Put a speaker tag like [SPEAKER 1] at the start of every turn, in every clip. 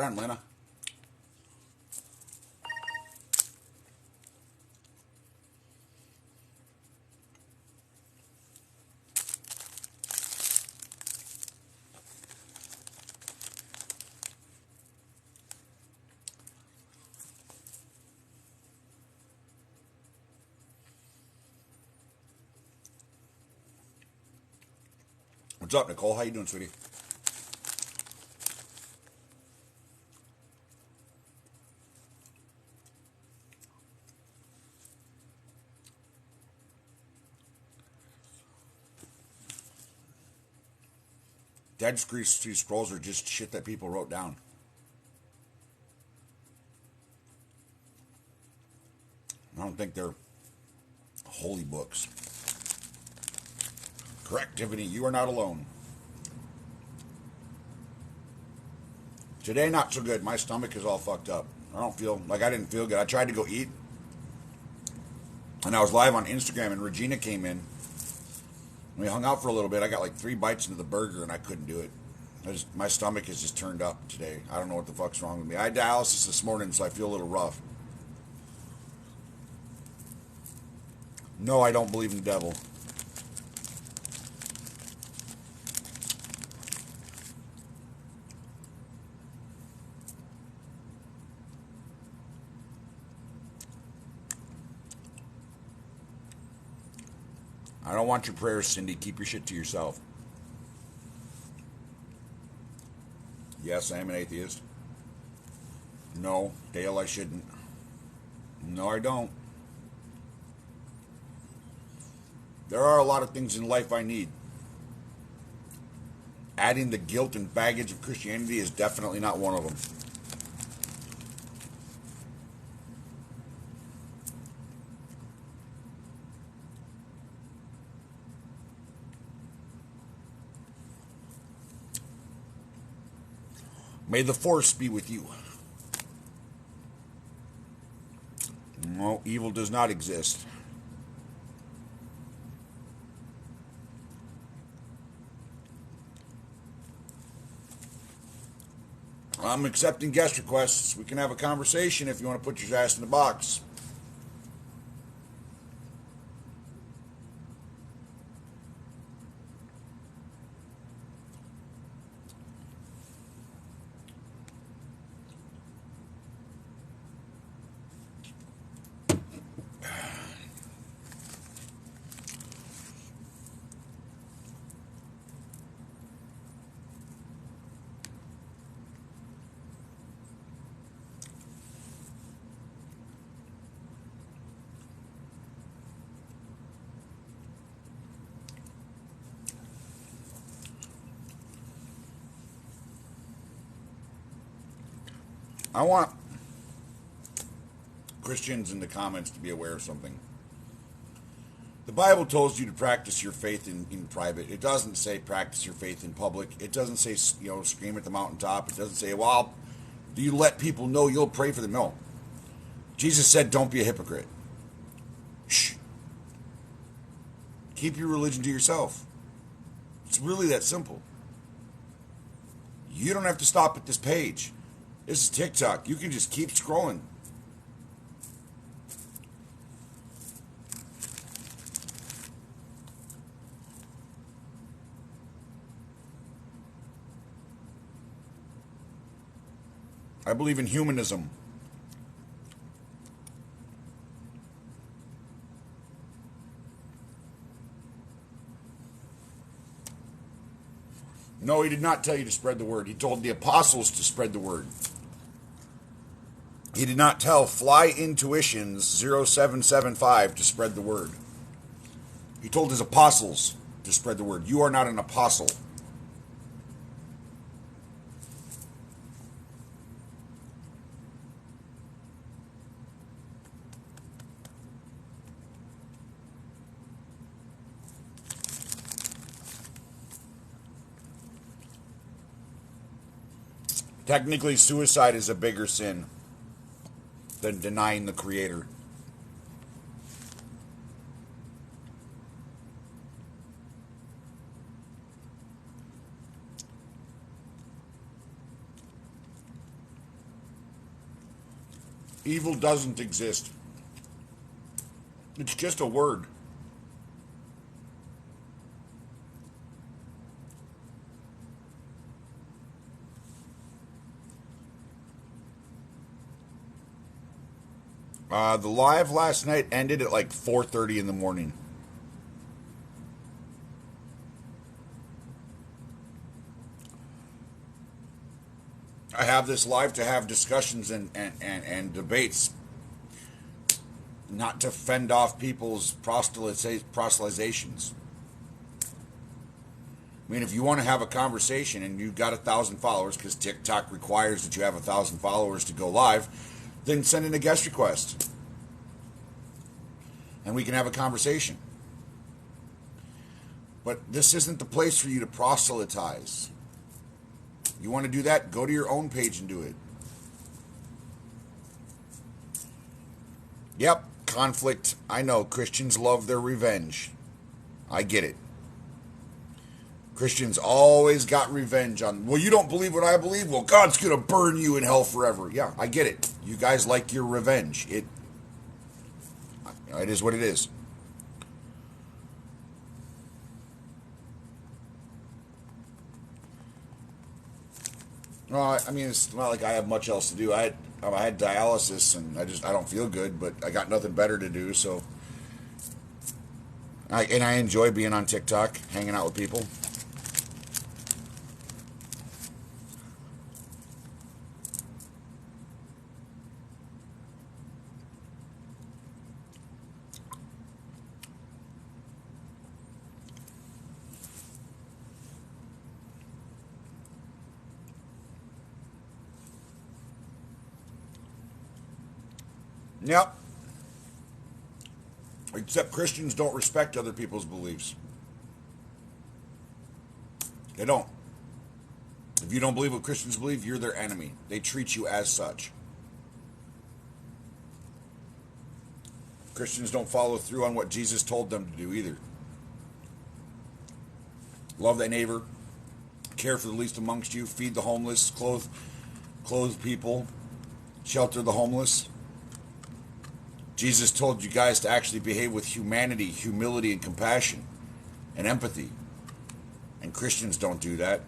[SPEAKER 1] on, Lena. What's up, Nicole? How you doing, sweetie? Dead Sea Scrolls are just shit that people wrote down. I don't think they're holy books. Correct, Tiffany. You are not alone. Today, not so good. My stomach is all fucked up. I didn't feel good. I tried to go eat, and I was live on Instagram, and Regina came in. We hung out for a little bit. I got like 3 bites into the burger, and I couldn't do it. My stomach is just turned up today. I don't know what the fuck's wrong with me. I had dialysis this morning, so I feel a little rough. No, I don't believe in the devil. I don't want your prayers, Cindy. Keep your shit to yourself. Yes, I am an atheist. No, Dale, I shouldn't. No, I don't. There are a lot of things in life I need. Adding the guilt and baggage of Christianity is definitely not one of them. May the force be with you. No, evil does not exist. I'm accepting guest requests. We can have a conversation if you want to put your ass in the box. I want Christians in the comments to be aware of something. The Bible tells you to practice your faith in private. It doesn't say practice your faith in public. It doesn't say, scream at the mountaintop. It doesn't say, well, do you let people know you'll pray for them? No. Jesus said, don't be a hypocrite. Shh. Keep your religion to yourself. It's really that simple. You don't have to stop at this page. This is TikTok. You can just keep scrolling. I believe in humanism. No, he did not tell you to spread the word. He told the apostles to spread the word. He did not tell Fly Intuitions 0775 to spread the word. He told his apostles to spread the word. You are not an apostle. Technically, suicide is a bigger sin than denying the Creator. Evil doesn't exist. It's just a word. The live last night ended at like 4:30 in the morning. I have this live to have discussions and debates, not to fend off people's proselytizations. I mean, if you want to have a conversation and you've got 1,000 followers, because TikTok requires that you have 1,000 followers to go live, then send in a guest request. And we can have a conversation. But this isn't the place for you to proselytize. You want to do that? Go to your own page and do it. Yep, conflict. I know Christians love their revenge. I get it. Christians always got revenge on, well, you don't believe what I believe? Well, God's going to burn you in hell forever. Yeah, I get it. You guys like your revenge. It is what it is. No, I mean, it's not like I have much else to do. I had dialysis, and I don't feel good, but I got nothing better to do, so. I enjoy being on TikTok, hanging out with people. Yep. Except Christians don't respect other people's beliefs. They don't. If you don't believe what Christians believe, you're their enemy. They treat you as such. Christians don't follow through on what Jesus told them to do either. Love thy neighbor, care for the least amongst you, feed the homeless, clothe people, shelter the homeless. Jesus told you guys to actually behave with humanity, humility, and compassion, and empathy. And Christians don't do that.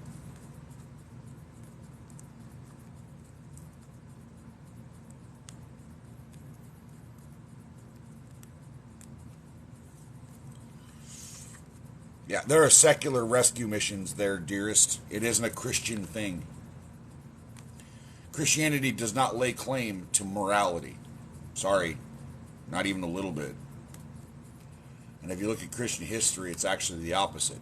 [SPEAKER 1] Yeah, there are secular rescue missions there, dearest. It isn't a Christian thing. Christianity does not lay claim to morality. Sorry. Not even a little bit. And if you look at Christian history, it's actually the opposite.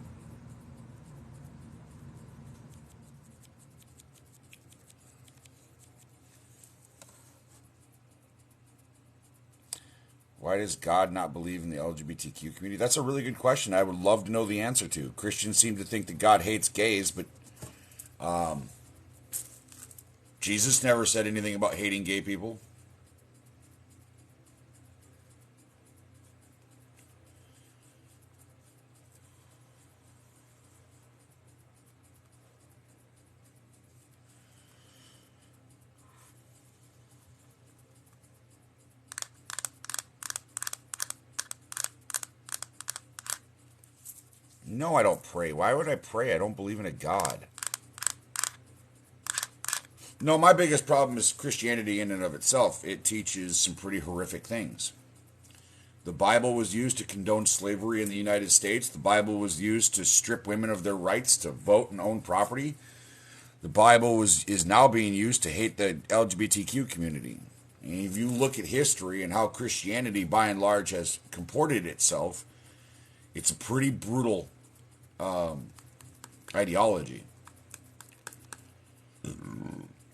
[SPEAKER 1] Why does God not believe in the LGBTQ community? That's a really good question. I would love to know the answer to. Christians seem to think that God hates gays, but Jesus never said anything about hating gay people. No, I don't pray. Why would I pray? I don't believe in a God. No, my biggest problem is Christianity in and of itself. It teaches some pretty horrific things. The Bible was used to condone slavery in the United States. The Bible was used to strip women of their rights to vote and own property. The Bible is now being used to hate the LGBTQ community. And if you look at history and how Christianity, by and large, has comported itself, it's a pretty brutal ideology.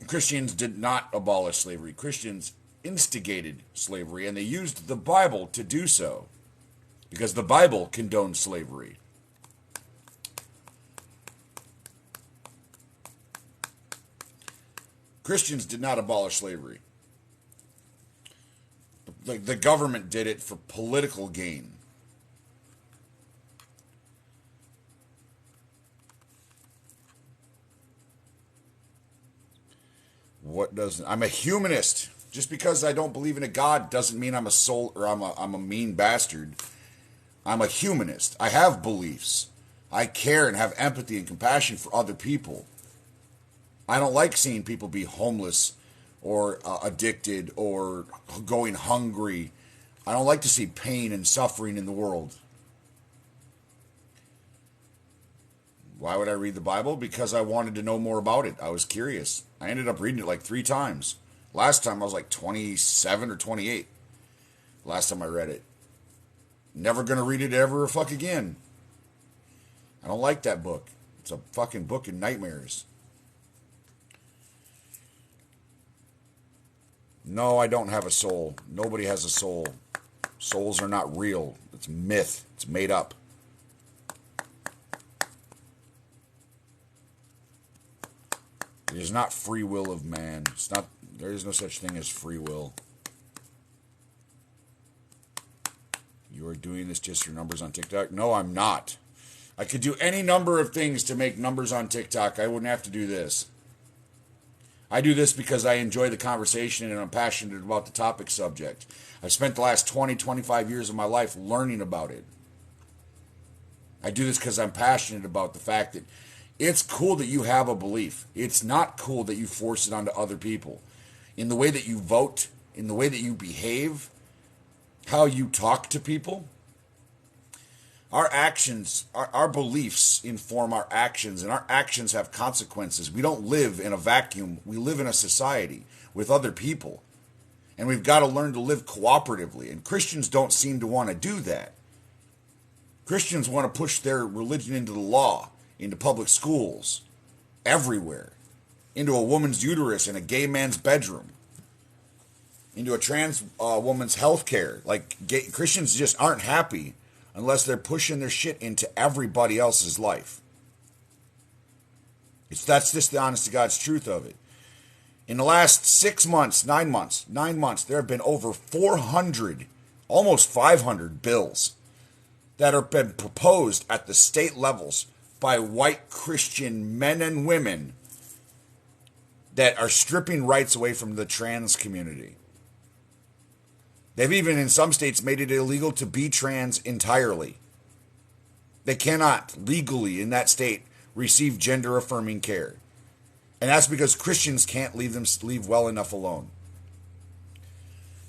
[SPEAKER 1] Christians did not abolish slavery. Christians instigated slavery, and they used the Bible to do so, because the Bible condoned slavery. Christians did not abolish slavery. The government did it for political gain. What doesn't? I'm a humanist. Just because I don't believe in a God doesn't mean I'm a soul or I'm a mean bastard. I'm a humanist. I have beliefs. I care and have empathy and compassion for other people. I don't like seeing people be homeless or addicted or going hungry. I don't like to see pain and suffering in the world. Why would I read the Bible? Because I wanted to know more about it. I was curious. I ended up reading it like 3 times. Last time I was like 27 or 28. Last time I read it. Never going to read it ever fuck again. I don't like that book. It's a fucking book of nightmares. No, I don't have a soul. Nobody has a soul. Souls are not real. It's myth. It's made up. It is not free will of man. It's not. There is no such thing as free will. You are doing this just for numbers on TikTok? No, I'm not. I could do any number of things to make numbers on TikTok. I wouldn't have to do this. I do this because I enjoy the conversation and I'm passionate about the topic subject. I've spent the last 20, 25 years of my life learning about it. I do this because I'm passionate about the fact that it's cool that you have a belief. It's not cool that you force it onto other people. In the way that you vote, in the way that you behave, how you talk to people. Our actions, our beliefs inform our actions, and our actions have consequences. We don't live in a vacuum. We live in a society with other people. And we've got to learn to live cooperatively. And Christians don't seem to want to do that. Christians want to push their religion into the law, into public schools, everywhere, into a woman's uterus in a gay man's bedroom, into a trans woman's health care. Like, Christians just aren't happy unless they're pushing their shit into everybody else's life. That's just the honest to God's truth of it. In the last 6 months, 9 months, there have been over 400, almost 500 bills that have been proposed at the state levels by white Christian men and women that are stripping rights away from the trans community. They've even, in some states, made it illegal to be trans entirely. They cannot legally, in that state, receive gender-affirming care. And that's because Christians can't leave well enough alone.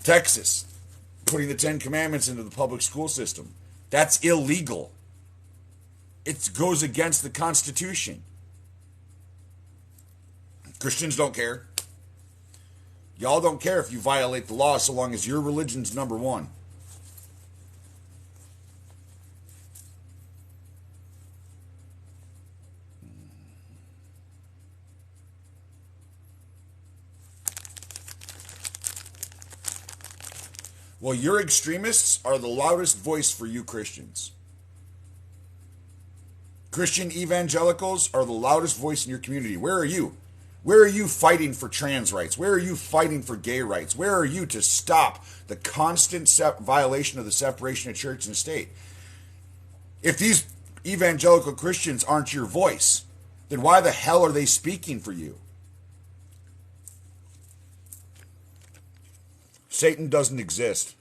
[SPEAKER 1] Texas, putting the 10 Commandments into the public school system. That's illegal. It goes against the Constitution. Christians don't care. Y'all don't care if you violate the law so long as your religion's number one. Well, your extremists are the loudest voice for you Christians. Christian evangelicals are the loudest voice in your community. Where are you? Where are you fighting for trans rights? Where are you fighting for gay rights? Where are you to stop the constant violation of the separation of church and state? If these evangelical Christians aren't your voice, then why the hell are they speaking for you? Satan doesn't exist.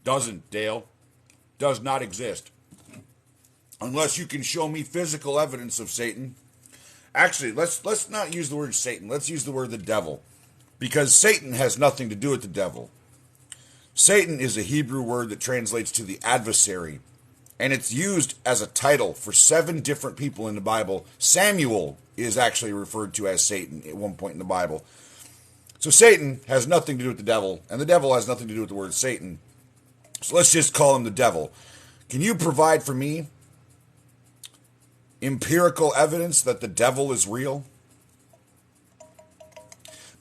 [SPEAKER 1] Doesn't, Dale. Does not exist. Unless you can show me physical evidence of Satan. Actually, let's not use the word Satan. Let's use the word the devil. Because Satan has nothing to do with the devil. Satan is a Hebrew word that translates to the adversary. And it's used as a title for 7 different people in the Bible. Samuel is actually referred to as Satan at one point in the Bible. So Satan has nothing to do with the devil. And the devil has nothing to do with the word Satan. So let's just call him the devil. Can you provide for me empirical evidence that the devil is real?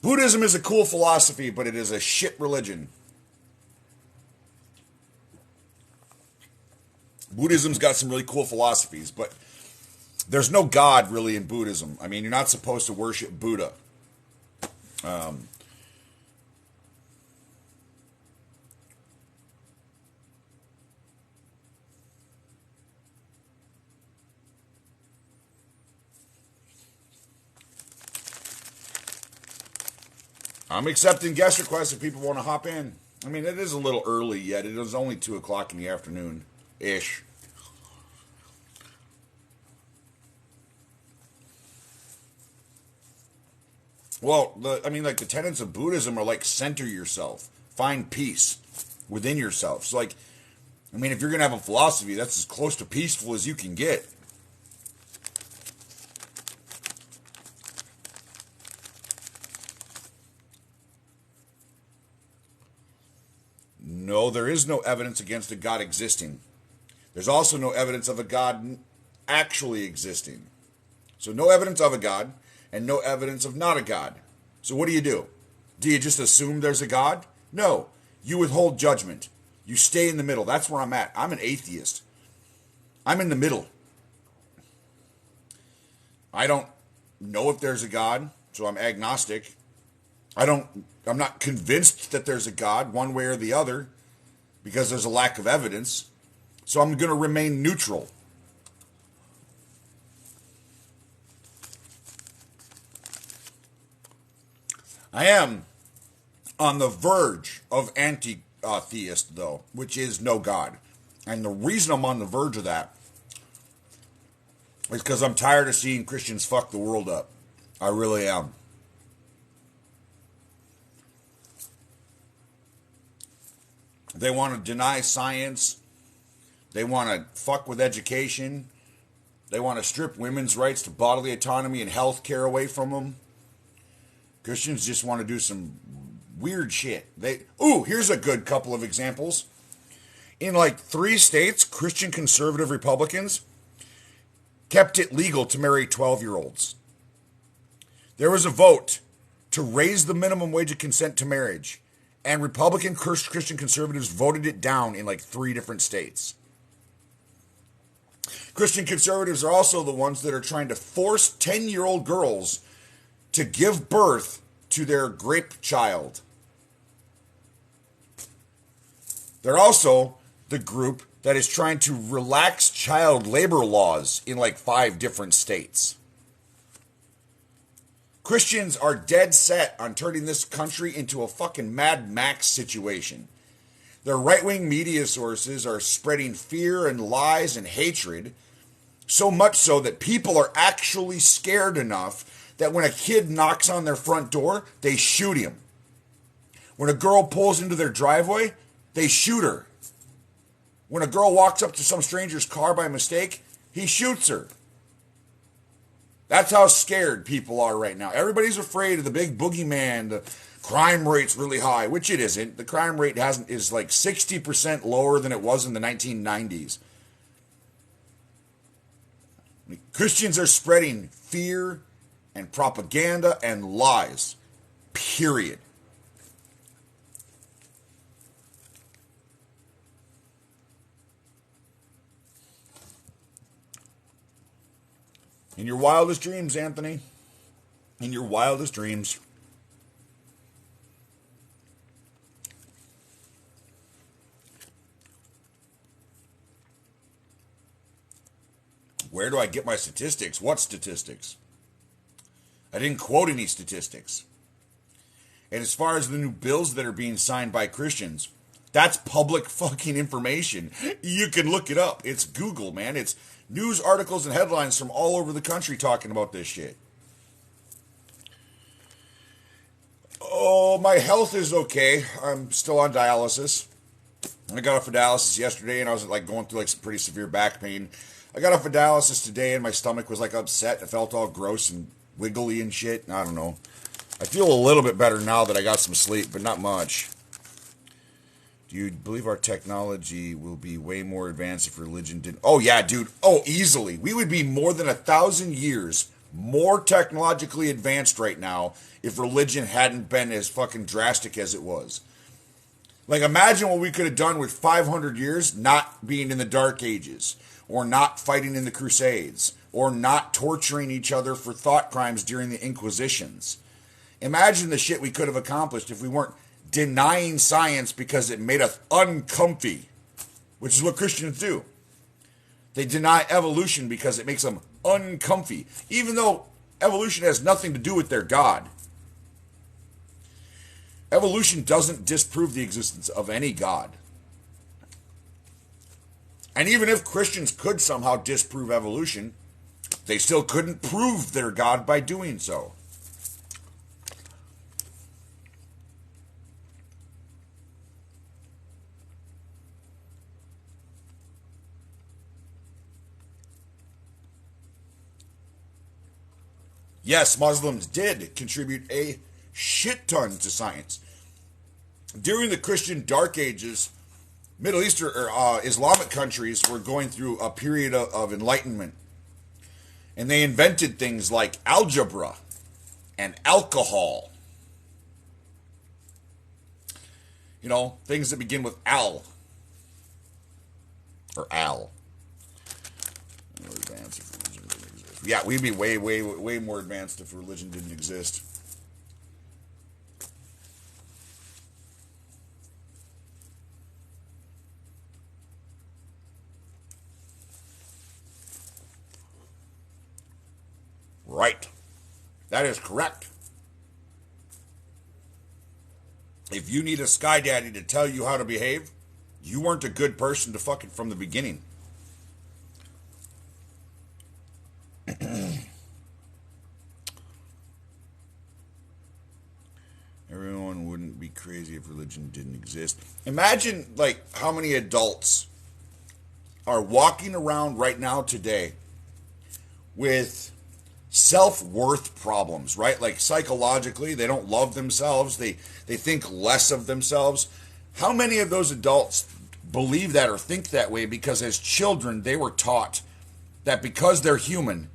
[SPEAKER 1] Buddhism is a cool philosophy, but it is a shit religion. Buddhism's got some really cool philosophies, but There's no God really in Buddhism. I mean, you're not supposed to worship Buddha. Um, I'm accepting guest requests if people want to hop in. I mean, it is a little early yet. It is only 2 o'clock in the afternoon-ish. Well, like the tenets of Buddhism are like center yourself, find peace within yourself. So, like, I mean, if you're gonna have a philosophy, that's as close to peaceful as you can get. No, there is no evidence against a God existing. There's also no evidence of a God actually existing. So, no evidence of a God and no evidence of not a God. So what do? Do you just assume there's a God? No. You withhold judgment. You stay in the middle. That's where I'm at. I'm an atheist. I'm in the middle. I don't know if there's a God, so I'm agnostic. I'm not convinced that there's a God one way or the other because there's a lack of evidence. So I'm going to remain neutral. I am on the verge of anti-theist, though, which is no God. And the reason I'm on the verge of that is because I'm tired of seeing Christians fuck the world up. I really am. They want to deny science. They want to fuck with education. They want to strip women's rights to bodily autonomy and health care away from them. Christians just want to do some weird shit. Here's a good couple of examples. In like 3 states, Christian conservative Republicans kept it legal to marry 12-year-olds. There was a vote to raise the minimum wage of consent to marriage, and Republican Christian conservatives voted it down in like 3 different states. Christian conservatives are also the ones that are trying to force 10-year-old girls to give birth to their grape child. They're also the group that is trying to relax child labor laws in like 5 different states. Christians are dead set on turning this country into a fucking Mad Max situation. Their right-wing media sources are spreading fear and lies and hatred, so much so that people are actually scared enough that when a kid knocks on their front door, they shoot him. When a girl pulls into their driveway, they shoot her. When a girl walks up to some stranger's car by mistake, he shoots her. That's how scared people are right now. Everybody's afraid of the big boogeyman. The crime rate's really high, which it isn't. The crime rate is like 60% lower than it was in the 1990s. Christians are spreading fear and propaganda and lies. Period. In your wildest dreams, Anthony. In your wildest dreams. Where do I get my statistics? What statistics? I didn't quote any statistics. And as far as the new bills that are being signed by Christians, that's public fucking information. You can look it up. It's Google, man. It's news articles and headlines from all over the country talking about this shit. Oh, my health is okay. I'm still on dialysis. I got off of dialysis yesterday and I was like going through like some pretty severe back pain. I got off of dialysis today and my stomach was like upset. It felt all gross and wiggly and shit. I don't know. I feel a little bit better now that I got some sleep, but not much. Do you believe our technology will be way more advanced if religion didn't? Oh, yeah, dude. Oh, easily. We would be more than 1,000 years more technologically advanced right now if religion hadn't been as fucking drastic as it was. Like, imagine what we could have done with 500 years not being in the Dark Ages, or not fighting in the Crusades, or not torturing each other for thought crimes during the Inquisitions. Imagine the shit we could have accomplished if we weren't denying science because it made us uncomfy, which is what Christians do. They deny evolution because it makes them uncomfy, even though evolution has nothing to do with their God. Evolution doesn't disprove the existence of any God. And even if Christians could somehow disprove evolution, they still couldn't prove their God by doing so. Yes, Muslims did contribute a shit ton to science. During the Christian Dark Ages, Middle Eastern or Islamic countries were going through a period of enlightenment. And they invented things like algebra and alcohol. You know, things that begin with al. Or al. Yeah, we'd be way, way, way more advanced if religion didn't exist. Right. That is correct. If you need a sky daddy to tell you how to behave, you weren't a good person to fuck it from the beginning. Everyone wouldn't be crazy if religion didn't exist. Imagine, like, how many adults are walking around right now today with self-worth problems, right? Like, psychologically, they don't love themselves. They think less of themselves. How many of those adults believe that or think that way because as children they were taught that because they're human,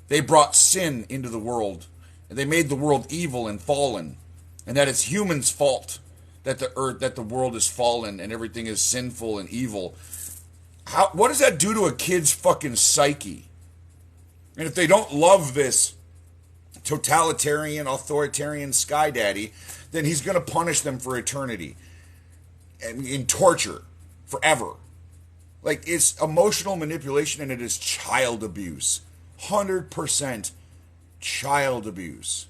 [SPEAKER 1] they brought sin into the world, and they made the world evil and fallen, and that it's humans' fault that the world is fallen and everything is sinful and evil. What does that do to a kid's fucking psyche? And if they don't love this totalitarian, authoritarian sky daddy, then he's going to punish them for eternity and in torture forever. Like, it's emotional manipulation and it is child abuse. 100% child abuse.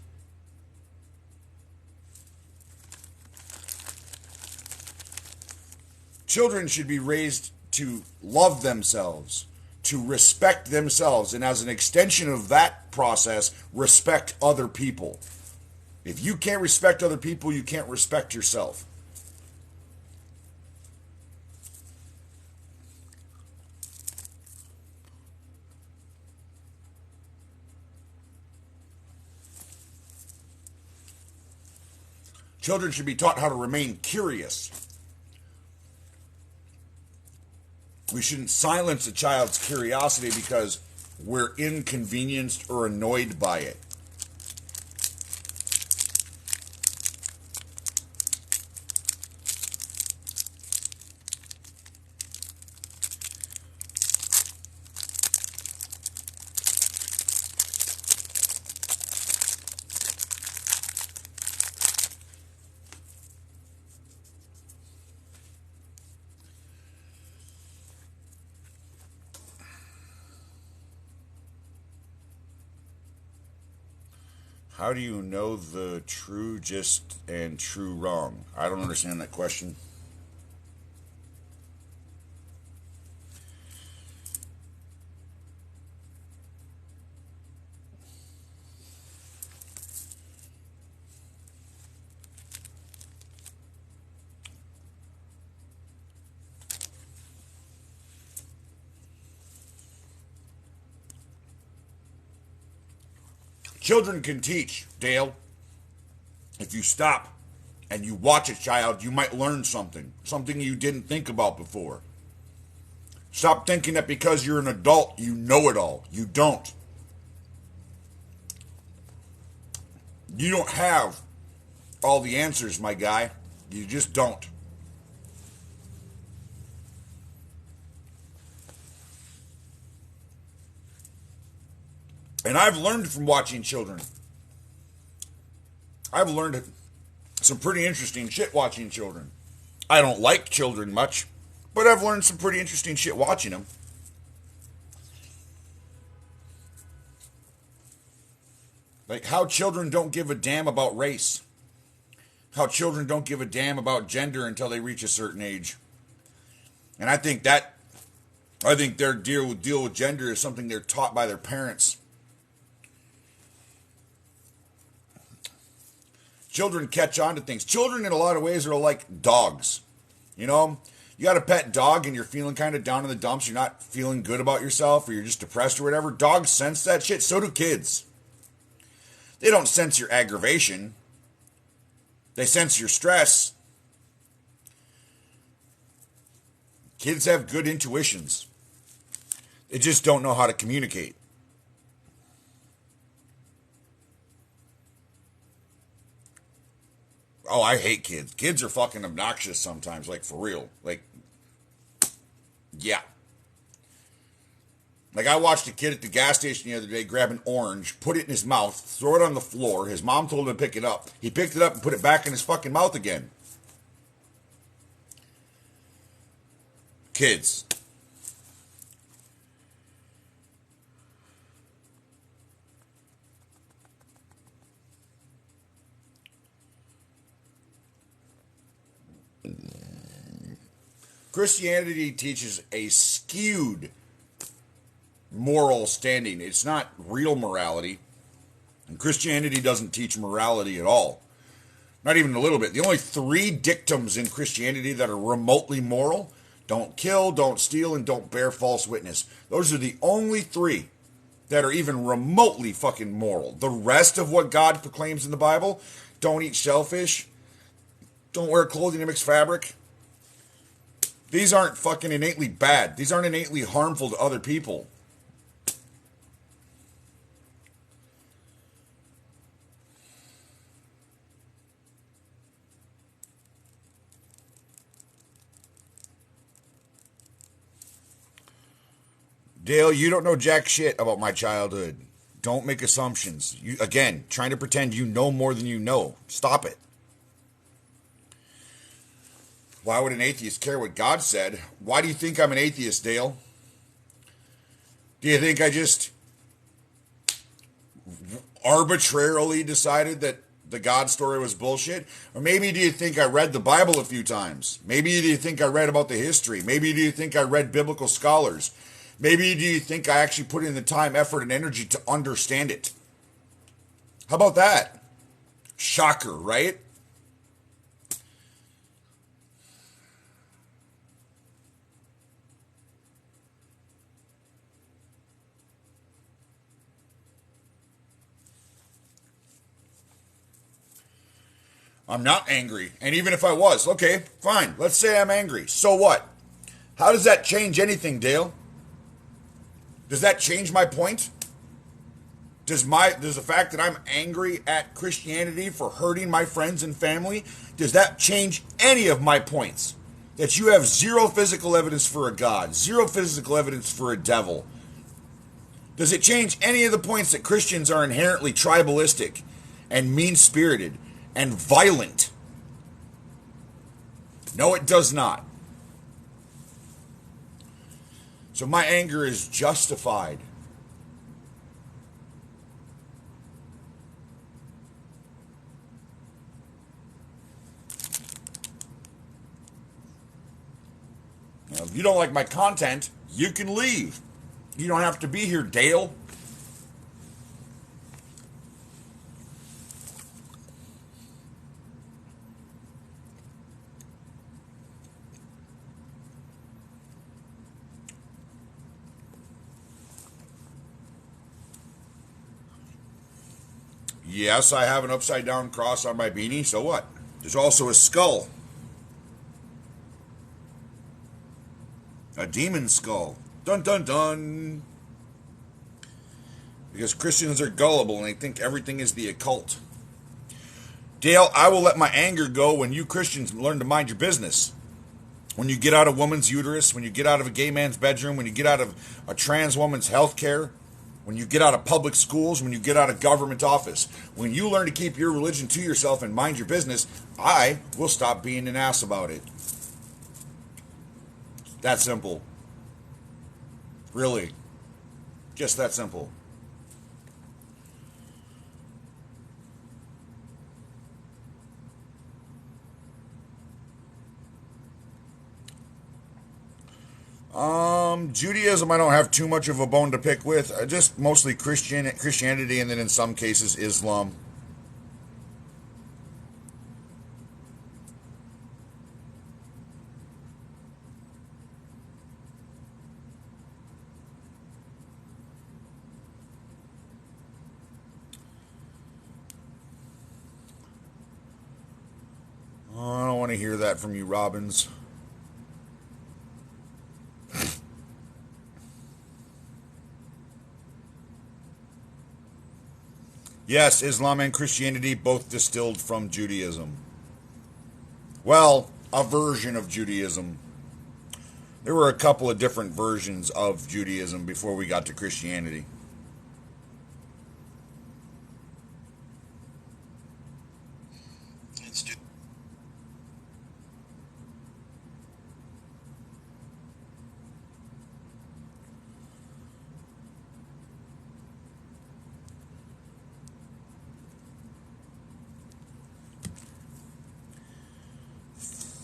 [SPEAKER 1] Children should be raised to love themselves, to respect themselves, and as an extension of that process, respect other people. If you can't respect other people, you can't respect yourself. Children should be taught how to remain curious. We shouldn't silence a child's curiosity because we're inconvenienced or annoyed by it. How do you know the true just and true wrong? I don't understand that question. Children can teach, Dale. If you stop and you watch a child, you might learn something you didn't think about before. Stop thinking that because you're an adult, you know it all. You don't. You don't have all the answers, my guy. You just don't. And I've learned from watching children. I've learned some pretty interesting shit watching children. I don't like children much, but I've learned some pretty interesting shit watching them. Like how children don't give a damn about race. How children don't give a damn about gender until they reach a certain age. And I think their deal with gender is something they're taught by their parents. Children catch on to things. Children in a lot of ways are like dogs. You know, you got a pet dog and you're feeling kind of down in the dumps. You're not feeling good about yourself or you're just depressed or whatever. Dogs sense that shit. So do kids. They don't sense your aggravation. They sense your stress. Kids have good intuitions. They just don't know how to communicate. Oh, I hate kids. Kids are fucking obnoxious sometimes, like for real. Like, yeah. Like I watched a kid at the gas station the other day grab an orange, put it in his mouth, throw it on the floor. His mom told him to pick it up. He picked it up and put it back in his fucking mouth again. Kids. Christianity teaches a skewed moral standing. It's not real morality. And Christianity doesn't teach morality at all. Not even a little bit. The only 3 dictums in Christianity that are remotely moral: don't kill, don't steal, and don't bear false witness. Those are the only 3 that are even remotely fucking moral. The rest of what God proclaims in the Bible: don't eat shellfish, don't wear clothing that mix fabric. These aren't fucking innately bad. These aren't innately harmful to other people. Dale, you don't know jack shit about my childhood. Don't make assumptions. You, again, trying to pretend you know more than you know. Stop it. Why would an atheist care what God said? Why do you think I'm an atheist, Dale? Do you think I just arbitrarily decided that the God story was bullshit? Or maybe do you think I read the Bible a few times? Maybe do you think I read about the history? Maybe do you think I read biblical scholars? Maybe do you think I actually put in the time, effort, and energy to understand it? How about that? Shocker, right? I'm not angry. And even if I was, okay, fine. Let's say I'm angry. So what? How does that change anything, Dale? Does that change my point? Does the fact that I'm angry at Christianity for hurting my friends and family, does that change any of my points? That you have 0 physical evidence for a God, 0 physical evidence for a devil. Does it change any of the points that Christians are inherently tribalistic and mean-spirited and violent? No, it does not. So my anger is justified. Now, if you don't like my content, you can leave. You don't have to be here, Dale. Yes, I have an upside-down cross on my beanie, so what? There's also a skull. A demon skull. Dun, dun, dun. Because Christians are gullible and they think everything is the occult. Dale, I will let my anger go when you Christians learn to mind your business. When you get out of a woman's uterus, when you get out of a gay man's bedroom, when you get out of a trans woman's health care, when you get out of public schools, when you get out of government office, when you learn to keep your religion to yourself and mind your business, I will stop being an ass about it. That simple. Really. Just that simple. Judaism I don't have too much of a bone to pick with. Just mostly Christianity, and then in some cases Islam. Oh, I don't want to hear that from you, Robbins. Yes, Islam and Christianity both distilled from Judaism. Well, a version of Judaism. There were a couple of different versions of Judaism before we got to Christianity.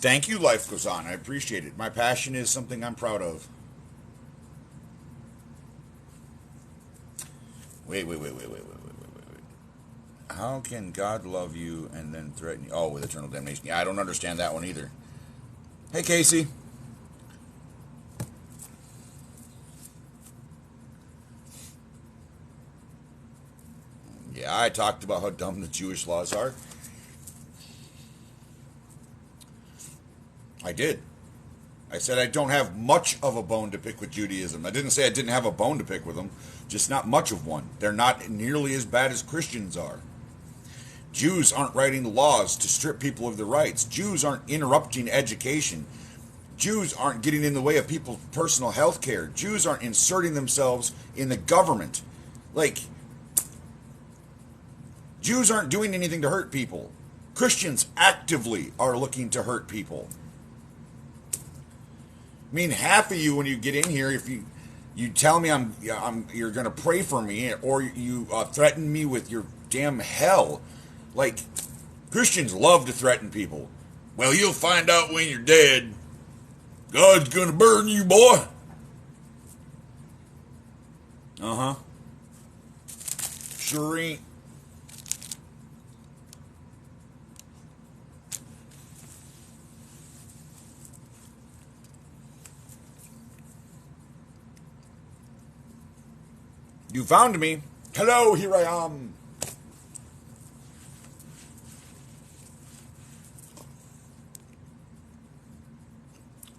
[SPEAKER 1] Thank you, Life Goes On. I appreciate it. My passion is something I'm proud of. Wait. How can God love you and then threaten you? Oh, with eternal damnation. Yeah, I don't understand that one either. Hey, Casey. Yeah, I talked about how dumb the Jewish laws are. I did. I said I don't have much of a bone to pick with Judaism. I didn't say I didn't have a bone to pick with them, just not much of one. They're not nearly as bad as Christians are. Jews aren't writing laws to strip people of their rights. Jews aren't interrupting education. Jews aren't getting in the way of people's personal health care. Jews aren't inserting themselves in the government. Jews aren't doing anything to hurt people. Christians actively are looking to hurt people. I mean, half of you, when you get in here, if you tell me you're going to pray for me, or you threaten me with your damn hell. Christians love to threaten people. Well, you'll find out when you're dead. God's going to burn you, boy. Uh-huh. Sure ain't. You found me. Hello, here I am.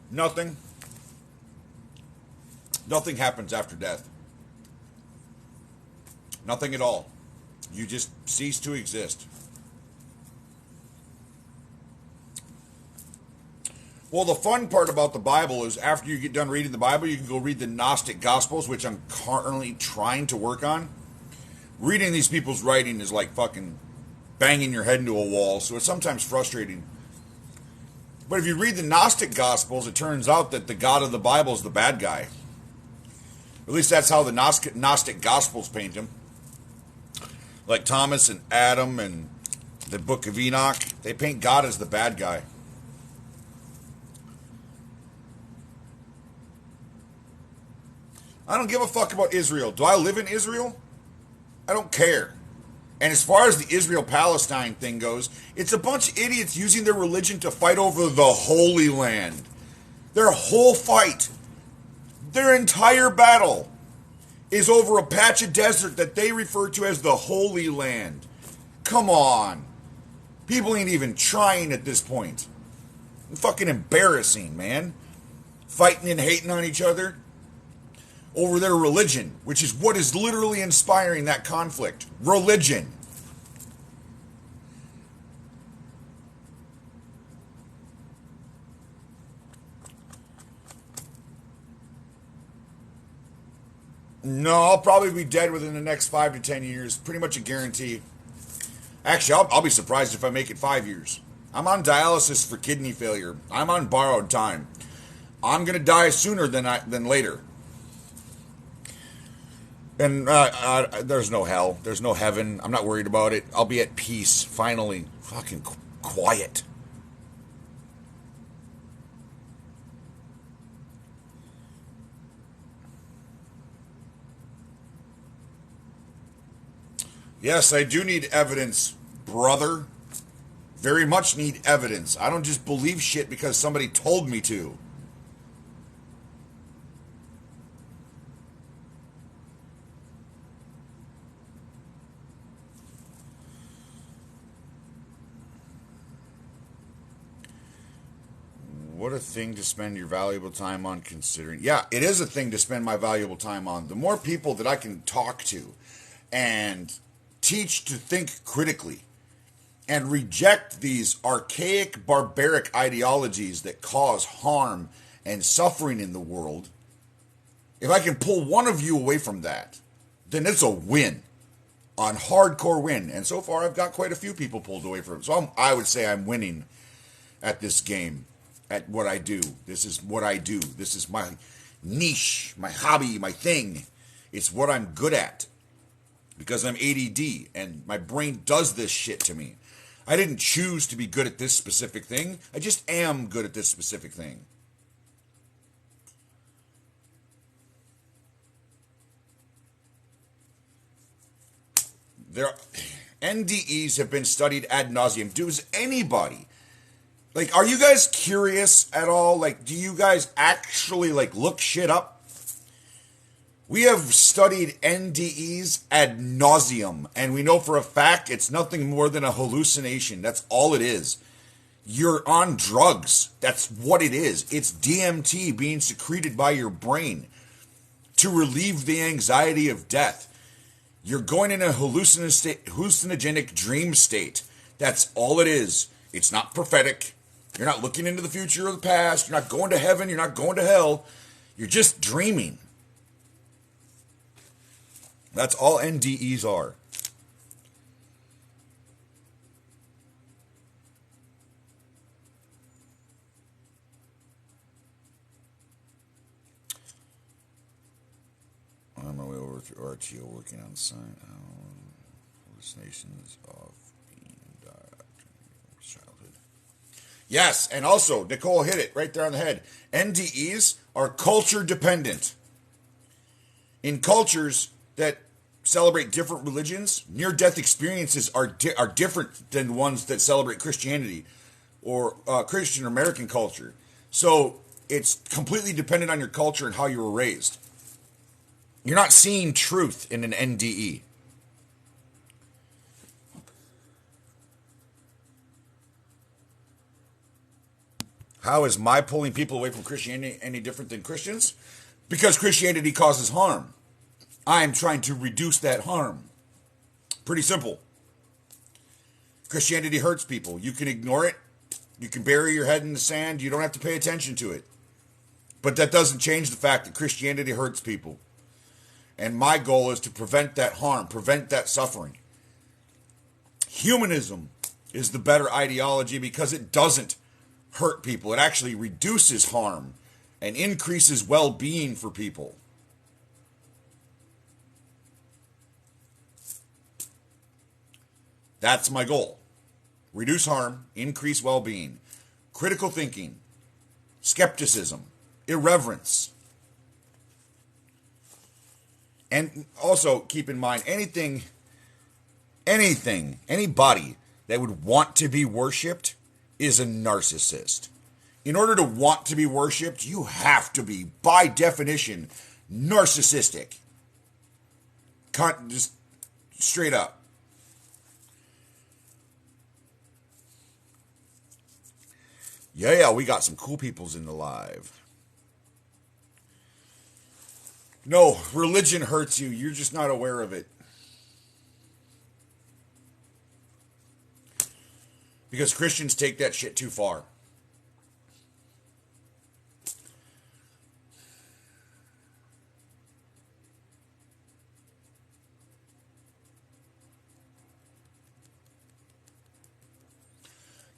[SPEAKER 1] Nothing. Nothing happens after death. Nothing at all. You just cease to exist. Well, the fun part about the Bible is after you get done reading the Bible, you can go read the Gnostic Gospels, which I'm currently trying to work on. Reading these people's writing is like fucking banging your head into a wall, so it's sometimes frustrating. But if you read the Gnostic Gospels, it turns out that the God of the Bible is the bad guy. At least that's how the Gnostic Gospels paint him. Like Thomas and Adam and the Book of Enoch, they paint God as the bad guy. I don't give a fuck about Israel. Do I live in Israel? I don't care. And as far as the Israel-Palestine thing goes, it's a bunch of idiots using their religion to fight over the Holy Land. Their whole fight, their entire battle, is over a patch of desert that they refer to as the Holy Land. Come on. People ain't even trying at this point. It's fucking embarrassing, man. Fighting and hating on each other over their religion, which is what is literally inspiring that conflict. Religion. No, I'll probably be dead within the next 5 to 10 years. Pretty much a guarantee. Actually, I'll be surprised if I make it 5 years. I'm on dialysis for kidney failure. I'm on borrowed time. I'm gonna die sooner than later. And there's no hell. There's no heaven. I'm not worried about it. I'll be at peace finally. Fucking quiet. Yes, I do need evidence, brother. Very much need evidence. I don't just believe shit because somebody told me to. What a thing to spend your valuable time on considering. Yeah, it is a thing to spend my valuable time on. The more people that I can talk to and teach to think critically and reject these archaic, barbaric ideologies that cause harm and suffering in the world, if I can pull one of you away from that, then it's a win. On hardcore win. And so far, I've got quite a few people pulled away from it. So I would say I'm winning at this game, at what I do. This is what I do. This is my niche, my hobby, my thing. It's what I'm good at. Because I'm ADD and my brain does this shit to me. I didn't choose to be good at this specific thing. I just am good at this specific thing. NDEs have been studied ad nauseum. Does anybody, like, are you guys curious at all? Like, do you guys actually, like, look shit up? We have studied NDEs ad nauseum, and we know for a fact it's nothing more than a hallucination. That's all it is. You're on drugs. That's what it is. It's DMT being secreted by your brain to relieve the anxiety of death. You're going in a hallucinogenic dream state. That's all it is. It's not prophetic. You're not looking into the future or the past. You're not going to heaven. You're not going to hell. You're just dreaming. That's all NDEs are. On my way over to RTO working on sign hallucinations of being childhood. Yes, and also, Nicole hit it right there on the head. NDEs are culture dependent. In cultures that celebrate different religions, near-death experiences are different than ones that celebrate Christianity or Christian or American culture. So it's completely dependent on your culture and how you were raised. You're not seeing truth in an NDE. How is my pulling people away from Christianity any different than Christians? Because Christianity causes harm. I'm trying to reduce that harm. Pretty simple. Christianity hurts people. You can ignore it. You can bury your head in the sand. You don't have to pay attention to it. But that doesn't change the fact that Christianity hurts people. And my goal is to prevent that harm, prevent that suffering. Humanism is the better ideology because it doesn't hurt people. It actually reduces harm and increases well-being for people. That's my goal. Reduce harm, increase well-being, critical thinking, skepticism, irreverence. And also keep in mind anybody that would want to be worshipped is a narcissist. In order to want to be worshipped, you have to be, by definition, narcissistic. Just straight up. Yeah, we got some cool peoples in the live. No, religion hurts you. You're just not aware of it. Because Christians take that shit too far.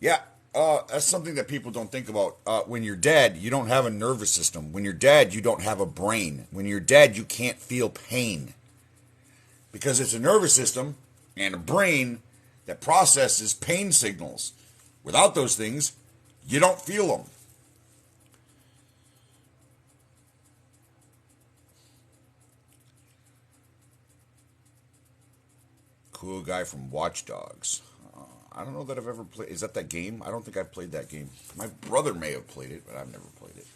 [SPEAKER 1] Yeah, that's something that people don't think about. When you're dead, you don't have a nervous system. When you're dead, you don't have a brain. When you're dead, you can't feel pain. Because it's a nervous system and a brain that processes pain signals. Without those things, you don't feel them. Cool guy from Watch Dogs. I don't know that I've ever played. Is that game? I don't think I've played that game. My brother may have played it, but I've never played it.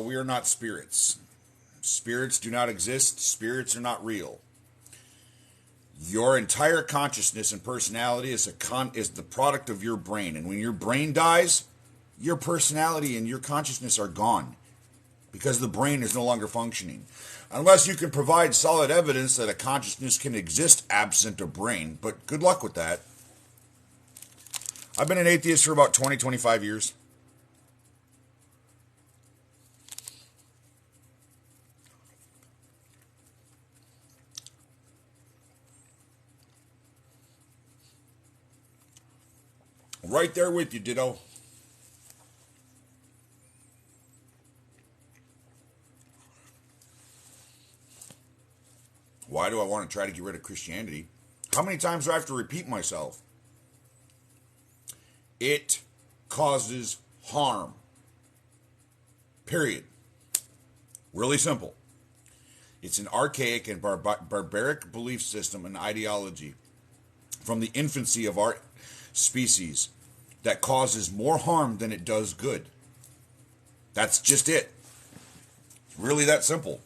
[SPEAKER 1] We are not spirits. Spirits do not exist. Spirits are not real. Your entire consciousness and personality is the product of your brain. And when your brain dies, your personality and your consciousness are gone because the brain is no longer functioning. Unless you can provide solid evidence that a consciousness can exist absent a brain. But good luck with that. I've been an atheist for about 20, 25 years. Right there with you, Ditto. Why do I want to try to get rid of Christianity? How many times do I have to repeat myself? It causes harm. Period. Really simple. It's an archaic and barbaric belief system and ideology from the infancy of our species that causes more harm than it does good. That's just it. It's really that simple.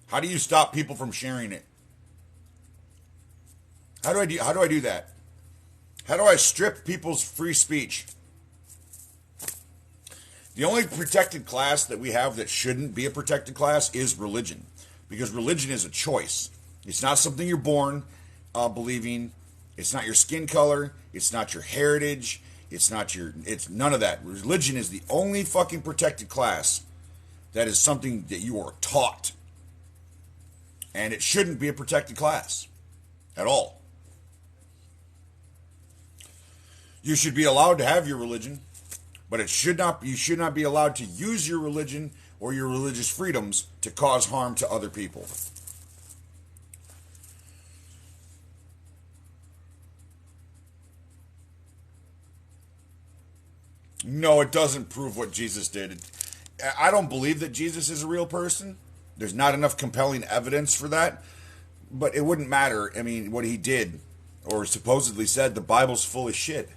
[SPEAKER 1] How do you stop people from sharing it? How do I do that? How do I strip people's free speech? The only protected class that we have that shouldn't be a protected class is religion. Because religion is a choice. It's not something you're born believing. It's not your skin color. It's not your heritage. It's none of that. Religion is the only fucking protected class that is something that you are taught. And it shouldn't be a protected class at all. You should be allowed to have your religion, but you should not be allowed to use your religion or your religious freedoms to cause harm to other people. No, it doesn't prove what Jesus did. I don't believe that Jesus is a real person. There's not enough compelling evidence for that. But it wouldn't matter. I mean, what he did or supposedly said, the Bible's full of shit.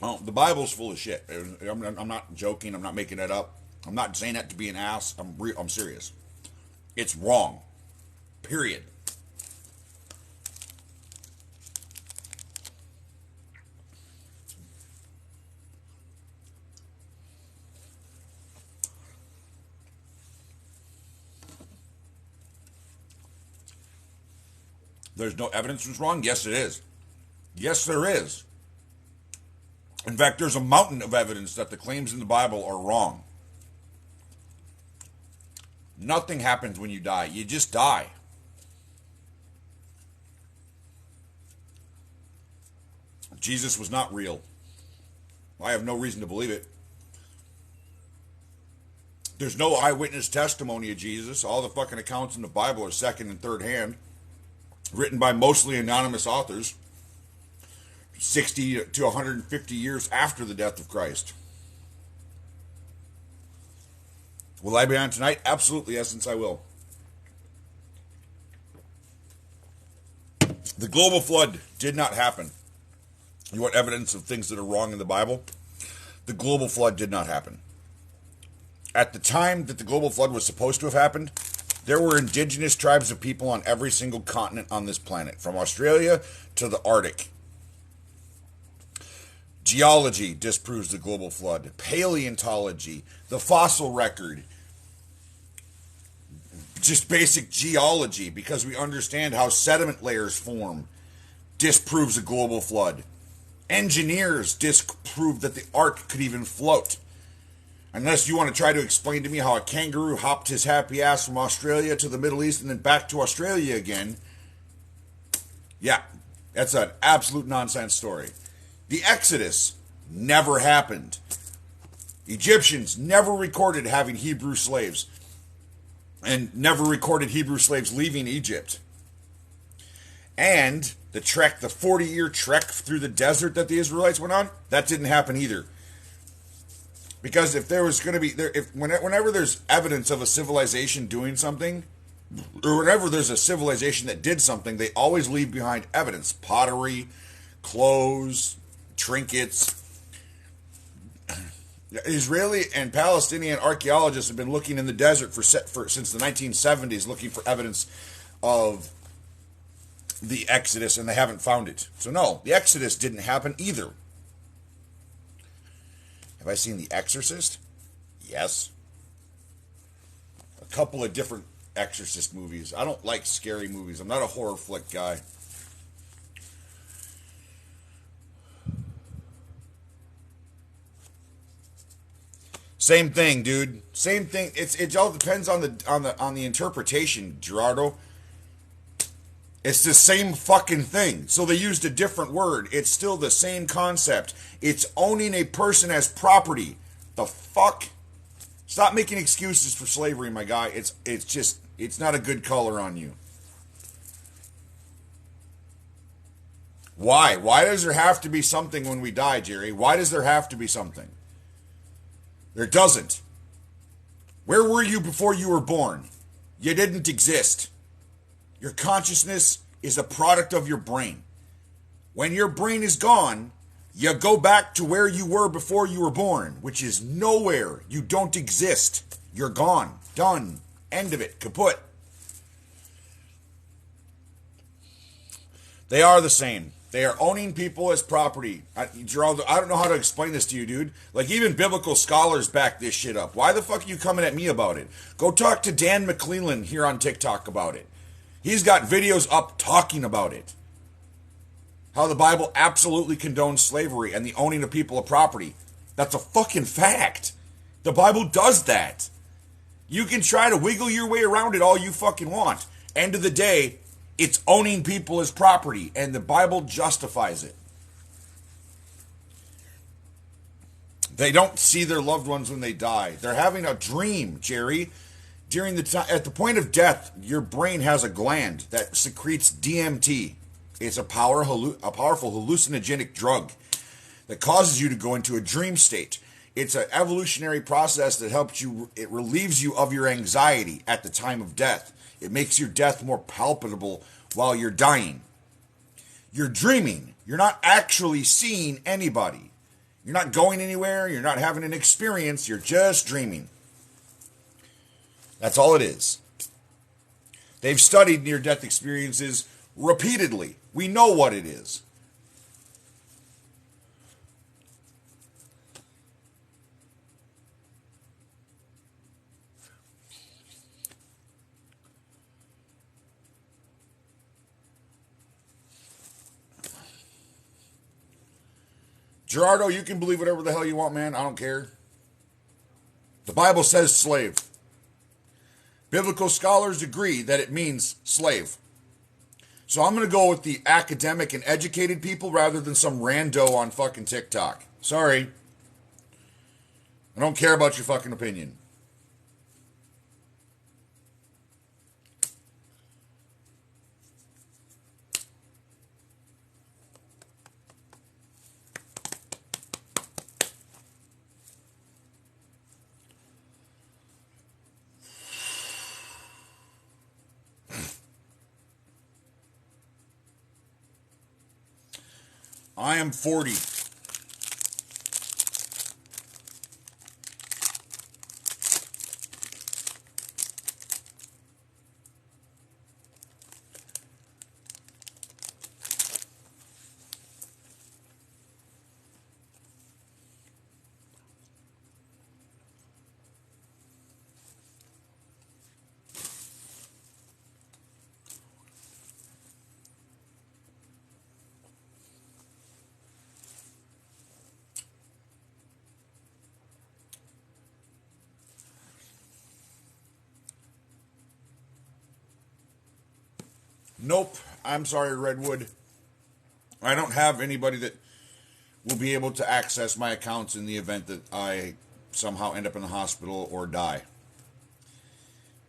[SPEAKER 1] Oh, the Bible's full of shit. I'm not joking. I'm not making it up. I'm not saying that to be an ass. I'm serious. It's wrong. Period. There's no evidence it's wrong? Yes, it is. Yes, there is. In fact, there's a mountain of evidence that the claims in the Bible are wrong. Nothing happens when you die. You just die. Jesus was not real. I have no reason to believe it. There's no eyewitness testimony of Jesus. All the fucking accounts in the Bible are second and third hand, written by mostly anonymous authors, 60 to 150 years after the death of Christ. Will I be on tonight? Absolutely, Essence, I will. The global flood did not happen. You want evidence of things that are wrong in the Bible? The global flood did not happen. At the time that the global flood was supposed to have happened, there were indigenous tribes of people on every single continent on this planet, from Australia to the Arctic. Geology disproves the global flood. Paleontology, the fossil record, just basic geology, because we understand how sediment layers form, disproves a global flood. Engineers disprove that the ark could even float. Unless you want to try to explain to me how a kangaroo hopped his happy ass from Australia to the Middle East and then back to Australia again. Yeah, that's an absolute nonsense story. The Exodus never happened. Egyptians never recorded having Hebrew slaves and never recorded Hebrew slaves leaving Egypt. And the 40-year trek through the desert that the Israelites went on, that didn't happen either. Because if there was going to be, whenever there's evidence of a civilization doing something, or whenever there's a civilization that did something, they always leave behind evidence. Pottery, clothes, trinkets. Israeli and Palestinian archaeologists have been looking in the desert since the 1970s, looking for evidence of the Exodus, and they haven't found it. So no, the Exodus didn't happen either. Have I seen The Exorcist? Yes. A couple of different Exorcist movies. I don't like scary movies. I'm not a horror flick guy. Same thing, dude. Same thing. It all depends on the interpretation, Gerardo. It's the same fucking thing. So they used a different word. It's still the same concept. It's owning a person as property. The fuck? Stop making excuses for slavery, my guy. It's not a good color on you. Why? Why does there have to be something when we die, Jerry? Why does there have to be something? There doesn't. Where were you before you were born? You didn't exist. Your consciousness is a product of your brain. When your brain is gone, you go back to where you were before you were born, which is nowhere. You don't exist. You're gone. Done. End of it. Kaput. They are the same. They are owning people as property. Geraldo, I don't know how to explain this to you, dude. Like, even biblical scholars back this shit up. Why the fuck are you coming at me about it? Go talk to Dan McClellan here on TikTok about it. He's got videos up talking about it. How the Bible absolutely condones slavery and the owning of people of property. That's a fucking fact. The Bible does that. You can try to wiggle your way around it all you fucking want. End of the day, it's owning people as property, and the Bible justifies it. They don't see their loved ones when they die. They're having a dream, Jerry. During the time, at the point of death, your brain has a gland that secretes DMT. It's a powerful hallucinogenic drug that causes you to go into a dream state. It's an evolutionary process that helps you. It relieves you of your anxiety at the time of death. It makes your death more palpable while you're dying. You're dreaming. You're not actually seeing anybody. You're not going anywhere. You're not having an experience. You're just dreaming. That's all it is. They've studied near-death experiences repeatedly. We know what it is. Gerardo, you can believe whatever the hell you want, man. I don't care. The Bible says slave. Biblical scholars agree that it means slave. So I'm going to go with the academic and educated people rather than some rando on fucking TikTok. Sorry. I don't care about your fucking opinion. I am 40. Nope. I'm sorry, Redwood. I don't have anybody that will be able to access my accounts in the event that I somehow end up in the hospital or die.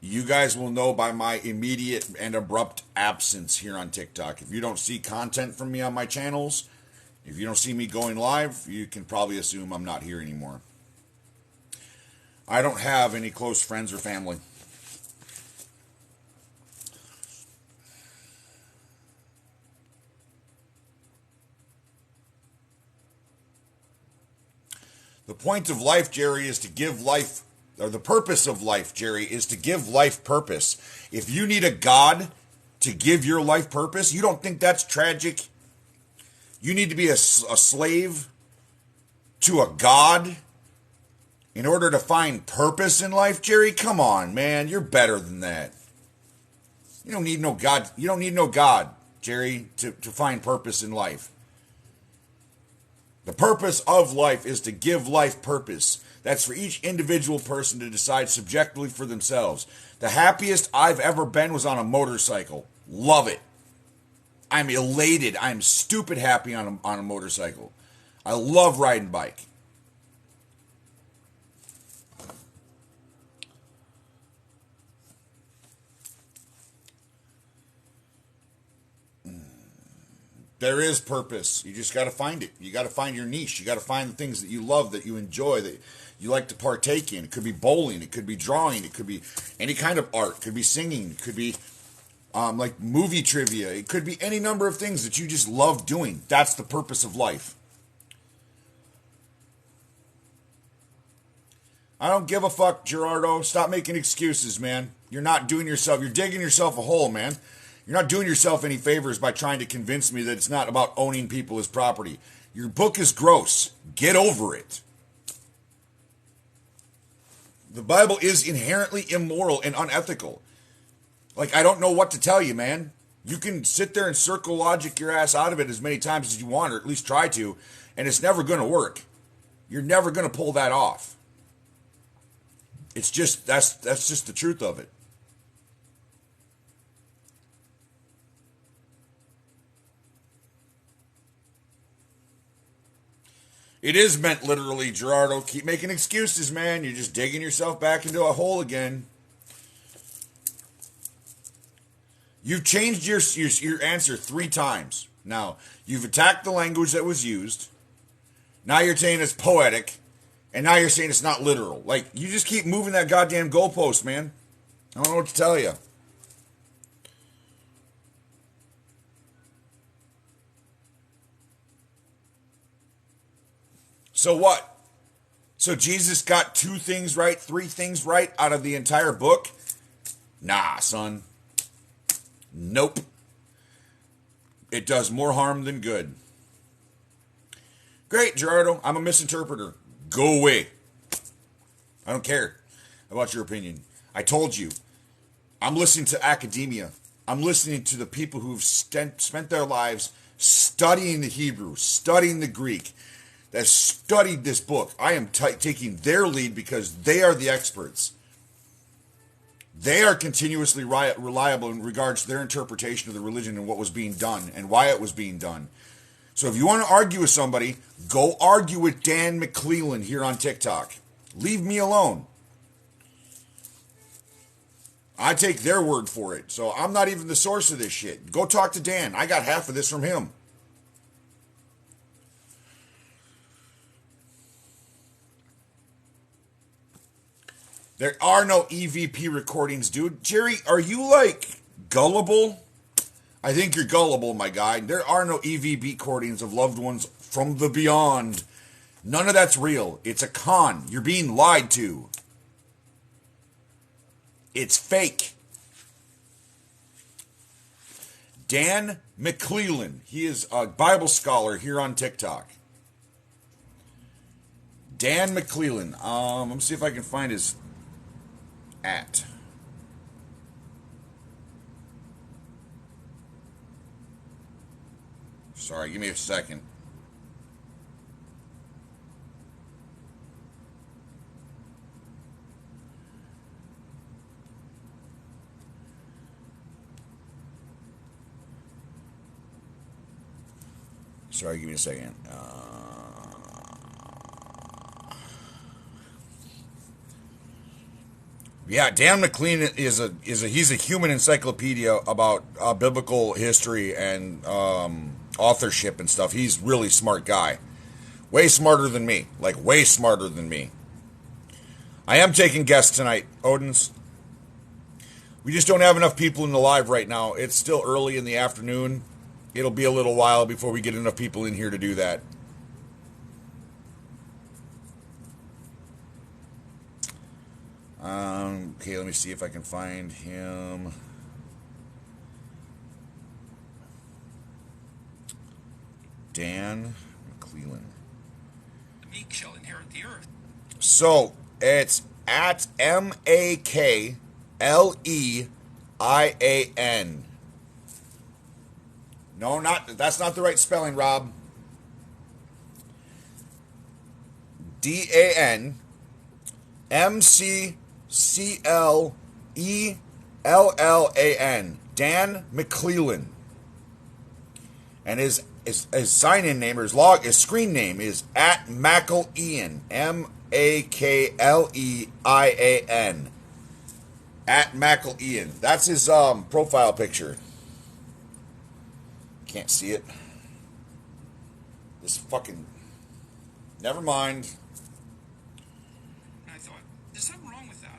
[SPEAKER 1] You guys will know by my immediate and abrupt absence here on TikTok. If you don't see content from me on my channels, if you don't see me going live, you can probably assume I'm not here anymore. I don't have any close friends or family. The point of life, Jerry, is to give life, or the purpose of life, Jerry, is to give life purpose. If you need a God to give your life purpose, you don't think that's tragic? You need to be a slave to a God in order to find purpose in life, Jerry? Come on, man. You're better than that. You don't need no God. You don't need no God, Jerry, to find purpose in life. The purpose of life is to give life purpose. That's for each individual person to decide subjectively for themselves. The happiest I've ever been was on a motorcycle. Love it. I'm elated. I'm stupid happy on a motorcycle. I love riding bike. There is purpose. You just got to find it. You got to find your niche. You got to find the things that you love, that you enjoy, that you like to partake in. It could be bowling. It could be drawing. It could be any kind of art. It could be singing. It could be like movie trivia. It could be any number of things that you just love doing. That's the purpose of life. I don't give a fuck, Gerardo. Stop making excuses, man. You're not doing yourself. You're digging yourself a hole, man. You're not doing yourself any favors by trying to convince me that it's not about owning people as property. Your book is gross. Get over it. The Bible is inherently immoral and unethical. Like, I don't know what to tell you, man. You can sit there and circle logic your ass out of it as many times as you want, or at least try to, and it's never going to work. You're never going to pull that off. It's just, that's just the truth of it. It is meant literally, Gerardo. Keep making excuses, man. You're just digging yourself back into a hole again. You've changed your answer 3 times. Now, you've attacked the language that was used. Now you're saying it's poetic. And now you're saying it's not literal. Like, you just keep moving that goddamn goalpost, man. I don't know what to tell you. So what? So Jesus got 2 things right, 3 things right out of the entire book? Nah, son. Nope. It does more harm than good. Great, Gerardo. I'm a misinterpreter. Go away. I don't care about your opinion. I told you. I'm listening to academia. I'm listening to the people who've spent their lives studying the Hebrew, studying the Greek, that studied this book. I am taking their lead because they are the experts. They are continuously reliable in regards to their interpretation of the religion and what was being done and why it was being done. So if you want to argue with somebody, go argue with Dan McClellan here on TikTok. Leave me alone. I take their word for it. So I'm not even the source of this shit. Go talk to Dan. I got half of this from him. There are no EVP recordings, dude. Jerry, are you like gullible? I think you're gullible, my guy. There are no EVP recordings of loved ones from the beyond. None of that's real. It's a con. You're being lied to. It's fake. Dan McClellan. He is a Bible scholar here on TikTok. Dan McClellan. Let me see if I can find his at. Sorry, give me a second. Sorry, give me a second. Yeah, Dan McLean he's a human encyclopedia about biblical history and authorship and stuff. He's a really smart guy, way smarter than me, like way smarter than me. I am taking guests tonight, Odin's. We just don't have enough people in the live right now. It's still early in the afternoon. It'll be a little while before we get enough people in here to do that. Okay, let me see if I can find him. Dan McClellan.
[SPEAKER 2] The meek shall inherit the earth.
[SPEAKER 1] So it's at MAKLEIAN. No, that's not the right spelling, Rob. DANMCCLELLAN. Dan McClellan. And his sign-in name or his screen name is at McClellan. MAKLEIAN. At McClellan. That's his profile picture. Can't see it. This fucking... Never mind.
[SPEAKER 2] And I thought, there's something wrong with that.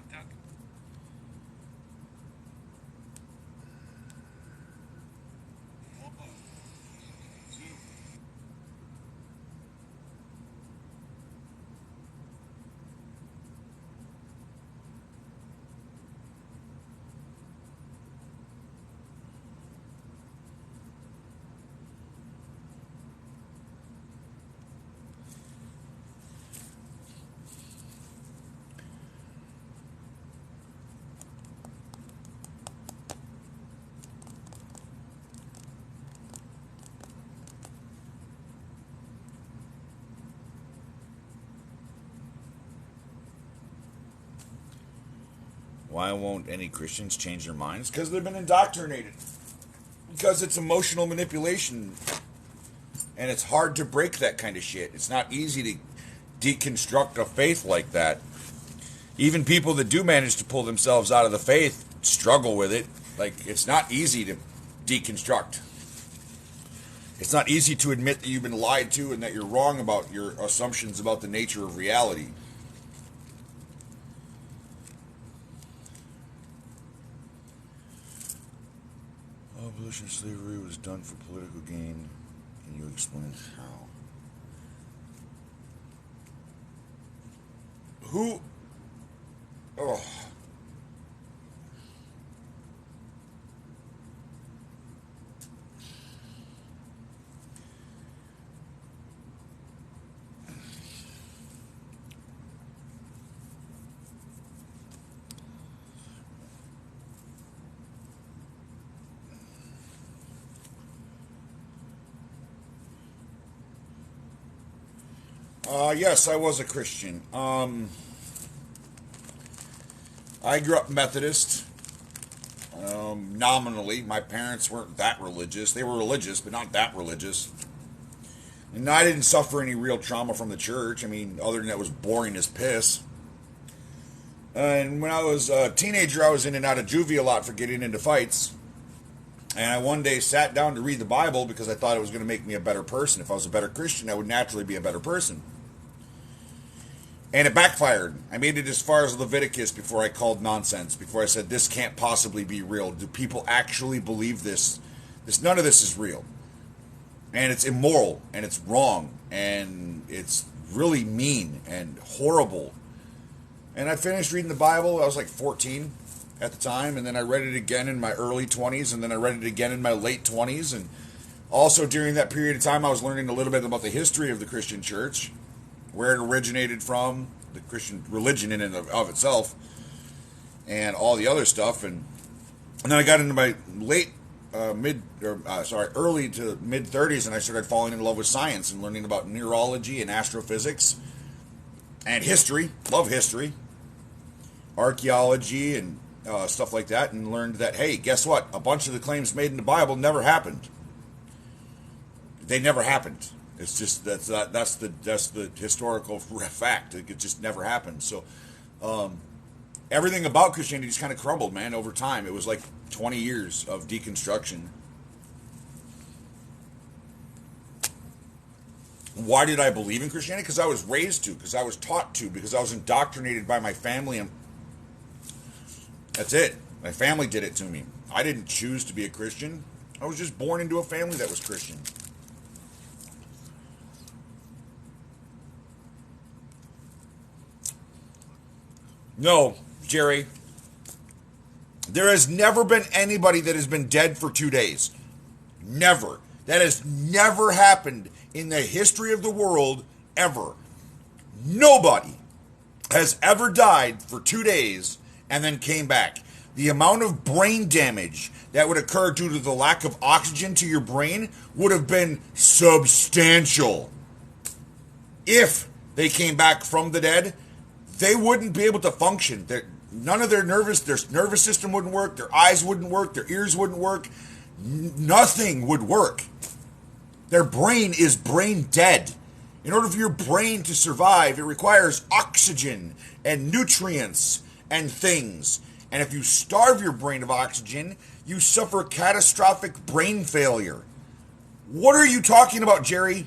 [SPEAKER 1] Why won't any Christians change their minds? Because they've been indoctrinated. Because it's emotional manipulation. And it's hard to break that kind of shit. It's not easy to deconstruct a faith like that. Even people that do manage to pull themselves out of the faith struggle with it. Like, it's not easy to deconstruct. It's not easy to admit that you've been lied to and that you're wrong about your assumptions about the nature of reality. Abolition of slavery was done for political gain. Can you explain how? Who? Oh. Yes, I was a Christian. I grew up Methodist. Nominally, my parents weren't that religious. They were religious, but not that religious. And I didn't suffer any real trauma from the church. I mean, other than that, it was boring as piss. And when I was a teenager, I was in and out of juvie a lot for getting into fights. And I one day sat down to read the Bible because I thought it was going to make me a better person. If I was a better Christian, I would naturally be a better person. And it backfired. I made it as far as Leviticus before I called nonsense, before I said, this can't possibly be real. Do people actually believe this? None of this is real. And it's immoral, and it's wrong, and it's really mean and horrible. And I finished reading the Bible. I was like 14 at the time, and then I read it again in my early 20s, and then I read it again in my late 20s. And also during that period of time, I was learning a little bit about the history of the Christian church, where it originated from, the Christian religion in and of itself, and all the other stuff. And then I got into my early to mid 30s, and I started falling in love with science and learning about neurology and astrophysics and history. Love history, archaeology, and stuff like that, and learned that, hey, guess what? A bunch of the claims made in the Bible never happened. They never happened. It's just that's the historical fact. It just never happened. So everything about Christianity just kind of crumbled, man, over time. It was like 20 years of deconstruction. Why did I believe in Christianity? Because I was raised to, because I was taught to, because I was indoctrinated by my family, and that's it. My family did it to me. I didn't choose to be a Christian. I was just born into a family that was Christian. No, Jerry. There has never been anybody that has been dead for 2 days. Never. That has never happened in the history of the world, ever. Nobody has ever died for 2 days and then came back. The amount of brain damage that would occur due to the lack of oxygen to your brain would have been substantial. If they came back from the dead, they wouldn't be able to function. None of their nervous system wouldn't work, their eyes wouldn't work, their ears wouldn't work, nothing would work. Their brain is brain dead. In order for your brain to survive, it requires oxygen and nutrients and things. And if you starve your brain of oxygen, you suffer catastrophic brain failure. What are you talking about, Jerry?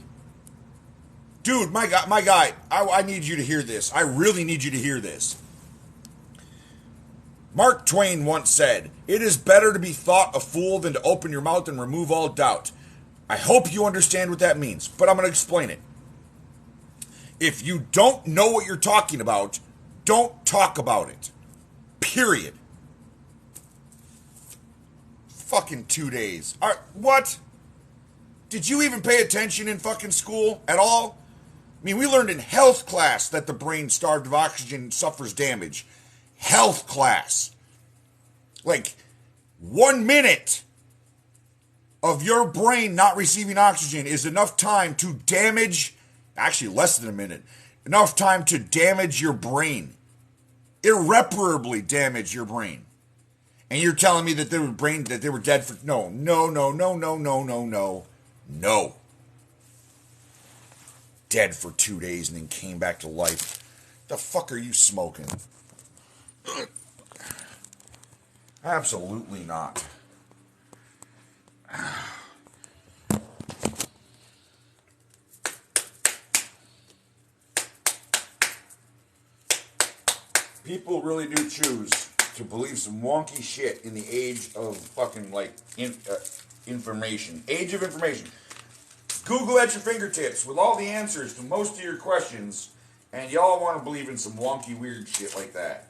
[SPEAKER 1] Dude, my guy, I need you to hear this. I really need you to hear this. Mark Twain once said, "It is better to be thought a fool than to open your mouth and remove all doubt." I hope you understand what that means, but I'm going to explain it. If you don't know what you're talking about, don't talk about it. Period. Fucking 2 days. What? Did you even pay attention in fucking school at all? I mean, we learned in health class that the brain starved of oxygen suffers damage. Health class. Like, 1 minute of your brain not receiving oxygen is enough time to damage, actually less than a minute, enough time to damage your brain. Irreparably damage your brain. And you're telling me that they were dead for, no. Dead for 2 days and then came back to life. The fuck are you smoking? Absolutely not. People really do choose to believe some wonky shit in the age of fucking information. Age of information. Google at your fingertips with all the answers to most of your questions, and y'all want to believe in some wonky, weird shit like that.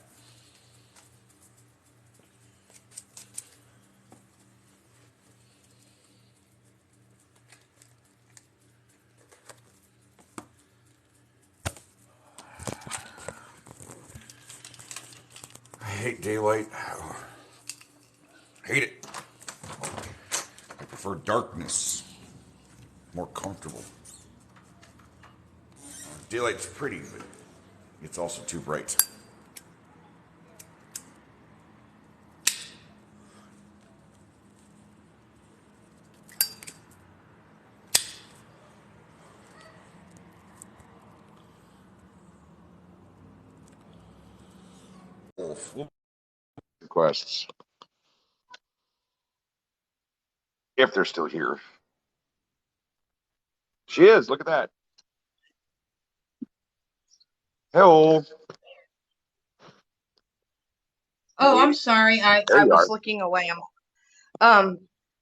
[SPEAKER 1] I hate daylight. Hate it. I prefer darkness. More comfortable. Daylight's pretty, but it's also too bright.
[SPEAKER 3] Requests, if they're still here. She is. Look at that. Hello.
[SPEAKER 4] Oh, I'm sorry. I
[SPEAKER 3] There you
[SPEAKER 4] was
[SPEAKER 3] are.
[SPEAKER 4] looking away. Um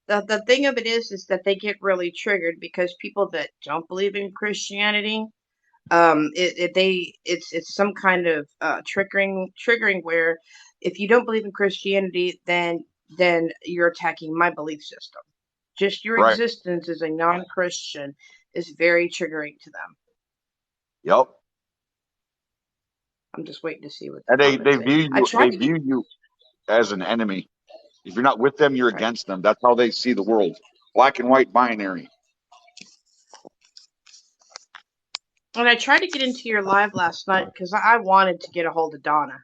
[SPEAKER 4] the thing of it is that they get really triggered because people that don't believe in Christianity, it's some kind of triggering where if you don't believe in Christianity, then you're attacking my belief system. Just your
[SPEAKER 3] Right.
[SPEAKER 4] existence as a non-Christian is very triggering to them.
[SPEAKER 3] Yep.
[SPEAKER 4] I'm just waiting to see what the
[SPEAKER 3] And they
[SPEAKER 4] comments say.
[SPEAKER 3] view
[SPEAKER 4] I
[SPEAKER 3] you
[SPEAKER 4] tried to get
[SPEAKER 3] as an enemy. If you're not with them, you're
[SPEAKER 4] right.
[SPEAKER 3] against them. That's how they see the world. Black and white binary.
[SPEAKER 4] And I tried to get into your live last night because I wanted to get a hold of Donna.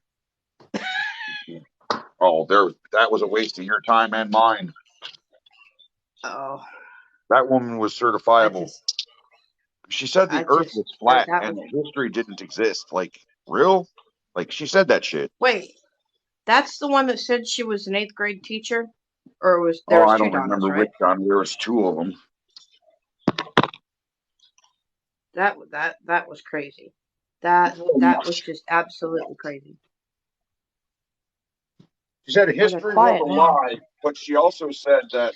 [SPEAKER 3] Oh, that was a waste of your time and mine.
[SPEAKER 4] Oh,
[SPEAKER 3] That woman was
[SPEAKER 4] I
[SPEAKER 3] certifiable.
[SPEAKER 4] just,
[SPEAKER 3] She said
[SPEAKER 4] I
[SPEAKER 3] the Earth
[SPEAKER 4] just,
[SPEAKER 3] was flat
[SPEAKER 4] that
[SPEAKER 3] and
[SPEAKER 4] was,
[SPEAKER 3] that history didn't exist. Like, real? Like, she said that shit.
[SPEAKER 4] wait, that's the one that said she was an eighth grade teacher? Or there
[SPEAKER 3] Oh,
[SPEAKER 4] was
[SPEAKER 3] I
[SPEAKER 4] two
[SPEAKER 3] don't
[SPEAKER 4] Donnas,
[SPEAKER 3] remember which
[SPEAKER 4] right?
[SPEAKER 3] Don. There was two of them.
[SPEAKER 4] That was crazy. That was just absolutely crazy.
[SPEAKER 3] She said
[SPEAKER 4] Oh, they're
[SPEAKER 3] history was
[SPEAKER 4] quiet
[SPEAKER 3] a
[SPEAKER 4] now.
[SPEAKER 3] lie, but she also said that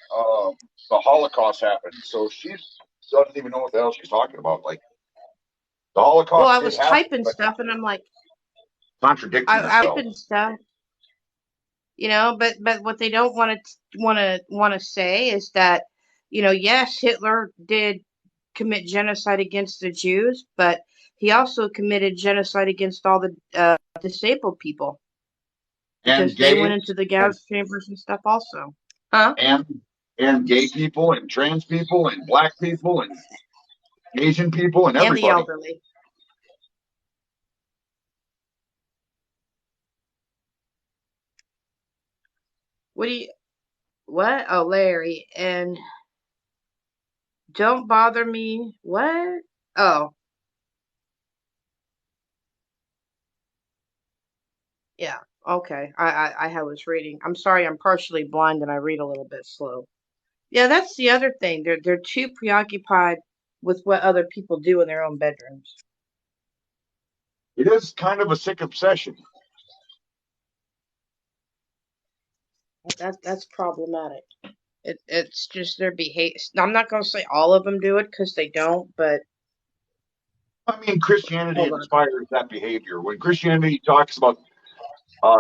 [SPEAKER 3] the Holocaust happened. So she doesn't even know what the hell she's talking about. Like, the
[SPEAKER 4] Well,
[SPEAKER 3] Holocaust
[SPEAKER 4] I
[SPEAKER 3] did
[SPEAKER 4] was
[SPEAKER 3] happen,
[SPEAKER 4] typing
[SPEAKER 3] but
[SPEAKER 4] stuff and I'm like,
[SPEAKER 3] contradicting
[SPEAKER 4] I
[SPEAKER 3] herself.
[SPEAKER 4] typing stuff, but what they don't want to say is that, yes, Hitler did commit genocide against the Jews, but he also committed genocide against all the disabled people
[SPEAKER 3] And
[SPEAKER 4] because they went
[SPEAKER 3] gays
[SPEAKER 4] into the
[SPEAKER 3] and
[SPEAKER 4] gas chambers and stuff also. Huh?
[SPEAKER 3] and and gay people and trans people and black people and Asian people and
[SPEAKER 4] And the
[SPEAKER 3] everybody.
[SPEAKER 4] elderly. What do you, what? Oh, Larry. And don't bother me. What? Oh, yeah. Okay. I was reading. I'm sorry, I'm partially blind and I read a little bit slow. Yeah, that's the other thing. They're too preoccupied with what other people do in their own bedrooms.
[SPEAKER 3] It is kind of a sick obsession.
[SPEAKER 4] That's problematic. It's just their behavior. I'm not gonna say all of them do it because they don't, but
[SPEAKER 3] I mean, Christianity
[SPEAKER 4] hold on.
[SPEAKER 3] inspires that behavior. When Christianity talks about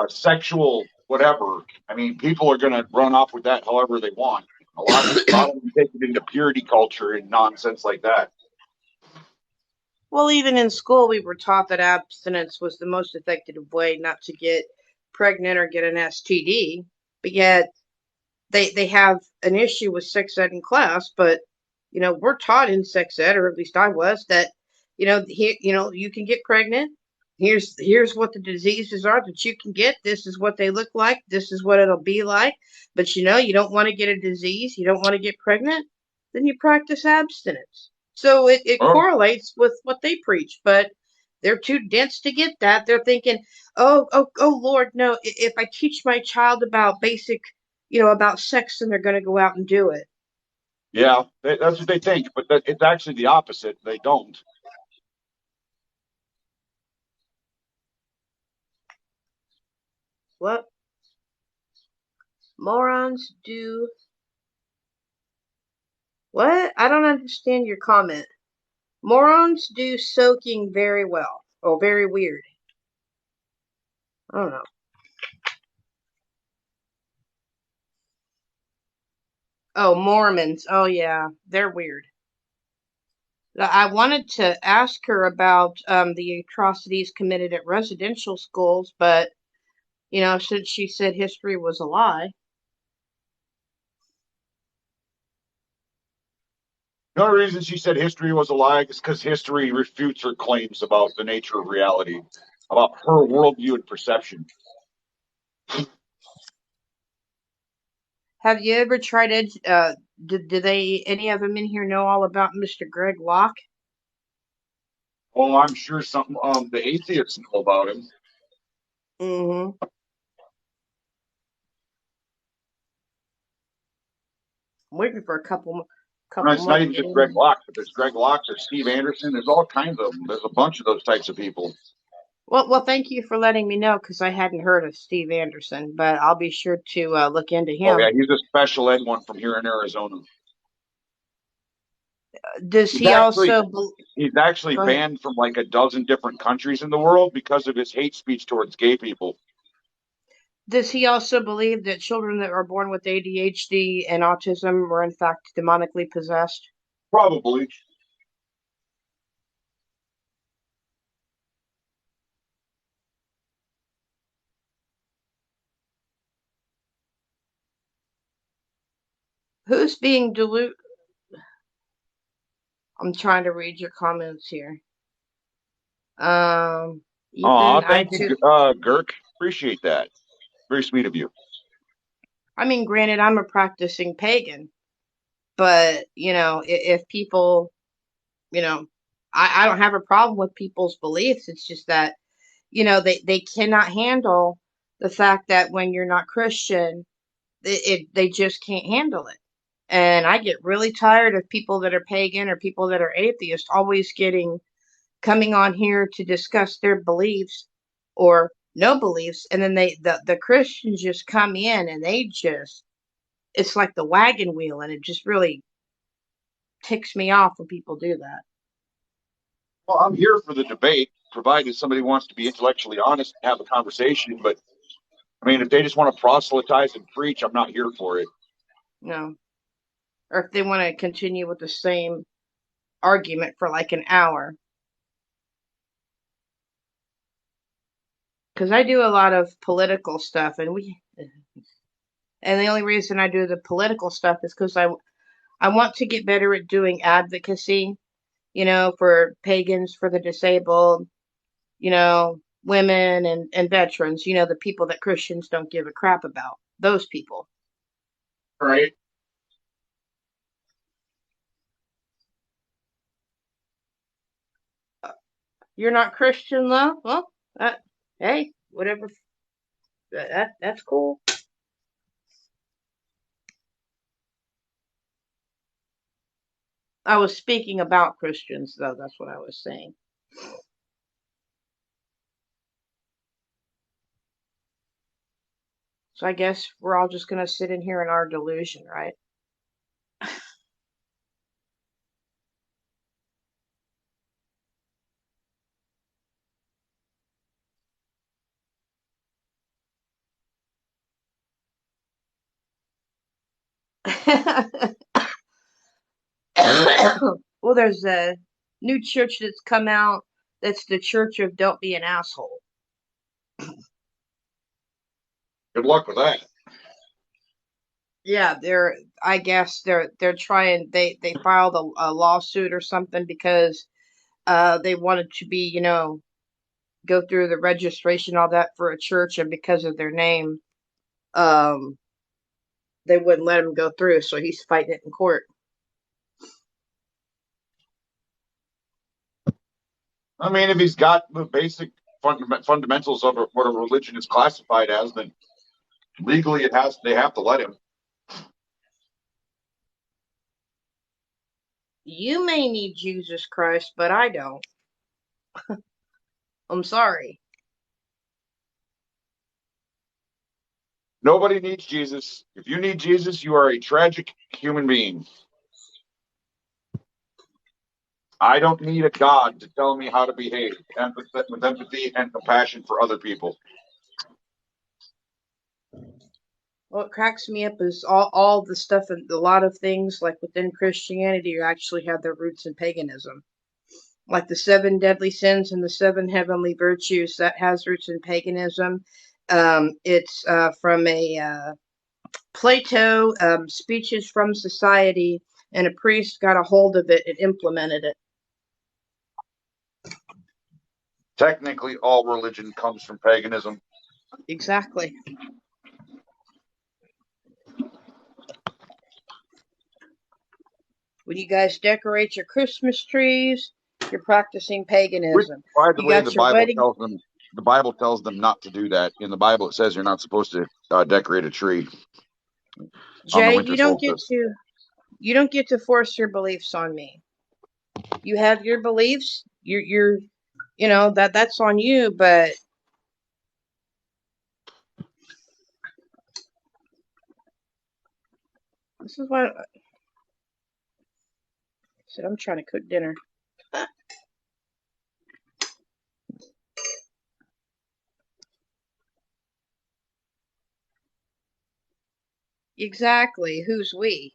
[SPEAKER 3] sexual whatever, I mean, people are going to run off with that however they want. A lot of them take it into purity culture and nonsense like that.
[SPEAKER 4] Well, even in school, we were taught that abstinence was the most effective way not to get pregnant or get an STD, but yet they have an issue with sex ed in class. But we're taught in sex ed, or at least I was, that you can get pregnant. Here's what the diseases are that you can get. This is what they look like. This is what it'll be like. But you don't want to get a disease. You don't want to get pregnant. Then you practice abstinence. So it
[SPEAKER 3] Oh,
[SPEAKER 4] correlates with what they preach, but they're too dense to get that. They're thinking, oh Lord, no. If I teach my child about basic, about sex, then they're going to go out and do it.
[SPEAKER 3] yeah, that's what they think, but it's actually the opposite. They don't.
[SPEAKER 4] What morons do? What? I don't understand your comment. Morons do soaking very well. Oh, very weird. I don't know. Oh, Mormons. Oh, yeah. They're weird. I wanted to ask her about the atrocities committed at residential schools, but, since she said history was a lie.
[SPEAKER 3] The only reason she said history was a lie is because history refutes her claims about the nature of reality, about her worldview and perception.
[SPEAKER 4] Have you ever tried do they, any of them in here know all about Mr. Greg Locke?
[SPEAKER 3] Oh, I'm sure some the atheists know about him.
[SPEAKER 4] Mm-hmm. I'm waiting for a
[SPEAKER 3] And
[SPEAKER 4] couple
[SPEAKER 3] it's
[SPEAKER 4] more
[SPEAKER 3] not
[SPEAKER 4] to
[SPEAKER 3] even
[SPEAKER 4] get
[SPEAKER 3] just
[SPEAKER 4] in
[SPEAKER 3] Greg
[SPEAKER 4] here.
[SPEAKER 3] Locke, but there's Greg Locke, there's Steve Anderson, there's all kinds of them. There's a bunch of those types of people.
[SPEAKER 4] Well, thank you for letting me know because I hadn't heard of Steve Anderson, but I'll be sure to look into
[SPEAKER 3] Oh yeah,
[SPEAKER 4] him.
[SPEAKER 3] he's a special ed one from here in Arizona.
[SPEAKER 4] Does
[SPEAKER 3] He's
[SPEAKER 4] he
[SPEAKER 3] actually
[SPEAKER 4] also?
[SPEAKER 3] he's actually
[SPEAKER 4] Go ahead.
[SPEAKER 3] banned from like a dozen different countries in the world because of his hate speech towards gay people.
[SPEAKER 4] Does he also believe that children that are born with ADHD and autism were in fact demonically possessed?
[SPEAKER 3] Probably.
[SPEAKER 4] Who's being deluded? I'm trying to read your comments here. Um,
[SPEAKER 3] Aw,
[SPEAKER 4] Ethan, I
[SPEAKER 3] thank you,
[SPEAKER 4] too.
[SPEAKER 3] Girk. Appreciate that. Very sweet of you.
[SPEAKER 4] I mean, granted, I'm a practicing pagan, But, if people, I don't have a problem with people's beliefs. It's just that, they cannot handle the fact that when you're not Christian, they just can't handle it. And I get really tired of people that are pagan or people that are atheist always coming on here to discuss their beliefs or no beliefs, and then the Christians just come in and it's like the wagon wheel, and it just really ticks me off when people do that.
[SPEAKER 3] Well, I'm here for the debate, provided somebody wants to be intellectually honest and have a conversation. But I mean, if they just want to proselytize and preach, I'm not here for it.
[SPEAKER 4] No. Or if they want to continue with the same argument for like an hour. Because I do a lot of political stuff, and the only reason I do the political stuff is because I want to get better at doing advocacy, for pagans, for the disabled, women and veterans, the people that Christians don't give a crap about. Those people.
[SPEAKER 3] Right.
[SPEAKER 4] You're not Christian, though? Well, hey, whatever. That's cool. I was speaking about Christians, though. That's what I was saying. So I guess we're all just going to sit in here in our delusion, right? Well, there's a new church that's come out. That's the Church of Don't Be an Asshole.
[SPEAKER 3] Good luck with that.
[SPEAKER 4] Yeah, I guess they're trying. They filed a lawsuit or something because they wanted to be, go through the registration, all that for a church, and because of their name, um, they wouldn't let him go through. So he's fighting it in court.
[SPEAKER 3] I mean, if he's got the basic fundamentals of what a religion is classified as, then legally they have to let him.
[SPEAKER 4] You may need Jesus Christ, but I don't. I'm sorry.
[SPEAKER 3] Nobody needs Jesus. If you need Jesus, you are a tragic human being. I don't need a God to tell me how to behave with empathy and compassion for other people.
[SPEAKER 4] What cracks me up is all the stuff and a lot of things like within Christianity actually have their roots in paganism. Like the seven deadly sins and the seven heavenly virtues, that has roots in paganism. It's from a Plato, Speeches from Society, and a priest got a hold of it and implemented it.
[SPEAKER 3] Technically, all religion comes from paganism.
[SPEAKER 4] Exactly. When you guys decorate your Christmas trees, you're practicing paganism.
[SPEAKER 3] By the
[SPEAKER 4] You
[SPEAKER 3] way,
[SPEAKER 4] got your wedding.
[SPEAKER 3] The Bible tells them not to do that. In the Bible, it says you're not supposed to decorate a tree.
[SPEAKER 4] Jay, you don't get to force your beliefs on me. You have your beliefs. You're that's on you, but this is what I said. I'm trying to cook dinner. Exactly. Who's we?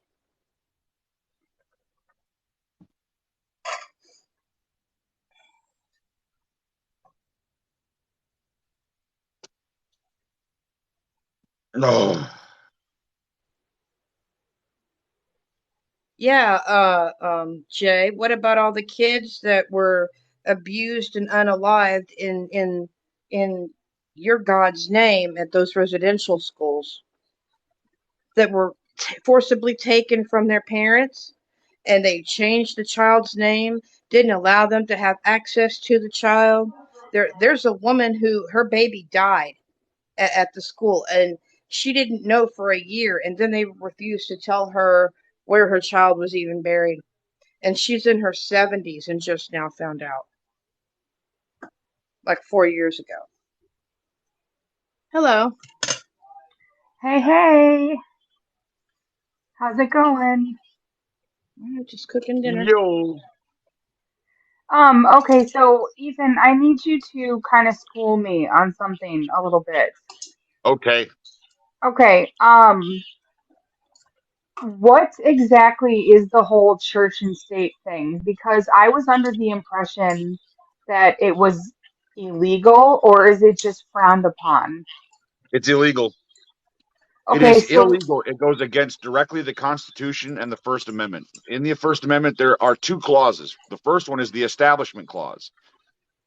[SPEAKER 3] No.
[SPEAKER 4] Yeah, Jay, what about all the kids that were abused and unalived in your God's name at those residential schools that were forcibly taken from their parents, and they changed the child's name, didn't allow them to have access to the child. There's a woman who her baby died at the school, and she didn't know for a year, and then they refused to tell her where her child was even buried. And she's in her 70s and just now found out, like 4 years ago. Hello.
[SPEAKER 5] Hey, how's it going?
[SPEAKER 4] I'm just cooking dinner.
[SPEAKER 3] Yo.
[SPEAKER 5] Okay, so Ethan, I need you to kind of school me on something a little bit.
[SPEAKER 3] Okay.
[SPEAKER 5] Okay, what exactly is the whole church and state thing? Because I was under the impression that it was illegal, or is it just frowned upon?
[SPEAKER 3] It's illegal. It
[SPEAKER 5] Okay,
[SPEAKER 3] is
[SPEAKER 5] so
[SPEAKER 3] illegal. It goes against directly the Constitution and the First Amendment. In the First Amendment, there are two clauses. The first one is the Establishment Clause.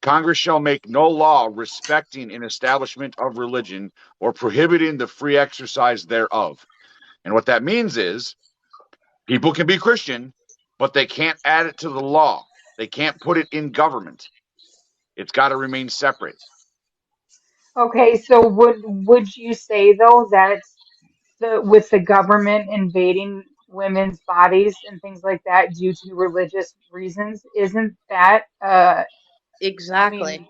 [SPEAKER 3] Congress shall make no law respecting an establishment of religion or prohibiting the free exercise thereof. And what that means is people can be Christian, but they can't add it to the law. They can't put it in government. It's got to remain separate.
[SPEAKER 5] okay, so would you say though that the with the government invading women's bodies and things like that due to religious reasons, isn't that I
[SPEAKER 4] Exactly.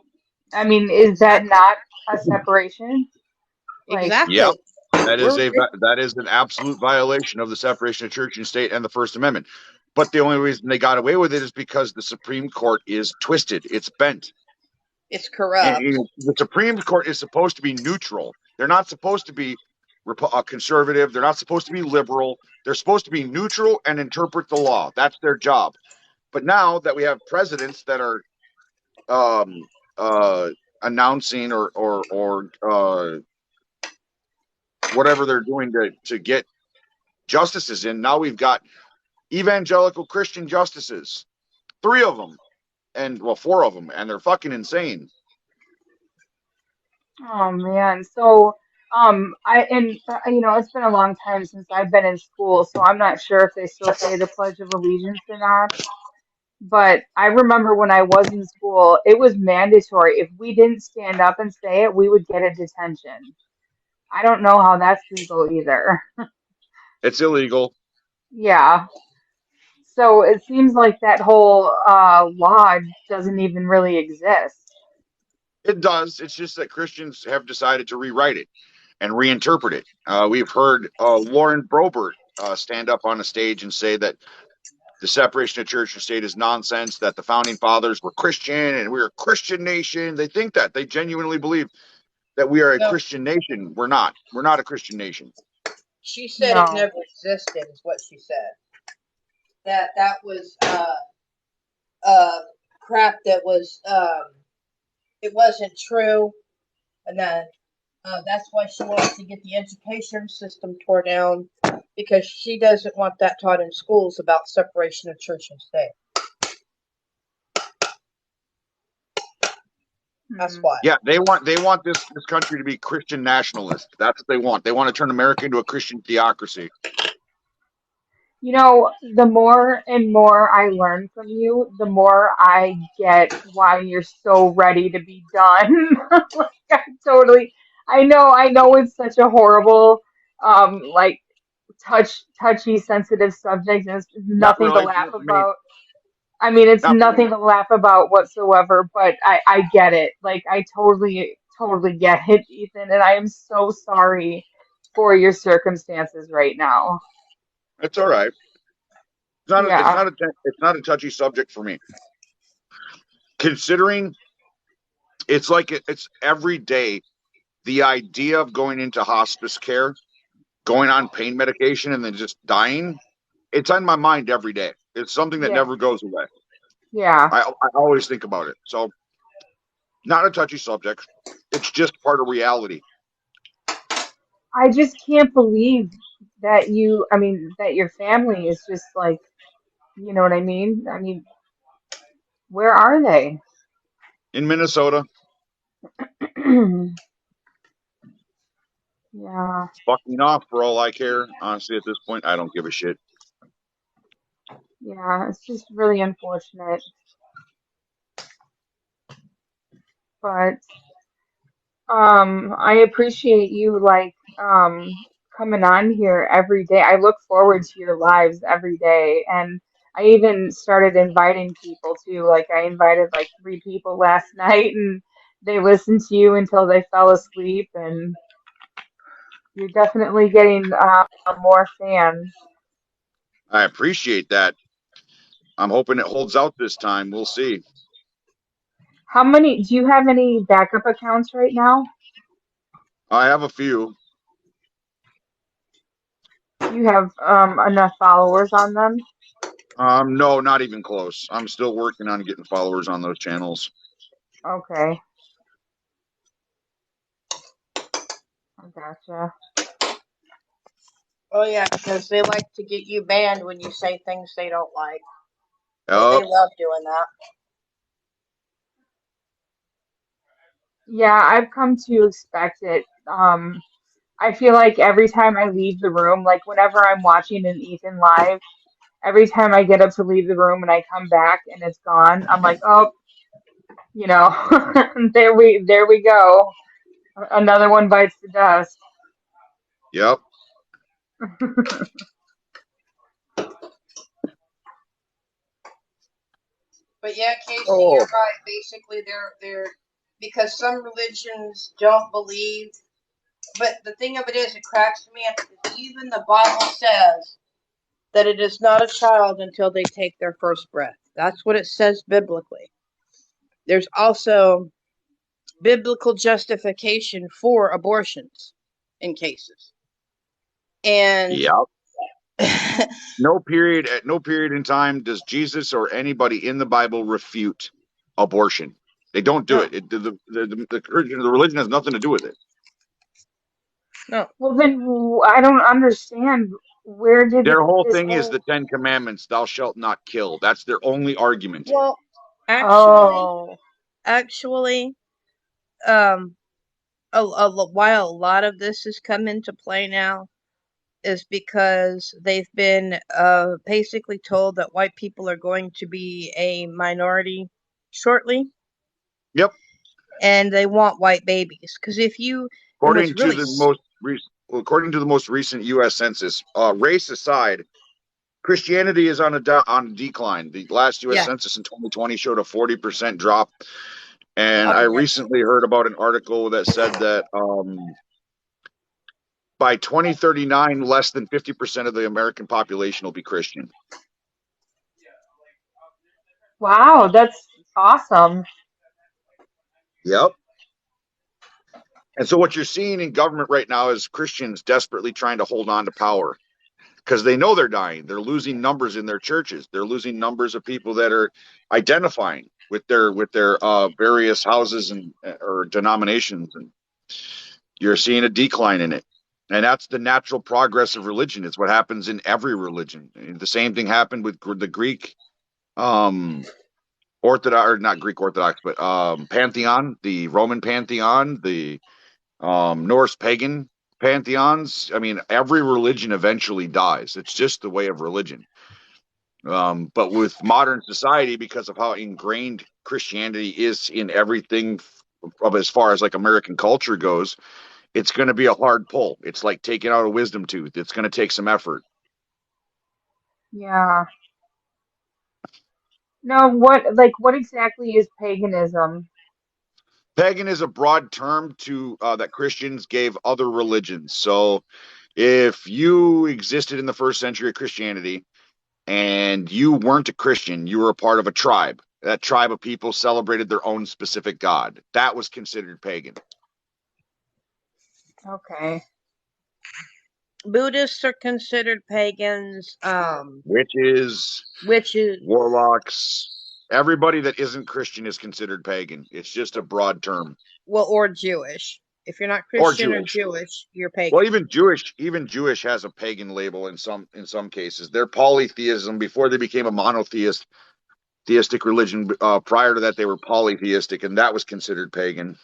[SPEAKER 5] mean is that
[SPEAKER 4] Exactly.
[SPEAKER 5] not a separation? Like,
[SPEAKER 3] Yep.
[SPEAKER 4] Exactly. We're
[SPEAKER 3] That is an absolute violation of the separation of church and state and the First Amendment. But the only reason they got away with it is because the Supreme Court is twisted. It's bent.
[SPEAKER 4] it's corrupt.
[SPEAKER 3] The Supreme Court is supposed to be neutral. They're not supposed to be conservative. They're not supposed to be liberal. They're supposed to be neutral and interpret the law. That's their job. But now that we have presidents that are um, announcing or whatever they're doing to get justices in, now we've got evangelical Christian justices, three of them, and well, four of them, and they're fucking insane.
[SPEAKER 5] oh man. So, it's been a long time since I've been in school, so I'm not sure if they still say the Pledge of Allegiance or not. But I remember when I was in school, it was mandatory. If we didn't stand up and say it, we would get a detention. I don't know how that's legal either.
[SPEAKER 3] It's illegal.
[SPEAKER 5] Yeah. So it seems like that whole law doesn't even really exist.
[SPEAKER 3] It does. It's just that Christians have decided to rewrite it and reinterpret it. We've heard Lauren Boebert stand up on a stage and say that the separation of church and state is nonsense, that the founding fathers were Christian and we're a Christian nation. They think that. They genuinely believe that we are a
[SPEAKER 4] No,
[SPEAKER 3] Christian nation. We're not. We're not a Christian nation.
[SPEAKER 4] she said it
[SPEAKER 5] No.
[SPEAKER 4] never existed, is what she said. That was crap that was it wasn't true, and then that's why she wants to get the education system tore down, because she doesn't want that taught in schools about separation of church and state. That's
[SPEAKER 5] Hmm.
[SPEAKER 4] why.
[SPEAKER 3] Yeah, they want this country to be Christian nationalist. That's what they want. They want to turn America into a Christian theocracy.
[SPEAKER 5] You know, the more and more I learn from you, the more I get why you're so ready to be done. Like, I know it's such a horrible, like touchy, sensitive subject, and it's
[SPEAKER 3] Not
[SPEAKER 5] nothing to
[SPEAKER 3] really.
[SPEAKER 5] laugh
[SPEAKER 3] Not for me.
[SPEAKER 5] about. I mean, it's
[SPEAKER 3] Not for me.
[SPEAKER 5] nothing to laugh about whatsoever, but I get it. Like, I totally get it, Ethan, and I am so sorry for your circumstances right now.
[SPEAKER 3] It's all right.
[SPEAKER 5] Yeah.
[SPEAKER 3] It's not a touchy subject for me. Considering it's every day the idea of going into hospice care, going on pain medication, and then just dying. It's on my mind every day. It's something that
[SPEAKER 5] Yeah.
[SPEAKER 3] never goes away.
[SPEAKER 5] Yeah.
[SPEAKER 3] I always think about it. So not a touchy subject. It's just part of reality.
[SPEAKER 5] I just can't believe that that your family is just like, you know what I mean? I mean, where are they?
[SPEAKER 3] In Minnesota,
[SPEAKER 5] Yeah.
[SPEAKER 3] Fuck me off for all I care. Honestly, at this point, I don't give a shit.
[SPEAKER 5] Yeah. It's just really unfortunate. But I appreciate you coming on here every day. I look forward to your lives every day, and I even started inviting people too. Like I invited like 3 people last night, and they listened to you until they fell asleep. And you're definitely getting more fans.
[SPEAKER 3] I appreciate that. I'm hoping it holds out this time. We'll see.
[SPEAKER 5] How many do you have any backup accounts right now?
[SPEAKER 3] I have a few.
[SPEAKER 5] Do you have enough followers on them?
[SPEAKER 3] No, not even close. I'm still working on getting followers on those channels.
[SPEAKER 5] Okay, I gotcha.
[SPEAKER 4] Oh yeah, because they like to get you banned when you say things they don't like. They
[SPEAKER 3] Yep.
[SPEAKER 4] love doing that.
[SPEAKER 5] Yeah, I've come to expect it. I feel like every time I leave the room, like whenever I'm watching an Ethan live, every time I get up to leave the room and I come back and it's gone, I'm like, oh, you know, there we go. Another one bites the dust.
[SPEAKER 3] Yep.
[SPEAKER 4] But yeah, Casey, you're
[SPEAKER 3] Oh.
[SPEAKER 4] right. Basically, they're because some religions don't believe. But the thing of it is, it cracks me up. Because even the Bible says that it is not a child until they take their first breath. That's what it says biblically. There's also biblical justification for abortions in cases. And
[SPEAKER 3] Yep. At no period in time does Jesus or anybody in the Bible refute abortion. They don't do
[SPEAKER 4] no,
[SPEAKER 3] it. The religion has nothing to do with it.
[SPEAKER 4] no.
[SPEAKER 5] Well, then I don't understand where did
[SPEAKER 3] Their whole
[SPEAKER 5] this
[SPEAKER 3] thing is
[SPEAKER 5] whole.
[SPEAKER 3] the Ten Commandments, thou shalt not kill. That's their only argument.
[SPEAKER 4] Well, actually,
[SPEAKER 5] Oh,
[SPEAKER 4] actually, um, while a lot of this has come into play now, is because they've been basically told that white people are going to be a minority shortly,
[SPEAKER 3] Yep.
[SPEAKER 4] and they want white babies. Because if you, and what's really,
[SPEAKER 3] According to the most recent U.S. Census, race aside, Christianity is on a decline. The last U.S.
[SPEAKER 4] yeah,
[SPEAKER 3] Census in 2020 showed a 40% drop. And I
[SPEAKER 4] population.
[SPEAKER 3] recently heard about an article that said that by 2039, less than 50% of the American population will be Christian.
[SPEAKER 5] wow, that's awesome.
[SPEAKER 3] Yep. And so what you're seeing in government right now is Christians desperately trying to hold on to power because they know they're dying. They're losing numbers in their churches. They're losing numbers of people that are identifying with their various houses and or denominations, and you're seeing a decline in it. And that's the natural progress of religion. It's what happens in every religion. The same thing happened with the Greek Orthodox, or not Greek Orthodox, but pantheon, the Roman pantheon, the Norse pagan pantheons. I mean, every religion eventually dies. It's just the way of religion. But with modern society, because of how ingrained Christianity is in everything of as far as like American culture goes, it's going to be a hard pull. It's like taking out a wisdom tooth. It's going to take some effort.
[SPEAKER 5] Yeah. No, what exactly is paganism?
[SPEAKER 3] Pagan is a broad term to that Christians gave other religions. So if you existed in the first century of Christianity and you weren't a Christian, you were a part of a tribe. That tribe of people celebrated their own specific god. That was considered pagan.
[SPEAKER 5] Okay.
[SPEAKER 4] Buddhists are considered pagans.
[SPEAKER 3] Witches,
[SPEAKER 4] Witches,
[SPEAKER 3] warlocks, everybody that isn't Christian is considered pagan. It's just a broad term.
[SPEAKER 4] well, or Jewish. If you're not
[SPEAKER 3] Or
[SPEAKER 4] Christian or
[SPEAKER 3] Jewish.
[SPEAKER 4] Jewish, you're pagan.
[SPEAKER 3] Well, even Jewish has a pagan label in some cases. Their polytheism before they became a theistic religion. Prior to that, they were polytheistic, and that was considered pagan.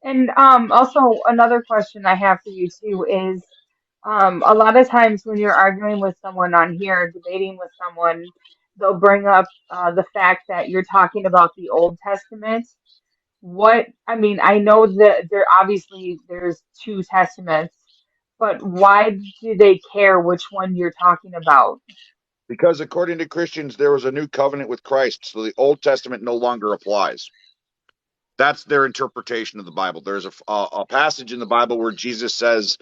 [SPEAKER 5] And also another question I have for you too is a lot of times when you're arguing with someone on here, debating with someone, they'll bring up the fact that you're talking about the Old Testament. What, I mean, I know that there obviously there's two testaments, but why do they care which one you're talking about?
[SPEAKER 3] Because according to Christians, there was a new covenant with Christ, so the Old Testament no longer applies. That's their interpretation of the Bible. There's a passage in the Bible where Jesus says,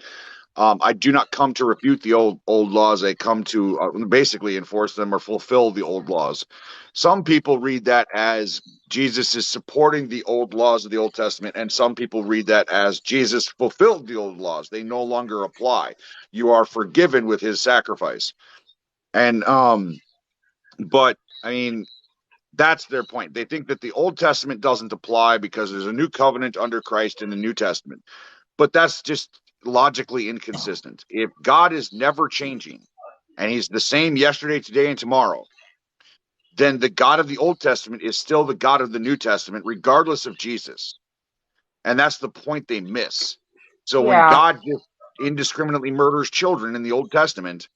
[SPEAKER 3] I do not come to refute the old laws. I come to basically enforce them or fulfill the old laws. Some people read that as Jesus is supporting the old laws of the Old Testament, and some people read that as Jesus fulfilled the old laws. They no longer apply. You are forgiven with his sacrifice. And but I mean, that's their point. They think that the Old Testament doesn't apply because there's a new covenant under Christ in the New Testament. But that's just logically inconsistent. If God is never changing and he's the same yesterday, today, and tomorrow, then the God of the Old Testament is still the God of the New Testament, regardless of Jesus. And that's the point they miss. So when
[SPEAKER 5] Yeah.
[SPEAKER 3] God just indiscriminately murders children in the Old Testament,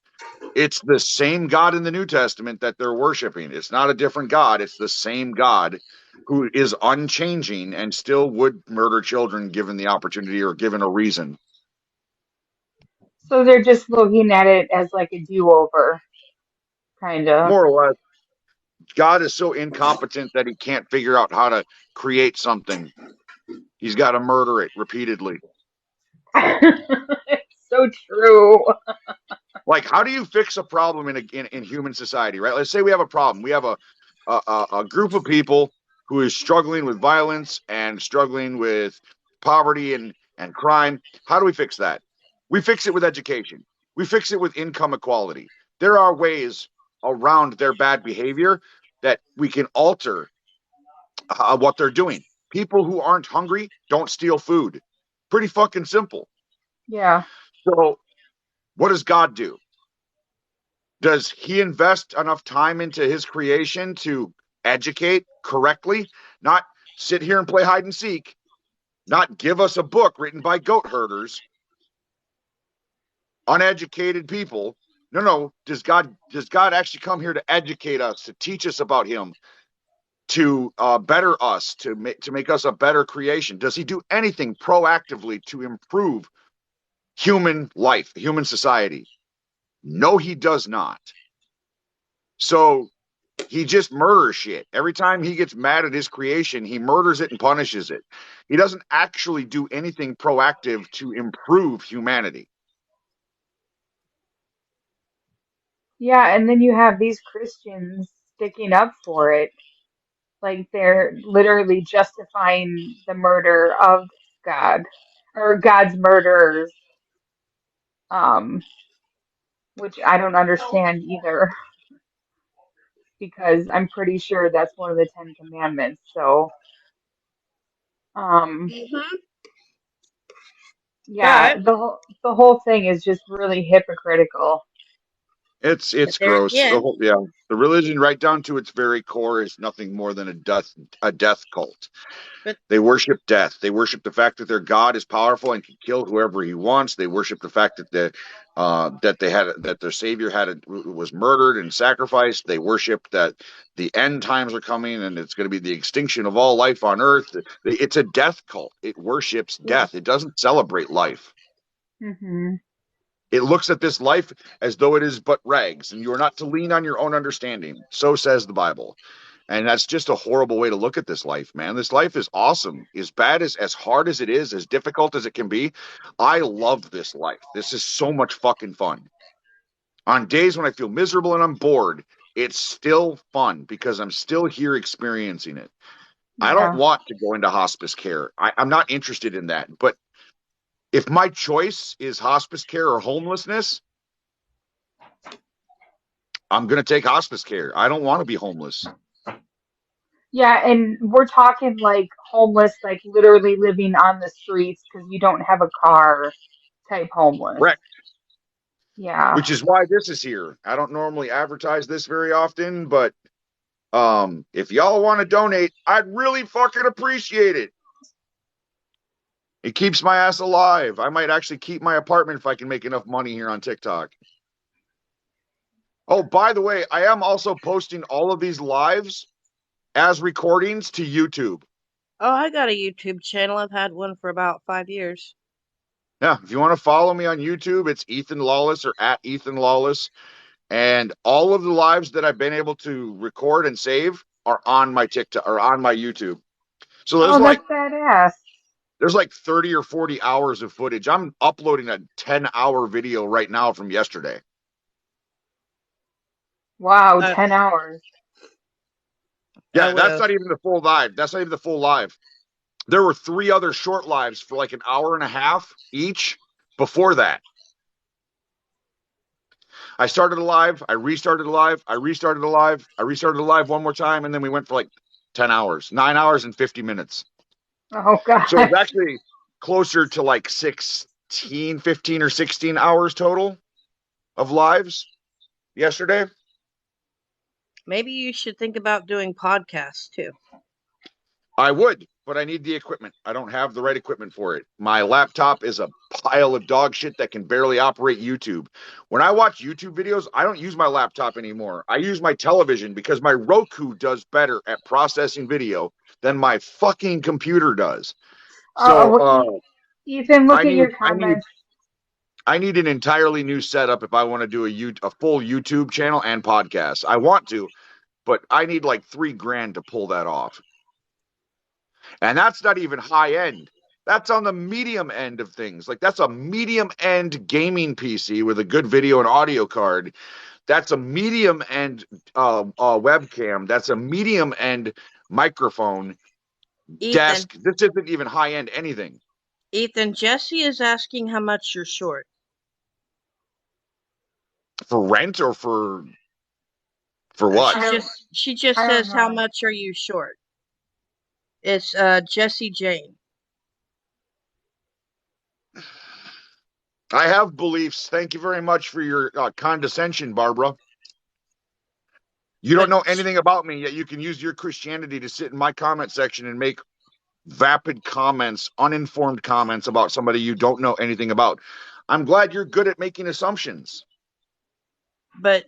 [SPEAKER 3] it's the same God in the New Testament that they're worshiping. It's not a different God. It's the same God who is unchanging and still would murder children given the opportunity or given a reason.
[SPEAKER 5] So they're just looking at it as like a do-over, kind of.
[SPEAKER 3] More or less, God is so incompetent that he can't figure out how to create something. He's got to murder it repeatedly.
[SPEAKER 5] It's so true.
[SPEAKER 3] Like, how do you fix a problem in human society, right? Let's say we have a problem. We have a group of people who is struggling with violence and struggling with poverty and crime. How do we fix that? We fix it with education. We fix it with income equality. There are ways around their bad behavior that we can alter what they're doing. People who aren't hungry don't steal food. Pretty fucking simple.
[SPEAKER 5] Yeah.
[SPEAKER 3] So, what does God do? Does he invest enough time into his creation to educate correctly? Not sit here and play hide and seek, not give us a book written by goat herders, uneducated people. No, no. Does God actually come here to educate us, to teach us about him, to better us, to make us a better creation? Does he do anything proactively to improve human life, human society? No, he does not. So he just murders shit. Every time he gets mad at his creation, he murders it and punishes it. He doesn't actually do anything proactive to improve humanity.
[SPEAKER 5] Yeah, and then you have these Christians sticking up for it. Like they're literally justifying the murder of God or God's murderers, um, which I don't understand either because I'm pretty sure that's one of the Ten Commandments. So, um,
[SPEAKER 4] Hmm.
[SPEAKER 5] yeah,
[SPEAKER 4] But
[SPEAKER 5] the whole thing is just really hypocritical.
[SPEAKER 3] It's
[SPEAKER 4] there
[SPEAKER 3] gross.
[SPEAKER 4] again,
[SPEAKER 3] The religion, right down to its very core, is nothing more than a death cult.
[SPEAKER 4] but
[SPEAKER 3] They worship death. They worship the fact that their God is powerful and can kill whoever he wants. They worship the fact that that their Savior was murdered and sacrificed. They worship that the end times are coming and it's going to be the extinction of all life on earth. It's a death cult. It worships death. It doesn't celebrate life.
[SPEAKER 5] Hmm.
[SPEAKER 3] It looks at this life as though it is but rags, and you are not to lean on your own understanding. So says the Bible. And that's just a horrible way to look at this life, man. This life is awesome. As bad as hard as it is, as difficult as it can be, I love this life. This is so much fucking fun. On days when I feel miserable and I'm bored, it's still fun because I'm still here experiencing it. I don't
[SPEAKER 5] Yeah.
[SPEAKER 3] want to go into hospice care. I'm not interested in that. But if my choice is hospice care or homelessness, I'm going to take hospice care. I don't want to be homeless.
[SPEAKER 5] Yeah, and we're talking like homeless, like literally living on the streets because you don't have a car type homeless.
[SPEAKER 3] Correct.
[SPEAKER 5] Yeah.
[SPEAKER 3] Which is why this is here. I don't normally advertise this very often, but if y'all want to donate, I'd really fucking appreciate it. It keeps my ass alive. I might actually keep my apartment if I can make enough money here on TikTok. Oh, by the way, I am also posting all of these lives as recordings to YouTube.
[SPEAKER 4] Oh, I got a YouTube channel. I've had one for about 5 years.
[SPEAKER 3] Yeah, if you want to follow me on YouTube, it's Ethan Lawless or at Ethan Lawless. And all of the lives that I've been able to record and save are on my TikTok or on my YouTube. So
[SPEAKER 5] Oh, that's badass.
[SPEAKER 3] there's like 30 or 40 hours of footage. I'm uploading a 10-hour video right now from yesterday.
[SPEAKER 5] Wow,
[SPEAKER 4] Uh,
[SPEAKER 5] 10 hours.
[SPEAKER 4] I
[SPEAKER 3] Yeah,
[SPEAKER 4] would
[SPEAKER 3] that's
[SPEAKER 4] have.
[SPEAKER 3] not even the full live. That's not even the full live. There were 3 other short lives for like an hour and a half each before that. I started a live, I restarted a live, I restarted a live, I restarted a live one more time, and then we went for like 10 hours, 9 hours and 50 minutes.
[SPEAKER 5] Oh
[SPEAKER 3] So it's
[SPEAKER 5] gosh.
[SPEAKER 3] actually closer to like 16, 15 or 16 hours total of lives yesterday.
[SPEAKER 4] Maybe you should think about doing podcasts too.
[SPEAKER 3] I would, but I need the equipment. I don't have the right equipment for it. My laptop is a pile of dog shit that can barely operate YouTube. When I watch YouTube videos, I don't use my laptop anymore. I use my television because my Roku does better at processing video than my fucking computer does.
[SPEAKER 5] Oh,
[SPEAKER 3] So
[SPEAKER 5] well, Ethan, look
[SPEAKER 3] I
[SPEAKER 5] at
[SPEAKER 3] need
[SPEAKER 5] your
[SPEAKER 3] I need
[SPEAKER 5] comments.
[SPEAKER 3] I need an entirely new setup if I want to do a full YouTube channel and podcast. I want to, but I need like $3,000 to pull that off. And that's not even high end. That's on the medium end of things. Like that's a medium end gaming PC with a good video and audio card. That's a medium end webcam. That's a medium end microphone
[SPEAKER 4] Ethan,
[SPEAKER 3] desk. This isn't even high end anything.
[SPEAKER 4] Ethan, Jesse is asking how much you're short.
[SPEAKER 3] For rent or for
[SPEAKER 4] Uh,
[SPEAKER 3] what?
[SPEAKER 4] she just she just
[SPEAKER 5] I don't
[SPEAKER 4] says how
[SPEAKER 5] know.
[SPEAKER 4] much are you short? It's Jessie Jane.
[SPEAKER 3] I have beliefs. Thank you very much for your condescension, Barbara. You don't
[SPEAKER 4] But
[SPEAKER 3] know anything about me, yet you can use your Christianity to sit in my comment section and make vapid comments, uninformed comments about somebody you don't know anything about. I'm glad you're good at making assumptions.
[SPEAKER 4] but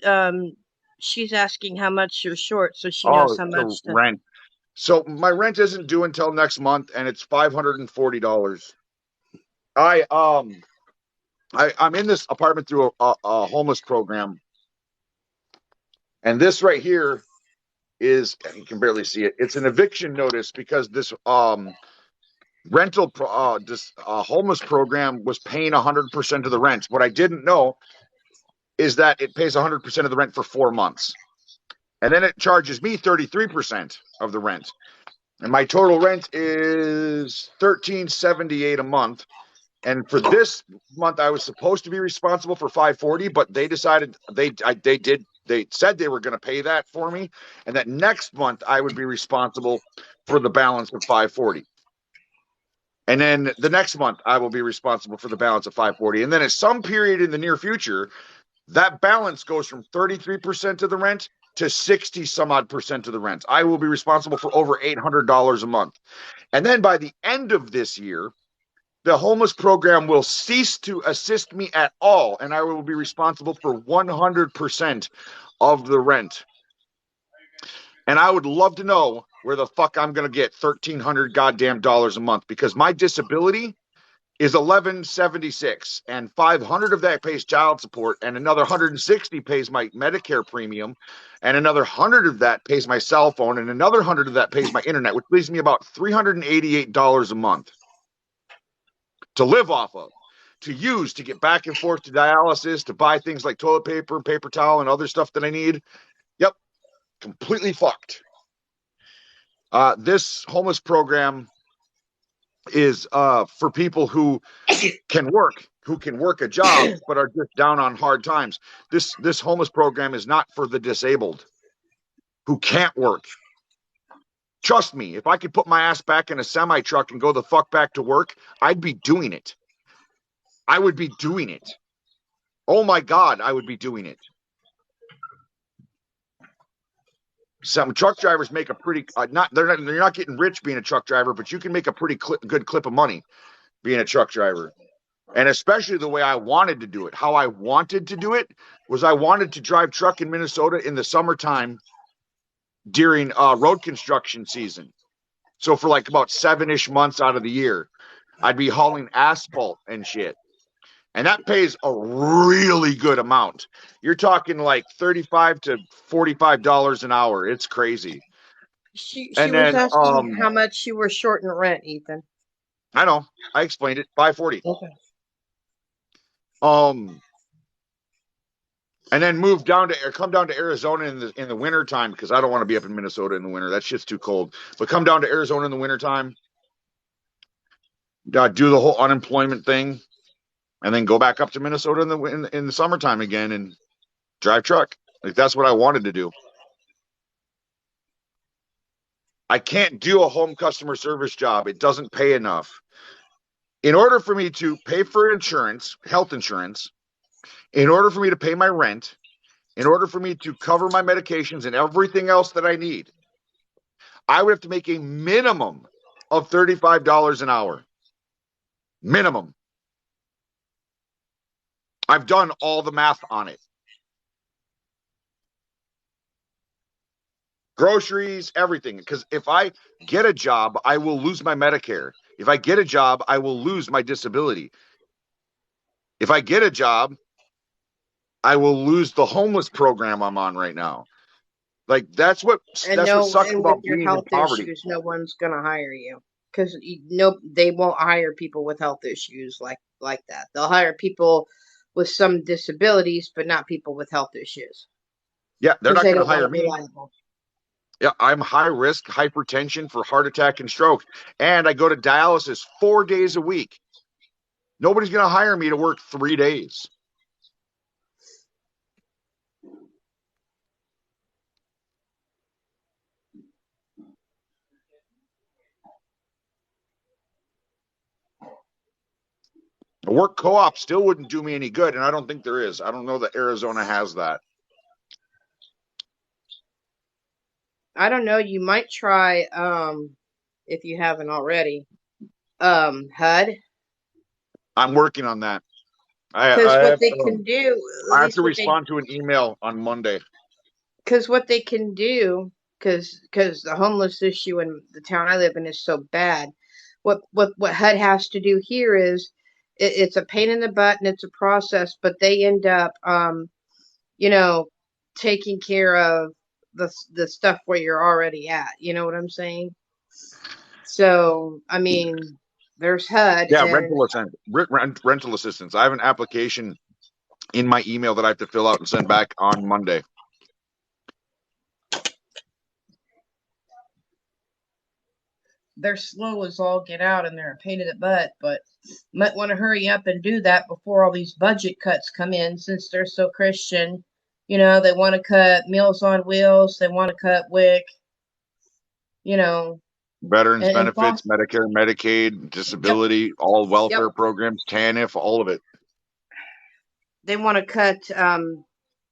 [SPEAKER 4] she's asking how much you're short, so she knows
[SPEAKER 3] Oh,
[SPEAKER 4] how
[SPEAKER 3] to
[SPEAKER 4] much to.
[SPEAKER 3] rent. So my rent isn't due until next month, and it's $540. I I'm in this apartment through a homeless program, and this right here is you can barely see it. It's an eviction notice because this this homeless program was paying 100% of the rent. What I didn't know is that it pays 100% of the rent for 4 months, and then it charges me 33% of the rent. And my total rent is $1,378 a month. And for this month, I was supposed to be responsible for 540, but they decided they said they were going to pay that for me, and that next month I would be responsible for the balance of 540. And then the next month I will be responsible for the balance of 540. And then at some period in the near future, that balance goes from 33% of the rent to 60 some odd percent of the rent. I will be responsible for over $800 a month. And then by the end of this year, the homeless program will cease to assist me at all, and I will be responsible for 100% of the rent. And I would love to know where the fuck I'm going to get 1,300 goddamn dollars a month, because my disability is 1176, and 500 of that pays child support, and another 160 pays my Medicare premium, and another 100 of that pays my cell phone, and another 100 of that pays my internet, which leaves me about $388 a month to live off of, to use to get back and forth to dialysis, to buy things like toilet paper and paper towel and other stuff that I need. Yep, completely fucked. This homeless program is for people who can work a job, but are just down on hard times. This homeless program is not for the disabled who can't work. Trust me, if I could put my ass back in a semi truck and go the fuck back to work, I'd be doing it. I would be doing it. Oh my God, I would be doing it. Some truck drivers make a pretty they're not getting rich being a truck driver, but you can make a pretty good clip of money. being a truck driver. And especially the way I wanted to do it. How I wanted to do it was I wanted to drive truck in Minnesota in the summertime during road construction season. So for like about 7-ish months out of the year, I'd be hauling asphalt and shit. And that pays a really good amount. You're talking like $35 to $45 an hour. It's crazy.
[SPEAKER 4] She
[SPEAKER 3] And
[SPEAKER 4] was
[SPEAKER 3] then
[SPEAKER 4] asking how much you were short in rent, Ethan.
[SPEAKER 3] I know, I explained it, $540.
[SPEAKER 4] Okay.
[SPEAKER 3] And then come down to Arizona in the winter time, because I don't want to be up in Minnesota in the winter. That shit's too cold. But come down to Arizona in the winter time, do the whole unemployment thing, and then go back up to Minnesota in the summertime again and drive truck. Like, that's what I wanted to do. I can't do a home customer service job. It doesn't pay enough. In order for me to pay for insurance, health insurance, in order for me to pay my rent, in order for me to cover my medications and everything else that I need, I would have to make a minimum of $35 an hour. Minimum. I've done all the math on it. Groceries, everything. Because if I get a job, I will lose my Medicare. If I get a job, I will lose my disability. If I get a job, I will lose the homeless program I'm on right now. Like, that's what sucks
[SPEAKER 4] And with
[SPEAKER 3] about
[SPEAKER 4] your
[SPEAKER 3] being in
[SPEAKER 4] health
[SPEAKER 3] poverty.
[SPEAKER 4] issues, no one's gonna hire you because they won't hire people with health issues like that. They'll hire people with some disabilities, but not people with health issues
[SPEAKER 3] Yeah, they're
[SPEAKER 4] because
[SPEAKER 3] not
[SPEAKER 4] they
[SPEAKER 3] going to
[SPEAKER 4] don't want
[SPEAKER 3] hire
[SPEAKER 4] to be
[SPEAKER 3] me.
[SPEAKER 4] liable.
[SPEAKER 3] Yeah, I'm high risk hypertension for heart attack and stroke. And I go to dialysis 4 days a week. Nobody's going to hire me to work 3 days. A work co-op still wouldn't do me any good, and I don't think there is. I don't know that Arizona has that.
[SPEAKER 4] I don't know. You might try if you haven't already HUD
[SPEAKER 3] I'm working on that. I,
[SPEAKER 4] because
[SPEAKER 3] I
[SPEAKER 4] what
[SPEAKER 3] have
[SPEAKER 4] they
[SPEAKER 3] to,
[SPEAKER 4] can do, at
[SPEAKER 3] I have
[SPEAKER 4] least
[SPEAKER 3] to respond to an email on Monday.
[SPEAKER 4] what they can do because the homeless issue in the town I live in is so bad. What HUD has to do here is it's a pain in the butt and it's a process, but they end up you know taking care of the stuff where you're already at. You know what I'm saying? So I mean, there's HUD
[SPEAKER 3] Yeah,
[SPEAKER 4] and
[SPEAKER 3] rental assistance. I have an application in my email that I have to fill out and send back on Monday.
[SPEAKER 4] they're slow as all get out and they're a pain in the butt, but might want to hurry up and do that before all these budget cuts come in since they're so Christian. They want to cut Meals on Wheels, they want to cut WIC, you know,
[SPEAKER 3] Veterans
[SPEAKER 4] and
[SPEAKER 3] benefits, Medicare, Medicaid,
[SPEAKER 4] yep,
[SPEAKER 3] disability, all
[SPEAKER 4] yep.
[SPEAKER 3] welfare programs, TANF, all of it.
[SPEAKER 4] They want to cut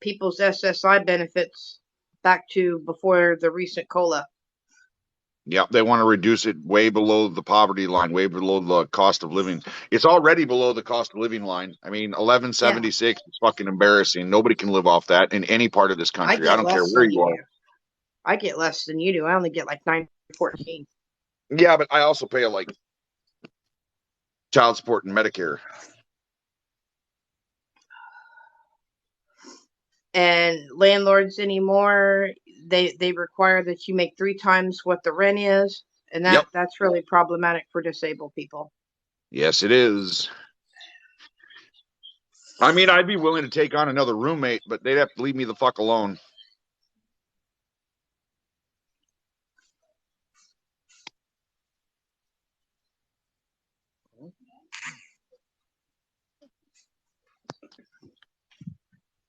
[SPEAKER 4] people's SSI benefits back to before the recent COLA.
[SPEAKER 3] Yeah, they want to reduce it way below the poverty line, way below the cost of living. It's already below the cost of living line. I mean,
[SPEAKER 4] Yeah,
[SPEAKER 3] 1176 is fucking embarrassing. Nobody can live off that in any part of this
[SPEAKER 4] I
[SPEAKER 3] country. I
[SPEAKER 4] get
[SPEAKER 3] don't care
[SPEAKER 4] less
[SPEAKER 3] where
[SPEAKER 4] than
[SPEAKER 3] you
[SPEAKER 4] you
[SPEAKER 3] are.
[SPEAKER 4] do. I get less than you do. I only get like 914.
[SPEAKER 3] Yeah, but I also pay like child support and Medicare.
[SPEAKER 4] And landlords anymore, they require that you make 3 times what the rent is, and
[SPEAKER 3] Yep.
[SPEAKER 4] that's really problematic for disabled people.
[SPEAKER 3] Yes, it is. I mean, I'd be willing to take on another roommate, but they'd have to leave me the fuck alone.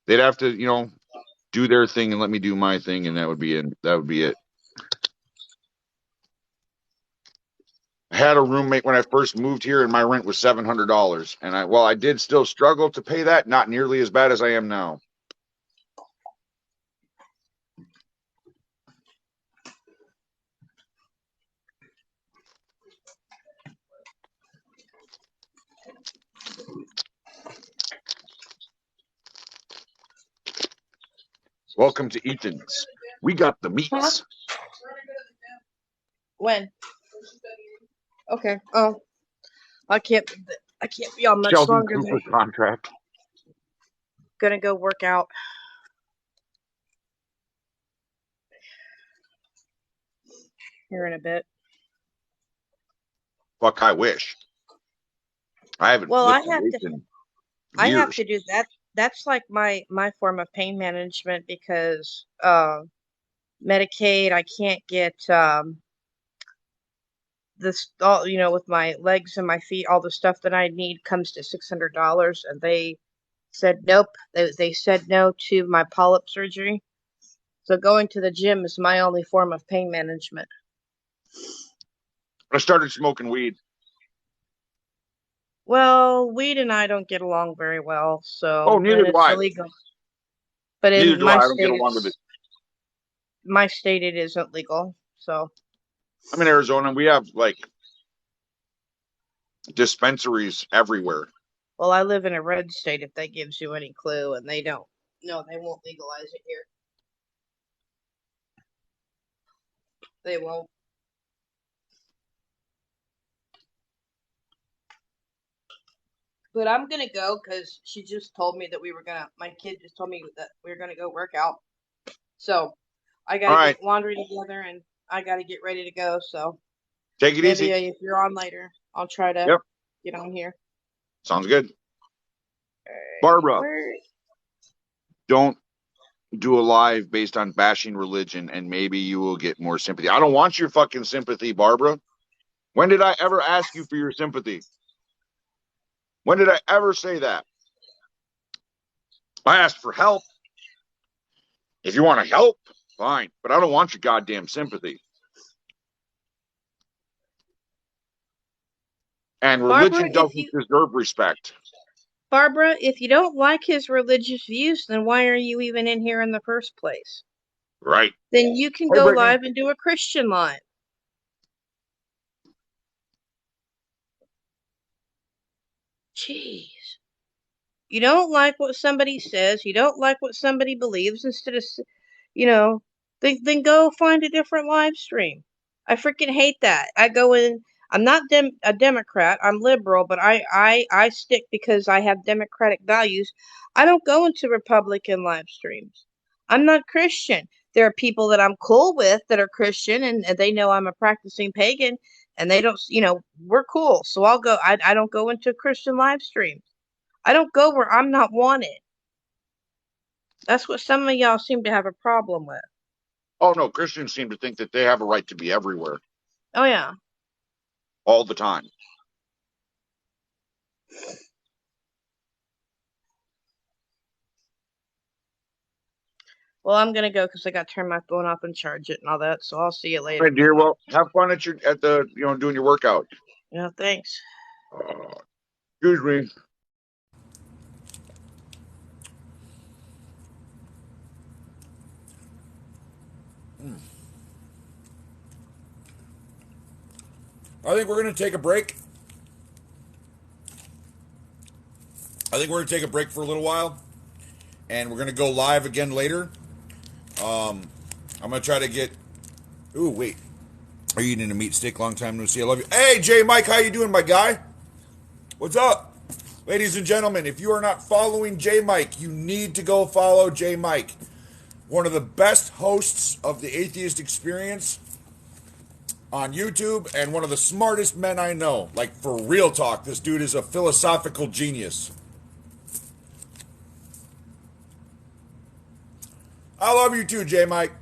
[SPEAKER 3] They'd have to, do their thing and let me do my thing, and that would be it. That would be it. I had a roommate when I first moved here, and my rent was $700. And I did still struggle to pay that, not nearly as bad as I am now. Welcome to Ethan's. We got the meats.
[SPEAKER 4] When? Okay. Oh, I can't. I can't be on much
[SPEAKER 3] Sheldon
[SPEAKER 4] longer.
[SPEAKER 3] Cooper
[SPEAKER 4] Than
[SPEAKER 3] contract.
[SPEAKER 4] gonna go work out. Here in a bit.
[SPEAKER 3] Fuck, I wish. I haven't
[SPEAKER 4] Well, I
[SPEAKER 3] lifted
[SPEAKER 4] have to.
[SPEAKER 3] weights in
[SPEAKER 4] I have
[SPEAKER 3] years.
[SPEAKER 4] to do that. That's like my form of pain management because Medicaid. I can't get this all with my legs and my feet. All the stuff that I need comes to $600, and they said nope. They said no to my polyp surgery. So going to the gym is my only form of pain management.
[SPEAKER 3] I started smoking weed.
[SPEAKER 4] Well, weed and I don't get along very well,
[SPEAKER 3] Oh,
[SPEAKER 4] so
[SPEAKER 3] neither
[SPEAKER 4] and
[SPEAKER 3] do
[SPEAKER 4] it's
[SPEAKER 3] I.
[SPEAKER 4] illegal. But
[SPEAKER 3] Neither
[SPEAKER 4] in
[SPEAKER 3] do I. I don't get along with it.
[SPEAKER 4] my state it isn't legal. So
[SPEAKER 3] I'm in Arizona, and we have like dispensaries everywhere.
[SPEAKER 4] well, I live in a red state if that gives you any clue, and they don't. No, they won't legalize it here. They won't. But I'm gonna go because she just told me that we were gonna. My kid just told me that we were gonna go work out. So I
[SPEAKER 3] All
[SPEAKER 4] gotta
[SPEAKER 3] right.
[SPEAKER 4] get laundry together and I gotta get ready to go. So
[SPEAKER 3] Take it
[SPEAKER 4] maybe
[SPEAKER 3] easy.
[SPEAKER 4] if you're on later, I'll try to
[SPEAKER 3] Yep.
[SPEAKER 4] get on here.
[SPEAKER 3] Sounds good.
[SPEAKER 4] Alright.
[SPEAKER 3] Barbara, don't do a live based on bashing religion, and maybe you will get more sympathy. I don't want your fucking sympathy, Barbara. When did I ever ask you for your sympathy? When did I ever say that? I asked for help. If you want to help, fine. But I don't want your goddamn sympathy. And
[SPEAKER 4] Barbara,
[SPEAKER 3] religion doesn't deserve respect.
[SPEAKER 4] Barbara, if you don't like his religious views, then why are you even in here in the first place?
[SPEAKER 3] Right.
[SPEAKER 4] Then you can
[SPEAKER 3] Hey,
[SPEAKER 4] go
[SPEAKER 3] Brittany.
[SPEAKER 4] live and do a Christian live. Jeez. You don't like what somebody says, you don't like what somebody believes, instead of, you know, then go find a different live stream. I freaking hate that. I go in, I'm not a Democrat, I'm liberal, but I stick because I have democratic values. I don't go into Republican live streams. I'm not Christian. There are people that I'm cool with that are Christian and they know I'm a practicing pagan and they don't, we're cool. So I'll go, I don't go into Christian live streams. I don't go where I'm not wanted. That's what some of y'all seem to have a problem with.
[SPEAKER 3] Oh, no. Christians seem to think that they have a right to be everywhere
[SPEAKER 4] Oh, yeah.
[SPEAKER 3] all the time.
[SPEAKER 4] Well, I'm going to go because I got to turn my phone off and charge it and all that. So I'll see you
[SPEAKER 3] All
[SPEAKER 4] later.
[SPEAKER 3] right, dear. Well, have fun at the doing your workout.
[SPEAKER 4] Yeah, thanks.
[SPEAKER 3] Excuse me.
[SPEAKER 1] I think we're going to take a break. I think we're going to take a break for a little while. And we're going to go live again later. I'm going to try to get... Ooh, wait. Are you eating a meat stick? Long time no see. I love you. Hey, J Mike, how you doing, my guy? What's up? Ladies and gentlemen, if you are not following J Mike, you need to go follow J Mike. One of the best hosts of the Atheist Experience on YouTube and one of the smartest men I know. Like, for real talk, this dude is a philosophical genius. I love you too, J Mike.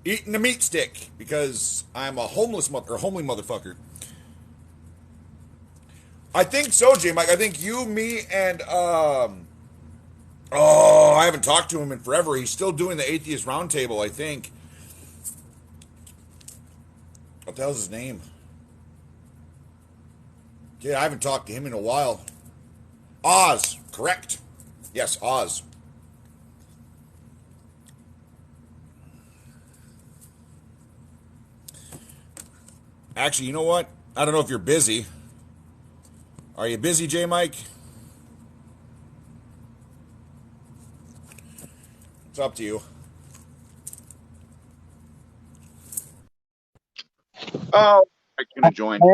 [SPEAKER 1] Eating a meat stick because I'm a homely motherfucker. I think so, J Mike. I think you, me, and I haven't talked to him in forever. He's still doing the Atheist Roundtable, I think. What the hell's his name? Yeah, I haven't talked to him in a while. Oz, correct. Yes, Oz. Actually, you know what? I don't know if you're busy. Are you busy, J Mike? It's up to you.
[SPEAKER 3] Oh, I can join.
[SPEAKER 6] I,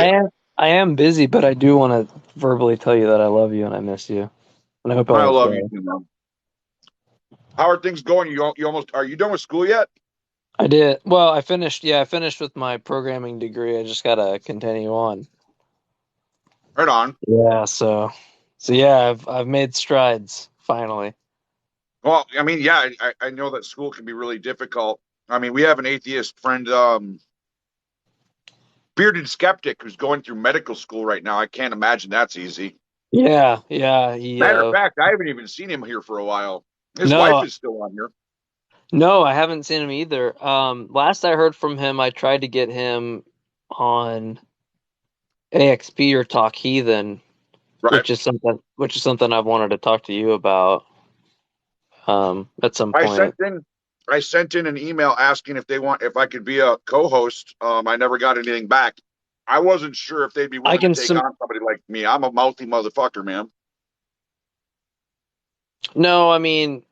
[SPEAKER 6] I
[SPEAKER 3] Hooray!
[SPEAKER 6] am I am busy, but I do want to verbally tell you that I love you and I miss you, and I hope
[SPEAKER 3] I
[SPEAKER 6] all is
[SPEAKER 3] love you
[SPEAKER 6] well.
[SPEAKER 3] too, man. How are things going? You almost are you done with school yet?
[SPEAKER 6] I did well. I finished. Yeah, I finished with my programming degree. I just gotta continue on.
[SPEAKER 3] Right on.
[SPEAKER 6] Yeah. So yeah, I've made strides finally.
[SPEAKER 3] Well, I mean, yeah, I know that school can be really difficult. I mean, we have an atheist friend, bearded skeptic, who's going through medical school right now. I can't imagine that's easy.
[SPEAKER 6] Yeah. Yeah. He.
[SPEAKER 3] Matter of fact, I haven't even seen him here for a while. His wife
[SPEAKER 6] No.
[SPEAKER 3] is still on here.
[SPEAKER 6] No, I haven't seen him either. Last I heard from him, I tried to get him on AXP or Talk Heathen,
[SPEAKER 3] Right.
[SPEAKER 6] which is something I've wanted to talk to you about at some
[SPEAKER 3] I sent
[SPEAKER 6] point.
[SPEAKER 3] in I sent in an email asking if I could be a co-host. I never got anything back. I wasn't sure if they'd be
[SPEAKER 6] I
[SPEAKER 3] willing to
[SPEAKER 6] can
[SPEAKER 3] take
[SPEAKER 6] some
[SPEAKER 3] on somebody like me. I'm a mouthy motherfucker, man.
[SPEAKER 6] No, I mean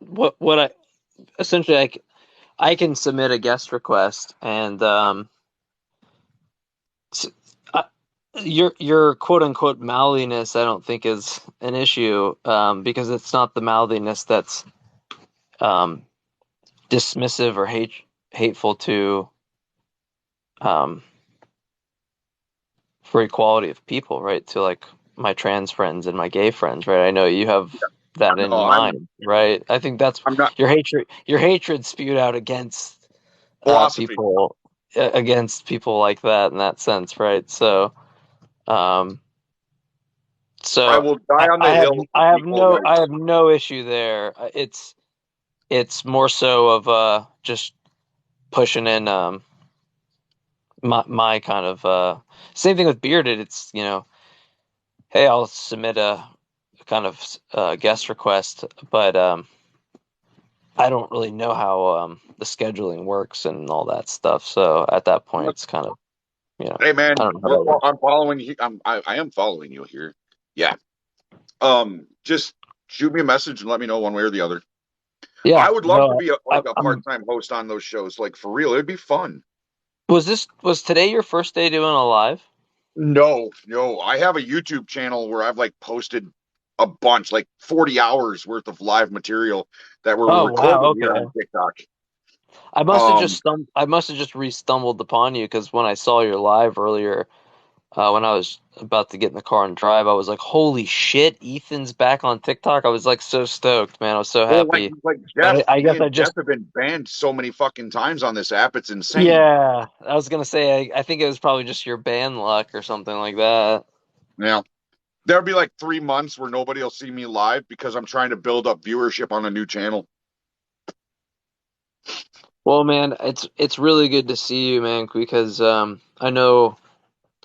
[SPEAKER 6] what I essentially I can submit a guest request and s- uh, your quote unquote mouthiness I don't think is an issue because it's not the mouthiness that's um dismissive or hateful to um for equality of people, right? To like my trans friends and my gay friends, right? I know you have that
[SPEAKER 3] No,
[SPEAKER 6] in mind, right? I think that's
[SPEAKER 3] I'm not
[SPEAKER 6] your hatred spewed out against
[SPEAKER 3] philosophy.
[SPEAKER 6] people against people like that in that sense, right? Um,
[SPEAKER 3] I
[SPEAKER 6] so
[SPEAKER 3] will die on the
[SPEAKER 6] I have
[SPEAKER 3] hill for
[SPEAKER 6] I have
[SPEAKER 3] equal
[SPEAKER 6] no I
[SPEAKER 3] rights.
[SPEAKER 6] have no issue there. It's more so of just pushing in my kind of same thing with bearded. It's hey, I'll submit a kind of guest request, but I don't really know how the scheduling works and all that stuff. So at that point, it's kind of
[SPEAKER 3] Hey,
[SPEAKER 6] I
[SPEAKER 3] man,
[SPEAKER 6] don't know how that works.
[SPEAKER 3] I'm following you. I am following you here. Yeah. Just shoot me a message and let me know one way or the other. I
[SPEAKER 6] Yeah,
[SPEAKER 3] would love to
[SPEAKER 6] no,
[SPEAKER 3] be
[SPEAKER 6] I,
[SPEAKER 3] a
[SPEAKER 6] I'm.
[SPEAKER 3] part-time host on those shows. Like for real, it'd be fun.
[SPEAKER 6] Was today your first day doing a live?
[SPEAKER 3] No, no. I have a YouTube channel where I've like posted a bunch, like 40 hours worth of live material that were
[SPEAKER 6] Oh wow,
[SPEAKER 3] recorded here
[SPEAKER 6] okay.
[SPEAKER 3] on TikTok.
[SPEAKER 6] I must have just
[SPEAKER 3] Um,
[SPEAKER 6] I must have just re-stumbled upon you because when I saw your live earlier, when I was about to get in the car and drive, I was like, "Holy shit, Ethan's back on TikTok!" I was like so stoked, man. I was so
[SPEAKER 3] well,
[SPEAKER 6] happy.
[SPEAKER 3] like
[SPEAKER 6] But
[SPEAKER 3] Jeff,
[SPEAKER 6] I
[SPEAKER 3] me
[SPEAKER 6] guess I
[SPEAKER 3] and Jeff
[SPEAKER 6] just
[SPEAKER 3] have been banned so many fucking times on this app. It's insane.
[SPEAKER 6] yeah, I was gonna say I think it was probably just your band luck or something like that.
[SPEAKER 3] Yeah. There'll be like 3 months where nobody will see me live because I'm trying to build up viewership on a new channel.
[SPEAKER 6] Well, man, it's really good to see you, man, because I know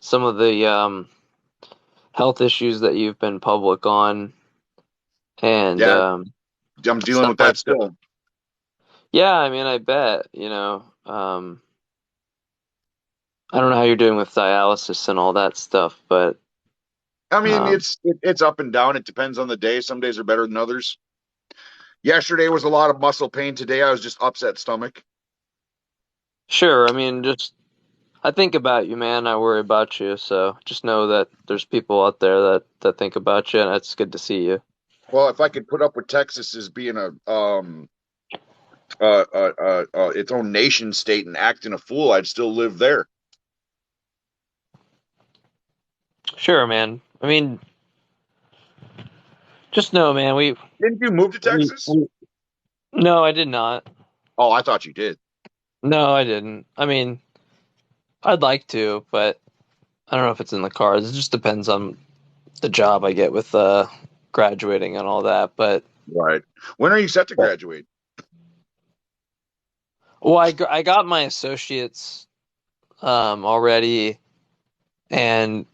[SPEAKER 6] some of the health issues that you've been public on and
[SPEAKER 3] Yeah, I'm dealing
[SPEAKER 6] stuff
[SPEAKER 3] with that
[SPEAKER 6] like that.
[SPEAKER 3] still.
[SPEAKER 6] Yeah, I mean, I bet, I don't know how you're doing with dialysis and all that stuff, but
[SPEAKER 3] I mean,
[SPEAKER 6] um,
[SPEAKER 3] it's up and down. It depends on the day. Some days are better than others. Yesterday was a lot of muscle pain. Today I was just upset stomach.
[SPEAKER 6] sure, I mean, just I think about you, man. I worry about you, so just know that there's people out there that think about you, and it's good to see you.
[SPEAKER 3] Well, if I could put up with Texas as being its own nation state and acting a fool, I'd still live there.
[SPEAKER 6] Sure, man. I mean, just know, man,
[SPEAKER 3] Didn't you move to Texas?
[SPEAKER 6] we no, I did not.
[SPEAKER 3] Oh, I thought you did.
[SPEAKER 6] No, I didn't. I mean, I'd like to, but I don't know if it's in the cards. It just depends on the job I get with graduating and all that. But,
[SPEAKER 3] Right. When are you set to
[SPEAKER 6] but
[SPEAKER 3] graduate?
[SPEAKER 6] well, I got my associates already, and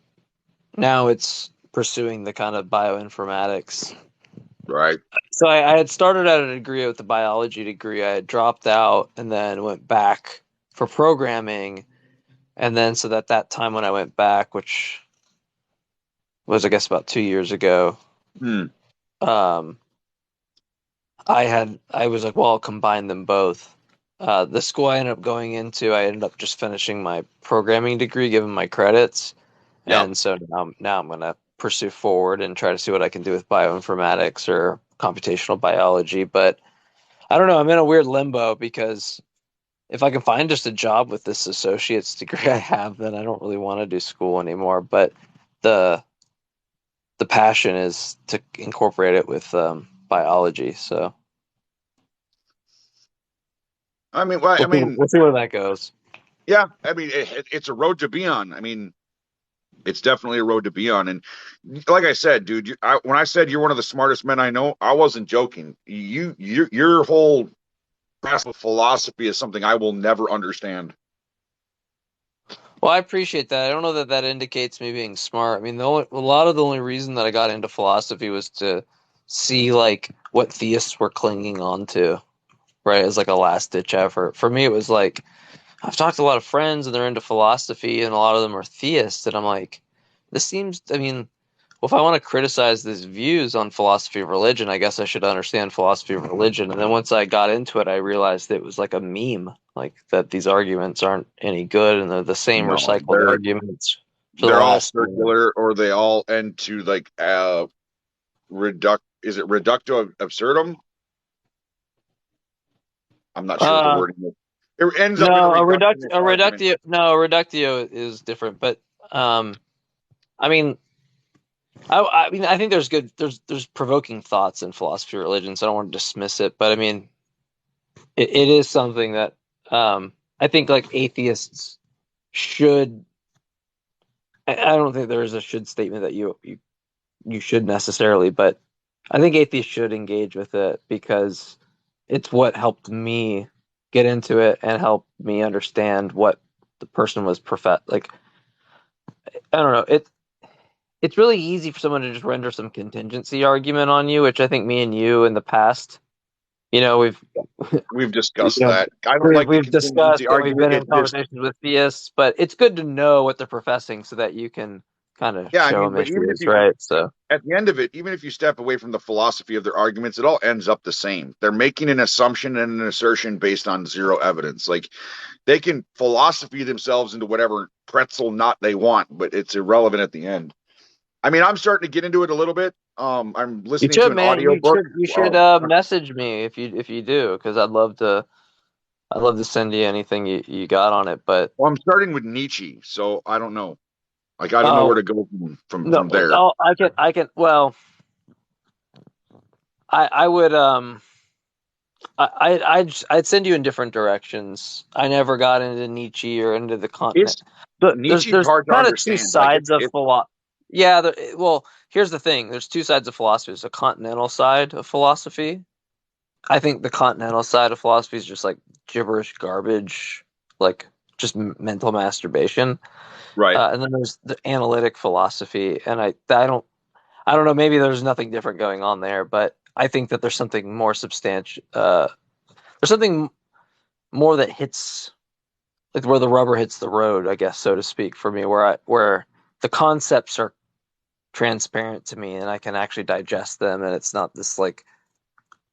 [SPEAKER 6] now it's pursuing the kind of bioinformatics.
[SPEAKER 3] Right.
[SPEAKER 6] So I had started at a degree with the biology degree. I had dropped out and then went back for programming, And then so that time when I went back, which was I guess about 2 years ago, um, I was like, well, I'll combine them both. The school I ended up going into, I ended up just finishing my programming degree, given my credits,
[SPEAKER 3] Yep.
[SPEAKER 6] and so now I'm gonna pursue forward and try to see what I can do with bioinformatics or computational biology. But I don't know, I'm in a weird limbo because if I can find just a job with this associate's degree I have, then I don't really want to do school anymore. But the the passion is to incorporate it with biology. So
[SPEAKER 3] I mean, well,
[SPEAKER 6] we'll see where that goes.
[SPEAKER 3] yeah. I mean, it's a road to be on. I mean, it's definitely a road to be on. And like I said, dude, when I said you're one of the smartest men I know, I wasn't joking. Your whole grasp of philosophy is something I will never understand.
[SPEAKER 6] Well, I appreciate that. I don't know that that indicates me being smart. I mean, a lot of the only reason that I got into philosophy was to see like what theists were clinging on to, right? As like a last ditch effort. For me, it was like I've talked to a lot of friends and they're into philosophy, and a lot of them are theists, and I'm like, this seems. I mean, well, if I want to criticize these views on philosophy of religion, I guess I should understand philosophy of religion. And then once I got into it, I realized it was like a meme, like that these arguments aren't any good and they're the same
[SPEAKER 3] No,
[SPEAKER 6] recycled arguments for the
[SPEAKER 3] they're all
[SPEAKER 6] last.
[SPEAKER 3] circular, or they all end to like Is it reducto absurdum? I'm not sure what the wording is. It ends up in a
[SPEAKER 6] No,
[SPEAKER 3] reductionist argument.
[SPEAKER 6] a reductio is different, but I mean, I mean, I think there's provoking thoughts in philosophy of religion, so I don't want to dismiss it, but I mean, it is something that I think like atheists should. I don't think there is a should statement that you should necessarily, but I think atheists should engage with it because it's what helped me get into it and help me understand what the person was like. I don't know. It's really easy for someone to just render some contingency argument on you, which I think me and you in the past,
[SPEAKER 3] We've
[SPEAKER 6] you
[SPEAKER 3] discussed
[SPEAKER 6] know,
[SPEAKER 3] that. I don't like the
[SPEAKER 6] we've discussed
[SPEAKER 3] contingency
[SPEAKER 6] and we've
[SPEAKER 3] argument.
[SPEAKER 6] been in conversations with theists, but it's good to know what they're professing so that you can kind of
[SPEAKER 3] Yeah, I
[SPEAKER 6] show
[SPEAKER 3] mean,
[SPEAKER 6] them
[SPEAKER 3] but even if
[SPEAKER 6] issues,
[SPEAKER 3] you,
[SPEAKER 6] right? So
[SPEAKER 3] at the end of it, even if you step away from the philosophy of their arguments, it all ends up the same. They're making an assumption and an assertion based on zero evidence. Like they can philosophy themselves into whatever pretzel knot they want, but it's irrelevant at the end. I mean, I'm starting to get into it a little bit. I'm
[SPEAKER 6] you
[SPEAKER 3] listening to
[SPEAKER 6] should,
[SPEAKER 3] an
[SPEAKER 6] man.
[SPEAKER 3] audio book.
[SPEAKER 6] You should message me if you do, because I'd love to send you anything you got on it. But
[SPEAKER 3] Well, I'm starting with Nietzsche, so I don't know. Like I don't know where
[SPEAKER 6] oh
[SPEAKER 3] to go
[SPEAKER 6] no,
[SPEAKER 3] from there.
[SPEAKER 6] oh, I can. Well, I would I'd send you in different directions. I never got into Nietzsche or into the continent.
[SPEAKER 3] It's
[SPEAKER 6] But
[SPEAKER 3] Nietzsche's
[SPEAKER 6] there's
[SPEAKER 3] hard to
[SPEAKER 6] kind of two
[SPEAKER 3] understand. Like
[SPEAKER 6] sides of
[SPEAKER 3] it's
[SPEAKER 6] philosophy. Yeah, well, here's the thing. There's two sides of philosophy. There's a continental side of philosophy. I think the continental side of philosophy is just like gibberish garbage, like just mental masturbation.
[SPEAKER 3] right.
[SPEAKER 6] And then there's the analytic philosophy, and I don't know. Maybe there's nothing different going on there, but I think that there's something more substantial. There's something more that hits like where the rubber hits the road, I guess, so to speak, for me, where the concepts are transparent to me and I can actually digest them, and it's not this like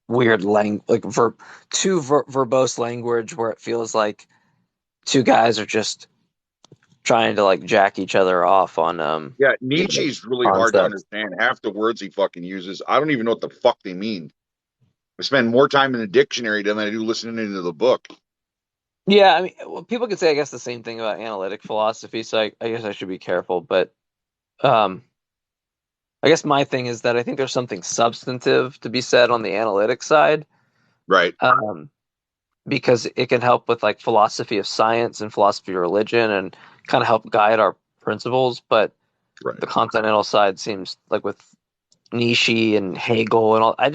[SPEAKER 6] weird verbose language where it feels like two guys are just trying to like jack each other off on
[SPEAKER 3] Yeah, Nietzsche's really hard to
[SPEAKER 6] concepts.
[SPEAKER 3] understand. Half the words he fucking uses, I don't even know what the fuck they mean. I spend more time in the dictionary than I do listening to the book.
[SPEAKER 6] Yeah, I mean, well, people could say, I guess, the same thing about analytic philosophy, so I guess I should be careful. But um, I guess my thing is that I think there's something substantive to be said on the analytic side,
[SPEAKER 3] Right.
[SPEAKER 6] um, because it can help with like philosophy of science and philosophy of religion and kind of help guide our principles. But
[SPEAKER 3] Right.
[SPEAKER 6] the continental side seems like with Nietzsche and Hegel and all. I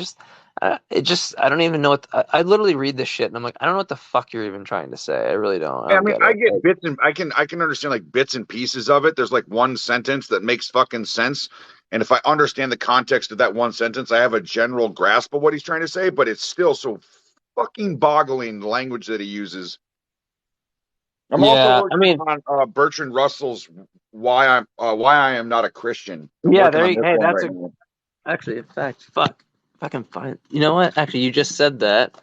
[SPEAKER 6] don't even know I literally read this shit and I'm like, I don't know what the fuck you're even trying to say. I really don't. I
[SPEAKER 3] Yeah, I
[SPEAKER 6] don't
[SPEAKER 3] mean,
[SPEAKER 6] get
[SPEAKER 3] I
[SPEAKER 6] it.
[SPEAKER 3] get bits and I can understand like bits and pieces of it. There's like one sentence that makes fucking sense. And if I understand the context of that one sentence, I have a general grasp of what he's trying to say, but it's still so fucking boggling the language that he uses. I'm also
[SPEAKER 6] Yeah, I
[SPEAKER 3] working
[SPEAKER 6] mean,
[SPEAKER 3] on Bertrand Russell's Why I Am Not a Christian. I'm
[SPEAKER 6] yeah,
[SPEAKER 3] working
[SPEAKER 6] there
[SPEAKER 3] on
[SPEAKER 6] you,
[SPEAKER 3] this
[SPEAKER 6] hey,
[SPEAKER 3] one
[SPEAKER 6] that's
[SPEAKER 3] right
[SPEAKER 6] a,
[SPEAKER 3] now.
[SPEAKER 6] actually, in fact, fuck, if I can find, you know what? Actually, you just said that,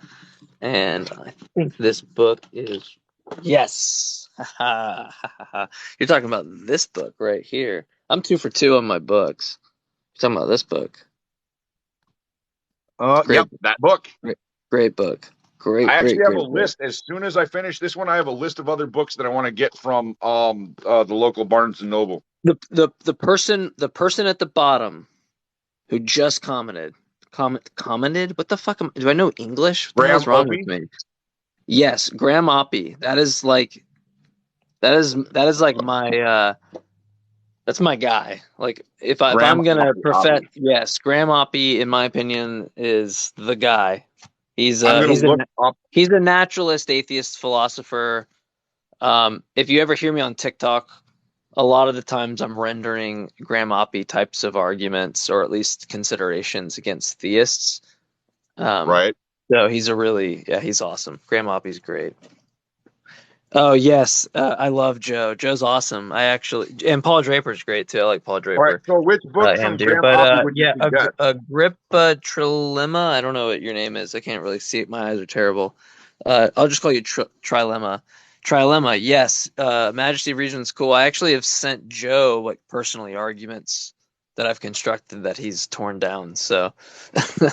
[SPEAKER 6] and I think this book is, yes. You're talking about this book right here. I'm 2 for 2 on my books. You're talking about this book.
[SPEAKER 3] Yep,
[SPEAKER 6] Great,
[SPEAKER 3] that book.
[SPEAKER 6] great, great book.
[SPEAKER 3] I
[SPEAKER 6] Great,
[SPEAKER 3] actually
[SPEAKER 6] great,
[SPEAKER 3] have a
[SPEAKER 6] great book.
[SPEAKER 3] list. As soon as I finish this one, I have a list of other books that I want to get from the local Barnes and Noble.
[SPEAKER 6] The person at the bottom who just commented. What the fuck? Do I know English? What the hell's
[SPEAKER 3] Graham
[SPEAKER 6] wrong with
[SPEAKER 3] Opie.
[SPEAKER 6] me? Yes, Graham Oppie. That is like my that's my guy. Like if
[SPEAKER 3] Graham
[SPEAKER 6] I'm gonna
[SPEAKER 3] Oppie.
[SPEAKER 6] yes, Graham Oppie in my opinion is the guy. He's
[SPEAKER 3] I'm
[SPEAKER 6] uh
[SPEAKER 3] gonna
[SPEAKER 6] he's a
[SPEAKER 3] look up.
[SPEAKER 6] he's a naturalist atheist philosopher. If you ever hear me on TikTok, a lot of the times I'm rendering Graham Oppie types of arguments or at least considerations against theists. Um,
[SPEAKER 3] Right.
[SPEAKER 6] so he's awesome. Graham Oppie's great. Oh yes, I love Joe. Joe's awesome. And Paul Draper's great too. I like Paul
[SPEAKER 3] All right.
[SPEAKER 6] Draper.
[SPEAKER 3] So, which book
[SPEAKER 6] Him
[SPEAKER 3] from
[SPEAKER 6] too.
[SPEAKER 3] Graham
[SPEAKER 6] But
[SPEAKER 3] Oppie would you
[SPEAKER 6] yeah,
[SPEAKER 3] suggest?
[SPEAKER 6] Agrippa Trilema. I don't know what your name is. I can't really see it. My eyes are terrible. I'll just call you Trilema. Trilema. Yes. Majesty of Reason's cool. I actually have sent Joe like personally arguments that I've constructed that he's torn down. So, so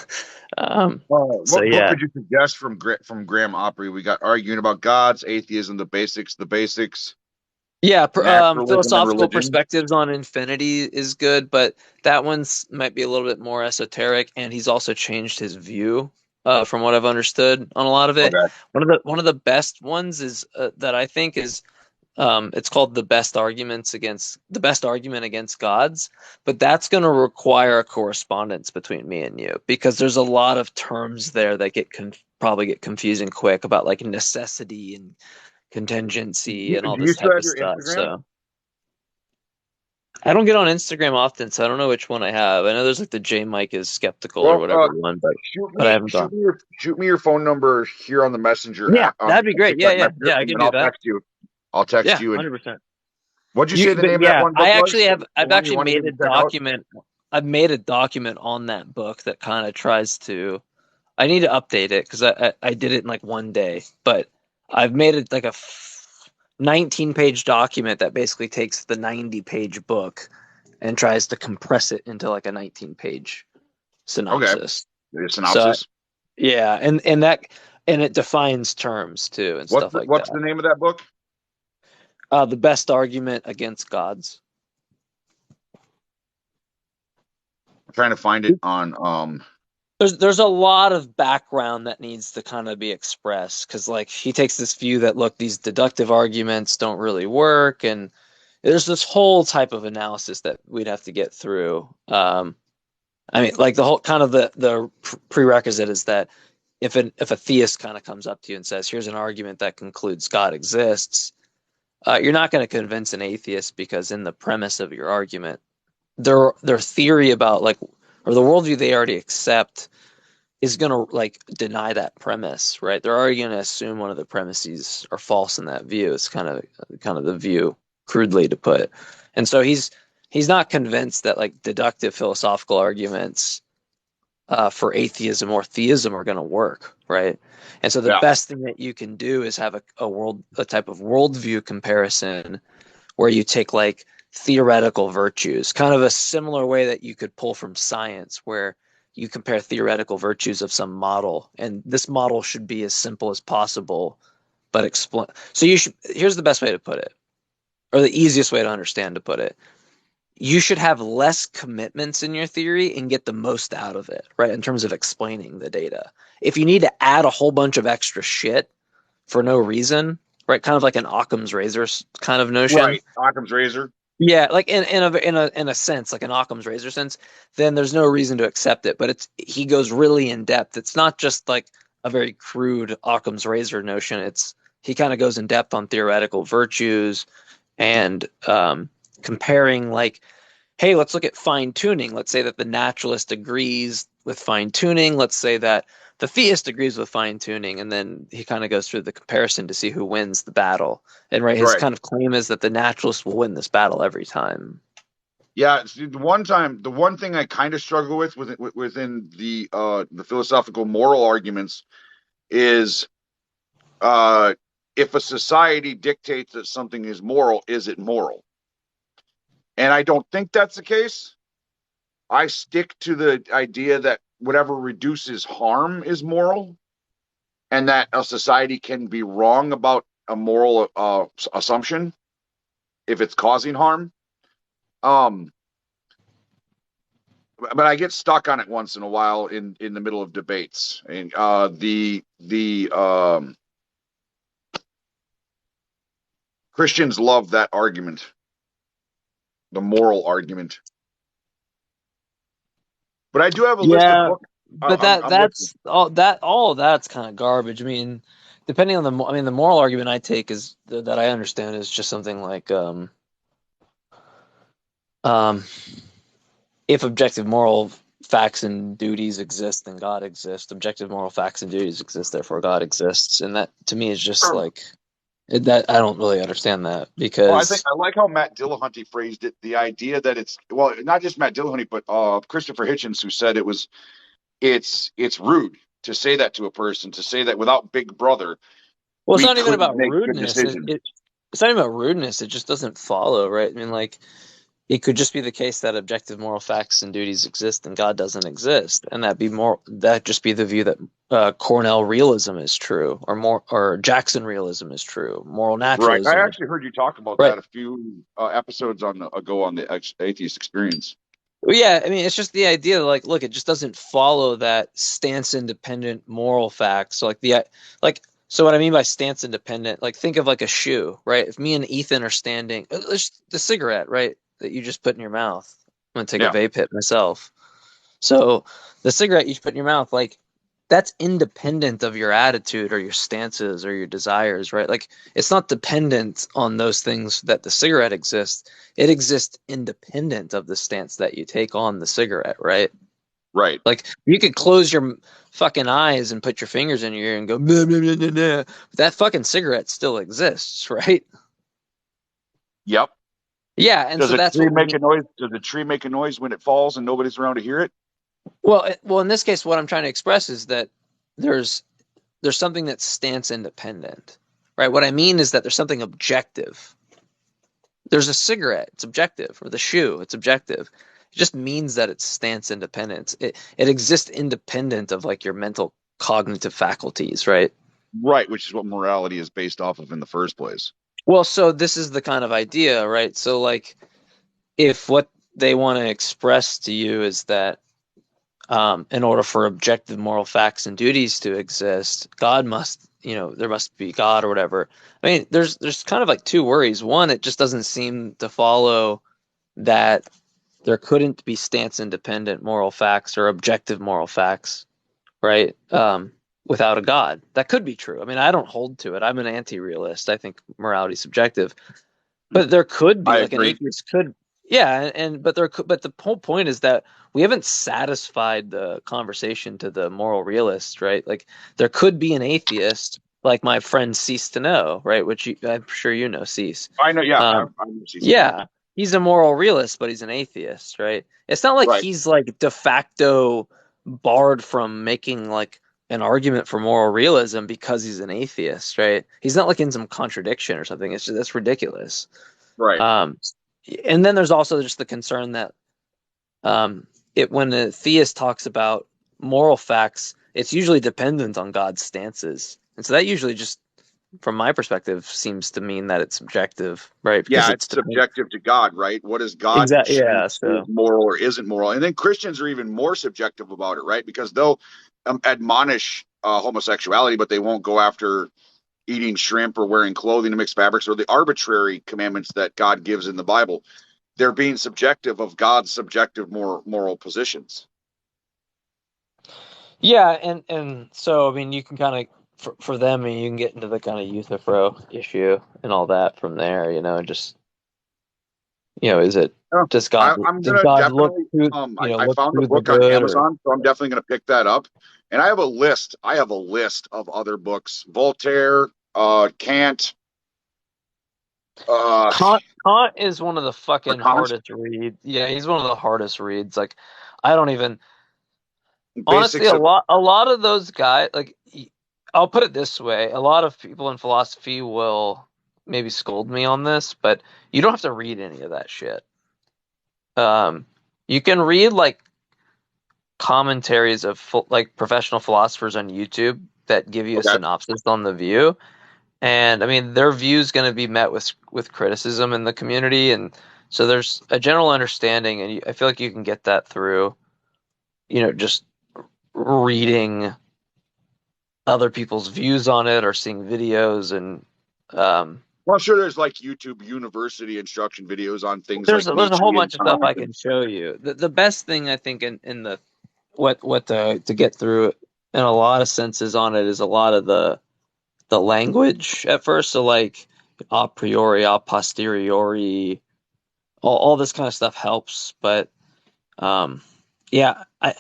[SPEAKER 3] What book
[SPEAKER 6] yeah.
[SPEAKER 3] would you suggest from Graham Oppie? We got Arguing About Gods, Atheism, the basics,
[SPEAKER 6] Yeah,
[SPEAKER 3] Naturalism, and
[SPEAKER 6] philosophical
[SPEAKER 3] Religion.
[SPEAKER 6] perspectives on infinity is good, but that one's might be a little bit more esoteric, and he's also changed his view, from what I've understood on a lot of it.
[SPEAKER 3] Okay.
[SPEAKER 6] One of the best ones is that I think is it's called the best argument against gods, but that's going to require a correspondence between me and you because there's a lot of terms there that probably get confusing quick about like necessity and contingency and all
[SPEAKER 3] Do you
[SPEAKER 6] this
[SPEAKER 3] still
[SPEAKER 6] type
[SPEAKER 3] have
[SPEAKER 6] of
[SPEAKER 3] your
[SPEAKER 6] stuff.
[SPEAKER 3] Instagram?
[SPEAKER 6] So I don't get on Instagram often, so I don't know which one I have. I know there's like the J Mike is skeptical or
[SPEAKER 3] Well,
[SPEAKER 6] whatever one, but I haven't gone.
[SPEAKER 3] shoot me your phone number here on the messenger
[SPEAKER 6] Yeah,
[SPEAKER 3] on
[SPEAKER 6] that'd be great. Yeah,
[SPEAKER 3] TikTok
[SPEAKER 6] yeah,
[SPEAKER 3] Messenger,
[SPEAKER 6] yeah. I
[SPEAKER 3] and
[SPEAKER 6] can
[SPEAKER 3] then
[SPEAKER 6] do
[SPEAKER 3] I'll
[SPEAKER 6] that.
[SPEAKER 3] text you. I'll text
[SPEAKER 6] Yeah,
[SPEAKER 3] you. And
[SPEAKER 6] 100%.
[SPEAKER 3] what'd you say the
[SPEAKER 6] But
[SPEAKER 3] name of that
[SPEAKER 6] yeah,
[SPEAKER 3] one book was? The
[SPEAKER 6] I've
[SPEAKER 3] one you
[SPEAKER 6] actually
[SPEAKER 3] wanted me
[SPEAKER 6] made
[SPEAKER 3] to
[SPEAKER 6] a
[SPEAKER 3] check out?
[SPEAKER 6] document. I've made a document on that book that kind of tries to. I need to update it because I did it in like one day, but I've made it like a 19-page document that basically takes the 90-page book and tries to compress it into like a 19-page
[SPEAKER 3] Okay.
[SPEAKER 6] synopsis.
[SPEAKER 3] The
[SPEAKER 6] So
[SPEAKER 3] synopsis.
[SPEAKER 6] yeah, and it defines terms too and stuff like
[SPEAKER 3] What's
[SPEAKER 6] that.
[SPEAKER 3] the name of that book?
[SPEAKER 6] The best argument against gods.
[SPEAKER 3] I'm trying to find it on
[SPEAKER 6] There's a lot of background that needs to kind of be expressed because like he takes this view that look these deductive arguments don't really work and there's this whole type of analysis that we'd have to get through. I mean, like the whole kind of the prerequisite is that if a theist kind of comes up to you and says, "Here's an argument that concludes God exists," you're not going to convince an atheist because in the premise of your argument, their theory about like or the worldview they already accept is going to like deny that premise, right? They're already going to assume one of the premises are false in that view. It's kind of the view, crudely to put. And so he's not convinced that like deductive philosophical arguments for atheism or theism are going to work, right? And so the
[SPEAKER 3] yeah.
[SPEAKER 6] best thing that you can do is have a type of worldview comparison where you take like theoretical virtues, kind of a similar way that you could pull from science, where you compare theoretical virtues of some model, and this model should be as simple as possible, but explain. So here's the best way to put it, or the easiest way to understand to put it. You should have less commitments in your theory and get the most out of it, right? In terms of explaining the data. If you need to add a whole bunch of extra shit for no reason, right? Kind of like an Occam's razor kind of notion.
[SPEAKER 3] Right. Occam's razor.
[SPEAKER 6] Yeah, like in a sense, like an Occam's razor sense, then there's no reason to accept it. But he goes really in depth. It's not just like a very crude Occam's razor notion. He kind of goes in depth on theoretical virtues and comparing like, hey, let's look at fine tuning. Let's say that the naturalist agrees with fine tuning. Let's say that the theist agrees with fine tuning, and then he kind of goes through the comparison to see who wins the battle. And right, his
[SPEAKER 3] Right.
[SPEAKER 6] kind of claim is that the naturalist will win this battle every time.
[SPEAKER 3] Yeah, see, the one thing I kind of struggle with within the philosophical moral arguments is if a society dictates that something is moral, is it moral? And I don't think that's the case. I stick to the idea that whatever reduces harm is moral, and that a society can be wrong about a moral assumption if it's causing harm. Um, but I get stuck on it once in a while in the middle of debates, and the Christians love that argument, the moral argument. But I do have a list of
[SPEAKER 6] Yeah,
[SPEAKER 3] books.
[SPEAKER 6] but
[SPEAKER 3] I'm listening.
[SPEAKER 6] all of that's kind of garbage. I mean, depending on the moral argument I take is that I understand is just something like um if objective moral facts and duties exist, then God exists. Objective moral facts and duties exist, therefore God exists. And that to me is just like that. I don't really understand that
[SPEAKER 3] Well, I think
[SPEAKER 6] because
[SPEAKER 3] I like how Matt Dillahunty phrased it. The idea that it's well, not just Matt Dillahunty, but Christopher Hitchens, who said it's rude to say that to a person, to say that without Big Brother
[SPEAKER 6] well, it's
[SPEAKER 3] we
[SPEAKER 6] not even
[SPEAKER 3] couldn't
[SPEAKER 6] about
[SPEAKER 3] make good
[SPEAKER 6] rudeness.
[SPEAKER 3] decisions.
[SPEAKER 6] It's not even about rudeness. It just doesn't follow, right? I mean, like it could just be the case that objective moral facts and duties exist and God doesn't exist, and that just be the view that Cornell realism is true, or Jackson realism is true, moral
[SPEAKER 3] Right. I
[SPEAKER 6] naturalism,
[SPEAKER 3] actually heard you talk about
[SPEAKER 6] right?
[SPEAKER 3] that a few episodes ago on the atheist experience.
[SPEAKER 6] Well, yeah, I mean, it's just the idea, like, look, it just doesn't follow that stance independent moral facts. So, so what I mean by stance independent, like, think of like a shoe, right? If me and Ethan are standing, the cigarette, right, that you just put in your mouth. I'm gonna take a
[SPEAKER 3] Yeah.
[SPEAKER 6] vape hit myself. So, the cigarette you put in your mouth, like, that's independent of your attitude or your stances or your desires, right? Like, it's not dependent on those things that the cigarette exists. It exists independent of the stance that you take on the cigarette, right?
[SPEAKER 3] Right.
[SPEAKER 6] Like, you could close your fucking eyes and put your fingers in your ear and go, "Blah, blah, blah, blah, blah." But that fucking cigarette still exists, right?
[SPEAKER 3] Yep.
[SPEAKER 6] Yeah, and
[SPEAKER 3] Does
[SPEAKER 6] so
[SPEAKER 3] a
[SPEAKER 6] that's
[SPEAKER 3] tree
[SPEAKER 6] what
[SPEAKER 3] make
[SPEAKER 6] we
[SPEAKER 3] a noise? Does a tree make a noise when it falls and nobody's around to hear it?
[SPEAKER 6] well, in this case, what I'm trying to express is that there's something that's stance independent, right? What I mean is that there's something objective. There's a cigarette, it's objective, or the shoe, it's objective. It just means that it's stance independent. It exists independent of like your mental cognitive faculties, right?
[SPEAKER 3] Right, which is what morality is based off of in the first place.
[SPEAKER 6] Well, so this is the kind of idea, right? So like if what they want to express to you is that in order for objective moral facts and duties to exist, God must, there must be God or whatever. I mean, there's kind of like two worries. One, it just doesn't seem to follow that there couldn't be stance independent moral facts or objective moral facts, right? Without a God. That could be true. I mean, I don't hold to it. I'm an anti-realist. I think morality is subjective. But there could be
[SPEAKER 3] I
[SPEAKER 6] like an
[SPEAKER 3] agree.
[SPEAKER 6] atheist could, yeah, but the whole point is that we haven't satisfied the conversation to the moral realist, right? Like there could be an atheist, like my friend Cease to Know, right? I'm sure you know Cease.
[SPEAKER 3] I know. Yeah,
[SPEAKER 6] Um,
[SPEAKER 3] I'm to know.
[SPEAKER 6] yeah, he's a moral realist, but he's an atheist, right? It's not like
[SPEAKER 3] Right.
[SPEAKER 6] he's like de facto barred from making like an argument for moral realism because he's an atheist, right? He's not like in some contradiction or something. It's just that's ridiculous.
[SPEAKER 3] Right.
[SPEAKER 6] Um, and then there's also just the concern that when a theist talks about moral facts, it's usually dependent on God's stances, and so that usually just, from my perspective, seems to mean that it's subjective, right? Because
[SPEAKER 3] Yeah,
[SPEAKER 6] it's
[SPEAKER 3] it's subjective to God, right? What does God
[SPEAKER 6] exactly,
[SPEAKER 3] choose
[SPEAKER 6] yeah.
[SPEAKER 3] is
[SPEAKER 6] So
[SPEAKER 3] moral or isn't moral? And then Christians are even more subjective about it, right? Because they'll admonish homosexuality, but they won't go after eating shrimp or wearing clothing to mix fabrics or the arbitrary commandments that God gives in the Bible. They're being subjective of God's subjective moral positions.
[SPEAKER 6] yeah, and so I mean, you can kind of for them, I mean, you can get into the kind of Euthyphro issue and all that from there, just Is it
[SPEAKER 3] Yeah.
[SPEAKER 6] does
[SPEAKER 3] I'm gonna
[SPEAKER 6] God look
[SPEAKER 3] definitely.
[SPEAKER 6] through
[SPEAKER 3] I
[SPEAKER 6] look
[SPEAKER 3] found the
[SPEAKER 6] through the
[SPEAKER 3] book on
[SPEAKER 6] good, or
[SPEAKER 3] Amazon, so I'm definitely gonna pick that up. And I have a list. I have a list of other books: Voltaire, Kant, uh,
[SPEAKER 6] Kant is one of the
[SPEAKER 3] or
[SPEAKER 6] fucking
[SPEAKER 3] Kant.
[SPEAKER 6] hardest reads. Yeah, he's one of the hardest reads. Like, I don't even honestly
[SPEAKER 3] Basics of
[SPEAKER 6] a lot of those guys. Like, I'll put it this way: a lot of people in philosophy will maybe scold me on this, but you don't have to read any of that shit. You can read like commentaries of like professional philosophers on YouTube that give you a
[SPEAKER 3] okay.
[SPEAKER 6] synopsis on the view. And I mean, their view is going to be met with criticism in the community, and so there's a general understanding, and I feel like you can get that through, just reading other people's views on it or seeing videos, and
[SPEAKER 3] Well, I'm sure there's like YouTube University instruction videos on things
[SPEAKER 6] there's
[SPEAKER 3] like
[SPEAKER 6] there's a whole
[SPEAKER 3] Nietzsche and
[SPEAKER 6] bunch of stuff
[SPEAKER 3] Kant.
[SPEAKER 6] I can show you. The best thing I think in the what to get through in a lot of senses on it is a lot of the language at first, so like a priori, a posteriori, all this kind of stuff helps. But yeah, I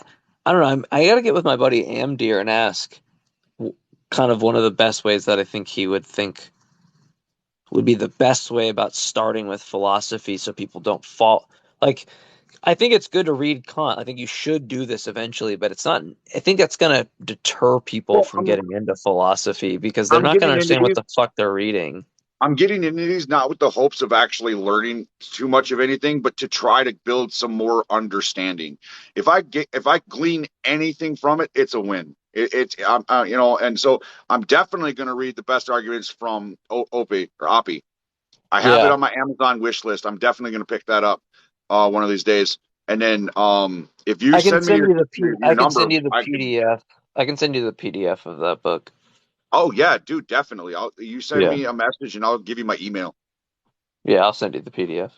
[SPEAKER 6] don't know. I got to get with my buddy Amdir and ask kind of one of the best ways that I think he would think would be the best way about starting with philosophy, so people don't fall. Like, I think it's good to read Kant. I think you should do this eventually, but it's not. I think that's going to deter people
[SPEAKER 3] Well,
[SPEAKER 6] from getting into philosophy because they're
[SPEAKER 3] I'm
[SPEAKER 6] not going to
[SPEAKER 3] getting into
[SPEAKER 6] understand what
[SPEAKER 3] these.
[SPEAKER 6] the fuck they're reading.
[SPEAKER 3] I'm getting into these not with the hopes of actually learning too much of anything, but to try to build some more understanding. If I glean anything from it, it's a win. It's and so I'm definitely going to read the best arguments from Opie or Oppie. I have it
[SPEAKER 6] Yeah,
[SPEAKER 3] on my Amazon wish list. I'm definitely going to pick that up one of these days. And then if you
[SPEAKER 6] I can
[SPEAKER 3] send me
[SPEAKER 6] send you the
[SPEAKER 3] your
[SPEAKER 6] I can
[SPEAKER 3] number,
[SPEAKER 6] send you the
[SPEAKER 3] I can.
[SPEAKER 6] PDF. I can send you the PDF of that book.
[SPEAKER 3] Oh yeah, dude, definitely. You send
[SPEAKER 6] Yeah,
[SPEAKER 3] me a message and I'll give you my email
[SPEAKER 6] yeah, I'll send you the PDF.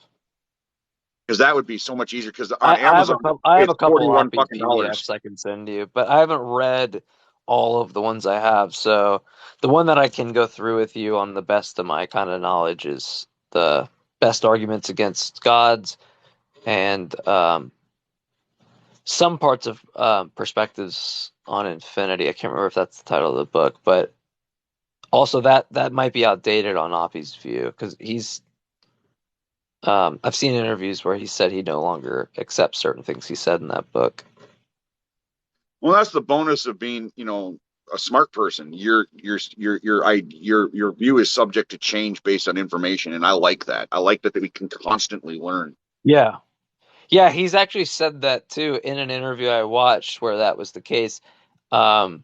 [SPEAKER 3] because that would be so much easier. Because on Amazon
[SPEAKER 6] I have a
[SPEAKER 3] it's
[SPEAKER 6] couple
[SPEAKER 3] 41
[SPEAKER 6] Oppie
[SPEAKER 3] fucking dollars.
[SPEAKER 6] PDFs I can send you, but I haven't read all of the ones I have. So the one that I can go through with you on the best of my kind of knowledge is the best arguments against gods, and some parts of perspectives on infinity. I can't remember if that's the title of the book, but also that might be outdated on Oppie's view because he's I've seen interviews where he said he no longer accepts certain things he said in that book.
[SPEAKER 3] Well, that's the bonus of being, a smart person. Your view is subject to change based on information, and I like that. I like that we can constantly learn.
[SPEAKER 6] Yeah. Yeah, he's actually said that too in an interview I watched where that was the case. The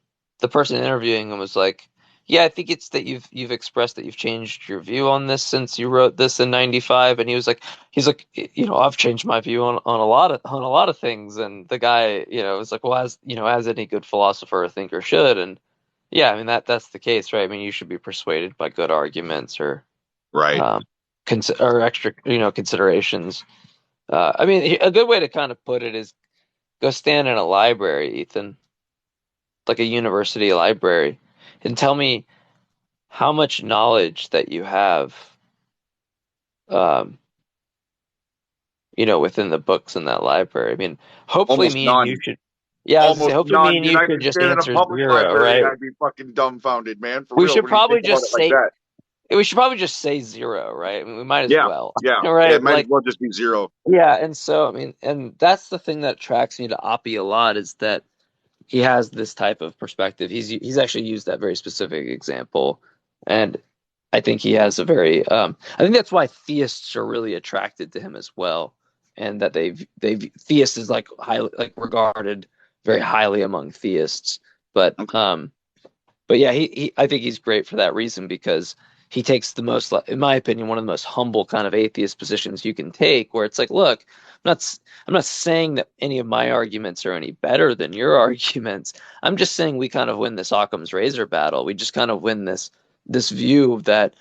[SPEAKER 6] person interviewing him was like, "Yeah, I think it's that you've expressed that you've changed your view on this since you wrote this in '95." And he's like, I've changed my view on a lot of things." And the guy, was like, "Well, as any good philosopher or thinker should." And yeah, I mean that's the case, right? I mean, you should be persuaded by good arguments or
[SPEAKER 3] Right.
[SPEAKER 6] um, or extra, considerations. I mean, a good way to kind of put it is go stand in a library, Ethan, like a university library, and tell me how much knowledge that you have, um, within the books in that library. I mean, hopefully
[SPEAKER 3] Almost
[SPEAKER 6] me and you
[SPEAKER 3] none.
[SPEAKER 6] should, yeah, I was gonna say,
[SPEAKER 3] Almost
[SPEAKER 6] hopefully me
[SPEAKER 3] none.
[SPEAKER 6] and
[SPEAKER 3] Dude,
[SPEAKER 6] you
[SPEAKER 3] I
[SPEAKER 6] should
[SPEAKER 3] could
[SPEAKER 6] just
[SPEAKER 3] stand in a
[SPEAKER 6] answer
[SPEAKER 3] public
[SPEAKER 6] zero,
[SPEAKER 3] library and
[SPEAKER 6] right?
[SPEAKER 3] I'd be fucking dumbfounded, man. For
[SPEAKER 6] We
[SPEAKER 3] real,
[SPEAKER 6] should
[SPEAKER 3] when you think
[SPEAKER 6] probably
[SPEAKER 3] about it
[SPEAKER 6] just
[SPEAKER 3] like
[SPEAKER 6] say,
[SPEAKER 3] that.
[SPEAKER 6] we should probably just say zero, right? I mean, we might as
[SPEAKER 3] Yeah.
[SPEAKER 6] well,
[SPEAKER 3] Yeah. Yeah. It
[SPEAKER 6] right?
[SPEAKER 3] might as
[SPEAKER 6] Like,
[SPEAKER 3] well just be zero.
[SPEAKER 6] yeah, and so I mean, and that's the thing that attracts me to Oppie a lot is that he has this type of perspective. He's actually used that very specific example, and I think he has a very. I think that's why theists are really attracted to him as well, and that theist is like highly like regarded very highly among theists. But
[SPEAKER 3] Okay.
[SPEAKER 6] but yeah, I think he's great for that reason because he takes the most, in my opinion, one of the most humble kind of atheist positions you can take, where it's like, look, I'm not saying that any of my arguments are any better than your arguments. I'm just saying we kind of win this Occam's razor battle. We just kind of win this view that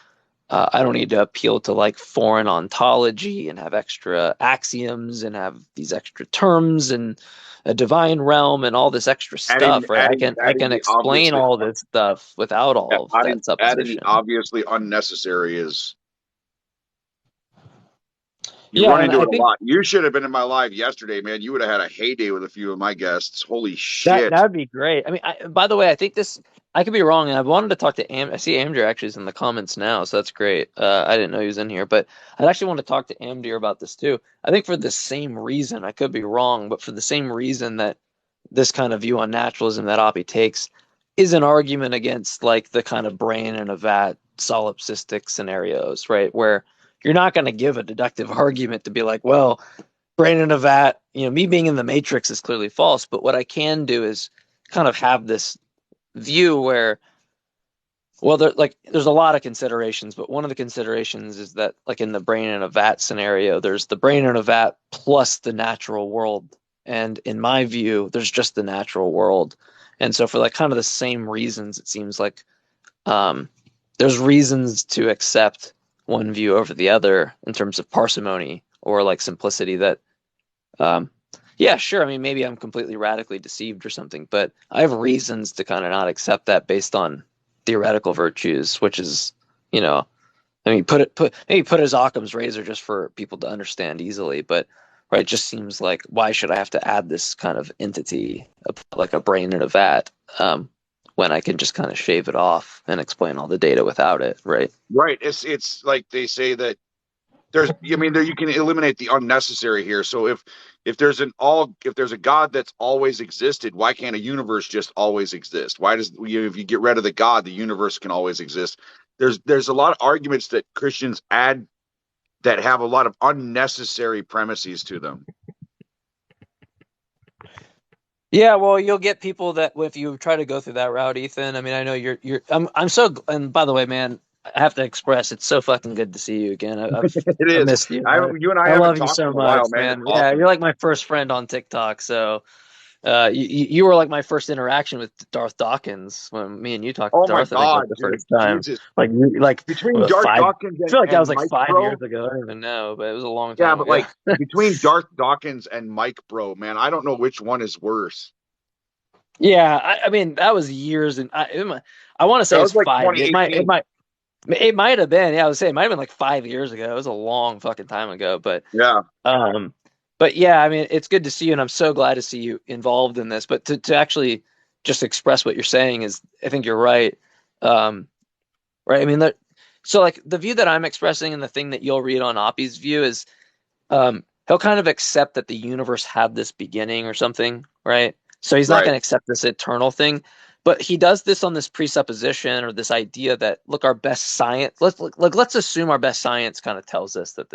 [SPEAKER 6] I don't need to appeal to like foreign ontology and have extra axioms and have these extra terms and a divine realm and all this extra
[SPEAKER 3] Adding,
[SPEAKER 6] stuff, right?
[SPEAKER 3] adding,
[SPEAKER 6] I
[SPEAKER 3] adding
[SPEAKER 6] can
[SPEAKER 3] the
[SPEAKER 6] explain
[SPEAKER 3] obviously,
[SPEAKER 6] all this stuff without all of
[SPEAKER 3] adding,
[SPEAKER 6] that
[SPEAKER 3] adding the
[SPEAKER 6] supposition.
[SPEAKER 3] obviously unnecessary is. You
[SPEAKER 6] Yeah,
[SPEAKER 3] run
[SPEAKER 6] and
[SPEAKER 3] into
[SPEAKER 6] I
[SPEAKER 3] it a
[SPEAKER 6] think
[SPEAKER 3] lot. You should have been in my live yesterday, man. You would have had a heyday with a few of my guests. Holy
[SPEAKER 6] that
[SPEAKER 3] shit.
[SPEAKER 6] that would be great. I mean, by the way, I think this I could be wrong, and I wanted to talk to I see Andrew actually is in the comments now, so that's great. I didn't know he was in here, but I actually want to talk to Amdir about this too. I think for the same reason, I could be wrong, but for the same reason that this kind of view on naturalism that Oppie takes is an argument against like the kind of brain in a vat solipsistic scenarios, right? Where you're not going to give a deductive argument to be like, well, brain in a vat, me being in the matrix is clearly false. But what I can do is kind of have this view where, well, there's a lot of considerations, but one of the considerations is that, like in the brain in a vat scenario, there's the brain in a vat plus the natural world. And in my view, there's just the natural world. And so for like kind of the same reasons, it seems like um, there's reasons to accept one view over the other in terms of parsimony or like simplicity that yeah, sure. I mean, maybe I'm completely radically deceived or something, but I have reasons to kind of not accept that based on theoretical virtues, which is, I mean, maybe put as Occam's razor just for people to understand easily, but right, it just seems like why should I have to add this kind of entity, like a brain in a vat, when I can just kind of shave it off and explain all the data without it, right?
[SPEAKER 3] Right. It's like they say that you can eliminate the unnecessary here. So if there's a God that's always existed, why can't a universe just always exist? Why does if you get rid of the God, the universe can always exist? There's a lot of arguments that Christians add that have a lot of unnecessary premises to them.
[SPEAKER 6] Yeah, well, you'll get people that if you try to go through that route, Ethan. I mean, I know I'm so. And by the way, man, I have to express it's so fucking good to see you again.
[SPEAKER 3] It
[SPEAKER 6] I
[SPEAKER 3] is.
[SPEAKER 6] missed you.
[SPEAKER 3] You and I
[SPEAKER 6] I
[SPEAKER 3] haven't
[SPEAKER 6] love you
[SPEAKER 3] talked
[SPEAKER 6] so
[SPEAKER 3] in a while,
[SPEAKER 6] much,
[SPEAKER 3] man. It's
[SPEAKER 6] man. Yeah,
[SPEAKER 3] awesome.
[SPEAKER 6] you're like my first friend on TikTok. So, you were like my first interaction with Darth Dawkins when me and you talked
[SPEAKER 3] Oh
[SPEAKER 6] to
[SPEAKER 3] my
[SPEAKER 6] Darth. I think like
[SPEAKER 3] God,
[SPEAKER 6] the
[SPEAKER 3] dude,
[SPEAKER 6] first time.
[SPEAKER 3] Jesus!
[SPEAKER 6] Like
[SPEAKER 3] Between
[SPEAKER 6] what,
[SPEAKER 3] Darth
[SPEAKER 6] 5?
[SPEAKER 3] Dawkins
[SPEAKER 6] I feel like that was
[SPEAKER 3] and
[SPEAKER 6] like
[SPEAKER 3] Mike,
[SPEAKER 6] 5 years
[SPEAKER 3] bro.
[SPEAKER 6] ago. I don't even know, but it was a long
[SPEAKER 3] Yeah,
[SPEAKER 6] time
[SPEAKER 3] but
[SPEAKER 6] ago.
[SPEAKER 3] like between Darth Dawkins and Mike, bro, man, I don't know which one is worse.
[SPEAKER 6] Yeah, I mean that was years, and I want to say
[SPEAKER 3] That
[SPEAKER 6] it
[SPEAKER 3] was
[SPEAKER 6] was
[SPEAKER 3] like
[SPEAKER 6] 5 years. It
[SPEAKER 3] 2018.
[SPEAKER 6] might. It might have been, yeah, I would say it might have been like 5 years ago. It was a long fucking time ago,
[SPEAKER 3] Yeah,
[SPEAKER 6] um, but yeah, I mean, it's good to see you, and I'm so glad to see you involved in this. But to actually just express what you're saying is, I think you're right. Um, right? I mean, so like the view that I'm expressing and the thing that you'll read on Oppie's view is, he'll kind of accept that the universe had this beginning or something, right? So he's not
[SPEAKER 3] right.
[SPEAKER 6] going to accept this eternal thing, but he does this on this presupposition or this idea that look, our best science. Let's assume our best science kind of tells us that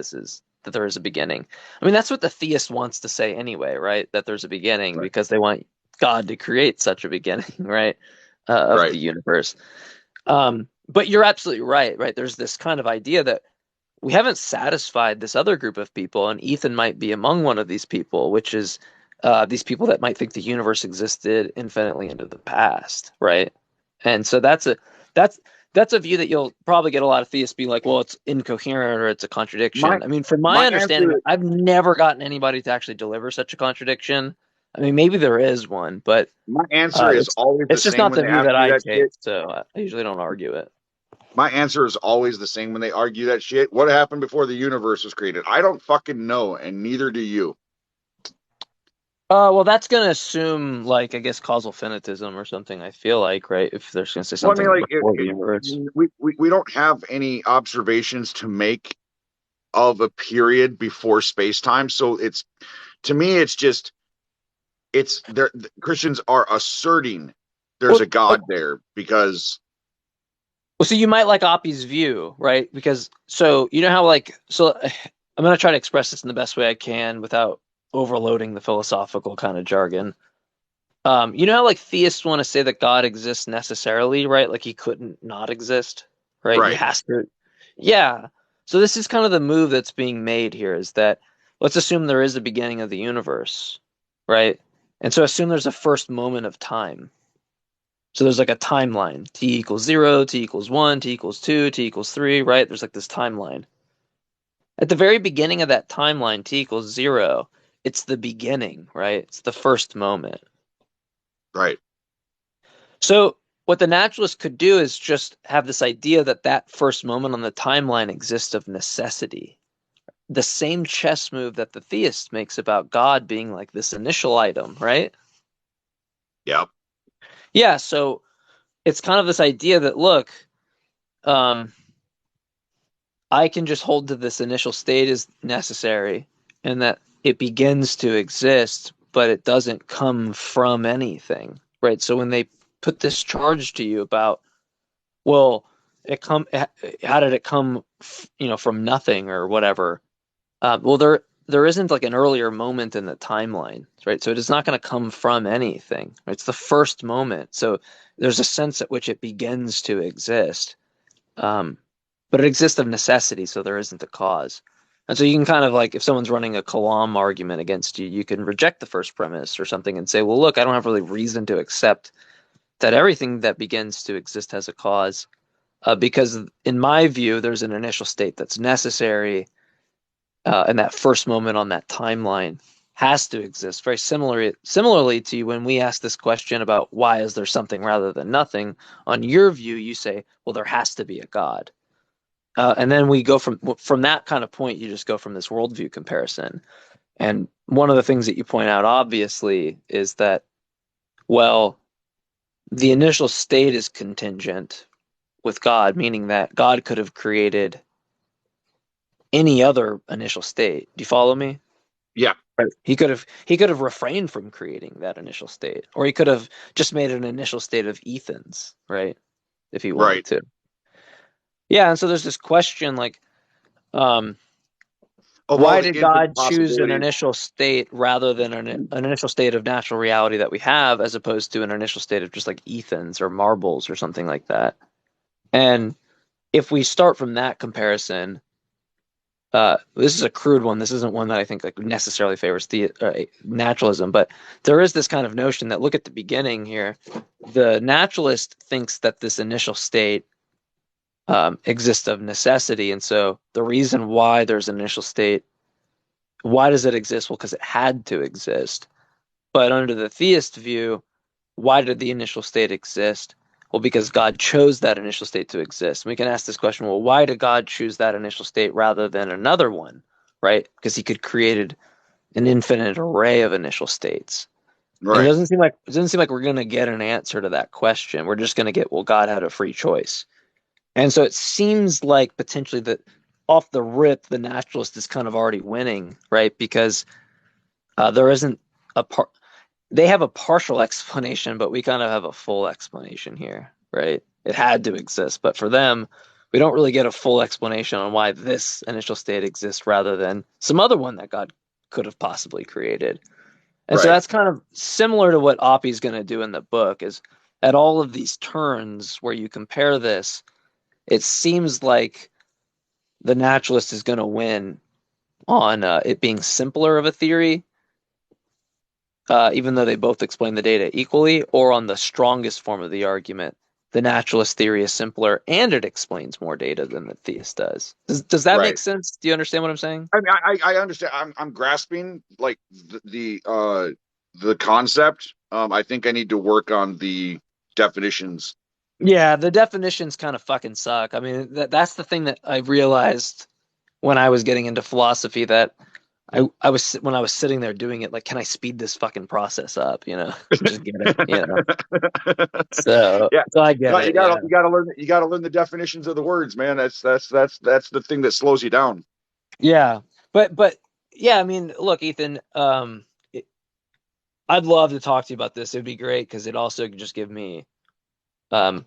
[SPEAKER 6] there is a beginning. I mean, that's what the theist wants to say anyway, right? That there's a beginning
[SPEAKER 3] Right.
[SPEAKER 6] because they want God to create such a beginning, right, of
[SPEAKER 3] Right.
[SPEAKER 6] the universe. But you're absolutely right, right? There's this kind of idea that we haven't satisfied this other group of people, and Ethan might be among one of these people, which is these people that might think the universe existed infinitely into the past, right? And so that's that's a view that you'll probably get a lot of theists be like, well, it's incoherent or it's a
[SPEAKER 3] My
[SPEAKER 6] contradiction. I mean, from my
[SPEAKER 3] my
[SPEAKER 6] understanding,
[SPEAKER 3] answer
[SPEAKER 6] I've never gotten anybody to actually deliver such a contradiction. I mean, maybe there is one, but
[SPEAKER 3] my answer is
[SPEAKER 6] it's
[SPEAKER 3] always the
[SPEAKER 6] it's just
[SPEAKER 3] same
[SPEAKER 6] not
[SPEAKER 3] when
[SPEAKER 6] the
[SPEAKER 3] they
[SPEAKER 6] view
[SPEAKER 3] ask
[SPEAKER 6] that
[SPEAKER 3] me
[SPEAKER 6] I
[SPEAKER 3] that
[SPEAKER 6] take.
[SPEAKER 3] shit.
[SPEAKER 6] So I usually don't argue it.
[SPEAKER 3] My answer is always the same when they argue that shit. What happened before the universe was created? I don't fucking know, and neither do you.
[SPEAKER 6] Well, that's going to assume, like, I guess, causal finitism or something, I feel like, right? If there's going to say
[SPEAKER 3] Well, I mean,
[SPEAKER 6] something
[SPEAKER 3] like,
[SPEAKER 6] before the universe.
[SPEAKER 3] we don't have any observations to make of a period before space time. So it's, to me, it's just, it's there. Christians are asserting there's
[SPEAKER 6] Well,
[SPEAKER 3] a God there because,
[SPEAKER 6] so you might like Oppie's view, right? Because, so, you know how, like, so I'm going to try to express this in the best way I can without overloading the philosophical kind of jargon. You know how, like, theists want to say that God exists necessarily, right? Like, he couldn't not exist, right? He
[SPEAKER 3] right,
[SPEAKER 6] has to. Yeah. So this is kind of the move that's being made here is that let's assume there is a beginning of the universe, right? And so assume there's a first moment of time. So there's like a timeline. T equals 0, T equals 1, T equals 2, T equals 3, right? There's like this timeline. At the very beginning of that timeline, T equals 0, it's the beginning, right? It's the first moment.
[SPEAKER 3] right,
[SPEAKER 6] So what the naturalist could do is just have this idea that that first moment on the timeline exists of necessity. the same chess move that the theist makes about God being like this initial item, right?
[SPEAKER 3] Yep.
[SPEAKER 6] Yeah, so it's kind of this idea that, look, um, I can just hold to this initial state as necessary, and that it begins to exist, but it doesn't come from anything, right? So when they put this charge to you about, well, how did it come, from nothing or whatever? Well, there isn't like an earlier moment in the timeline, right? So it is not going to come from anything. Right? It's the first moment. So there's a sense at which it begins to exist. Um, but it exists of necessity, so there isn't a cause. And so you can kind of like, if someone's running a Kalam argument against you, you can reject the first premise or something and say, well, look, I don't have really reason to accept that everything that begins to exist has a cause, because in my view, there's an initial state that's necessary, and that first moment on that timeline has to exist. Very similarly to when we ask this question about why is there something rather than nothing, on your view, you say, well, there has to be a God. And then we go from that kind of point, you just go from this worldview comparison. And one of the things that you point out, obviously, is that, well, the initial state is contingent with God, meaning that God could have created any other initial state. Do you follow me?
[SPEAKER 3] Yeah.
[SPEAKER 6] Right. He could have refrained from creating that initial state, or he could have just made an initial state of Ethans, right? If he wanted
[SPEAKER 3] Right.
[SPEAKER 6] to. Yeah, and so there's this question like, um,
[SPEAKER 3] Of all
[SPEAKER 6] why
[SPEAKER 3] the
[SPEAKER 6] did
[SPEAKER 3] infinite
[SPEAKER 6] God choose an
[SPEAKER 3] possibilities.
[SPEAKER 6] initial state rather than an initial state of natural reality that we have, as opposed to an initial state of just like Ethans or marbles or something like that? And if we start from that comparison, this is a crude one. This isn't one that I think like necessarily favors the naturalism, but there is this kind of notion that, look at the beginning here. The naturalist thinks that this initial state exists of necessity, and so the reason why there's an initial state, why does it exist? Well, because it had to exist. But under the theist view, why did the initial state exist? Well, because God chose that initial state to exist. And we can ask this question, well, why did God choose that initial state rather than another one, right? Because he could created an infinite array of initial states. And
[SPEAKER 3] Right.
[SPEAKER 6] it doesn't seem like we're going to get an answer to that question. We're just going to get, well, God had a free choice. And so it seems like potentially that off the rip, the naturalist is kind of already winning, right? Because there isn't a part. They have a partial explanation, but we kind of have a full explanation here, right? It had to exist, but for them, we don't really get a full explanation on why this initial state exists rather than some other one that God could have possibly created. And so
[SPEAKER 3] Right.
[SPEAKER 6] that's kind of similar to what Oppie's going to do in the book, is at all of these turns where you compare this, it seems like the naturalist is going to win on it being simpler of a theory, even though they both explain the data equally, or on the strongest form of the argument, the naturalist theory is simpler and it explains more data than the theist does. Does that make
[SPEAKER 3] Right.
[SPEAKER 6] sense? Do you understand what I'm saying?
[SPEAKER 3] I mean, I understand. I'm grasping like the concept. I think I need to work on the definitions.
[SPEAKER 6] Yeah, the definitions kind of fucking suck. I mean, that's the thing that I realized when I was getting into philosophy, that I was when I was sitting there doing it, like, can I speed this fucking process up? Just get it. So
[SPEAKER 3] Yeah.
[SPEAKER 6] so I get
[SPEAKER 3] No,
[SPEAKER 6] it. Yeah.
[SPEAKER 3] you gotta learn the definitions of the words, man. That's the thing that slows you down.
[SPEAKER 6] Yeah. But yeah, I mean, look, Ethan, I'd love to talk to you about this. It'd be great because it also could just give me um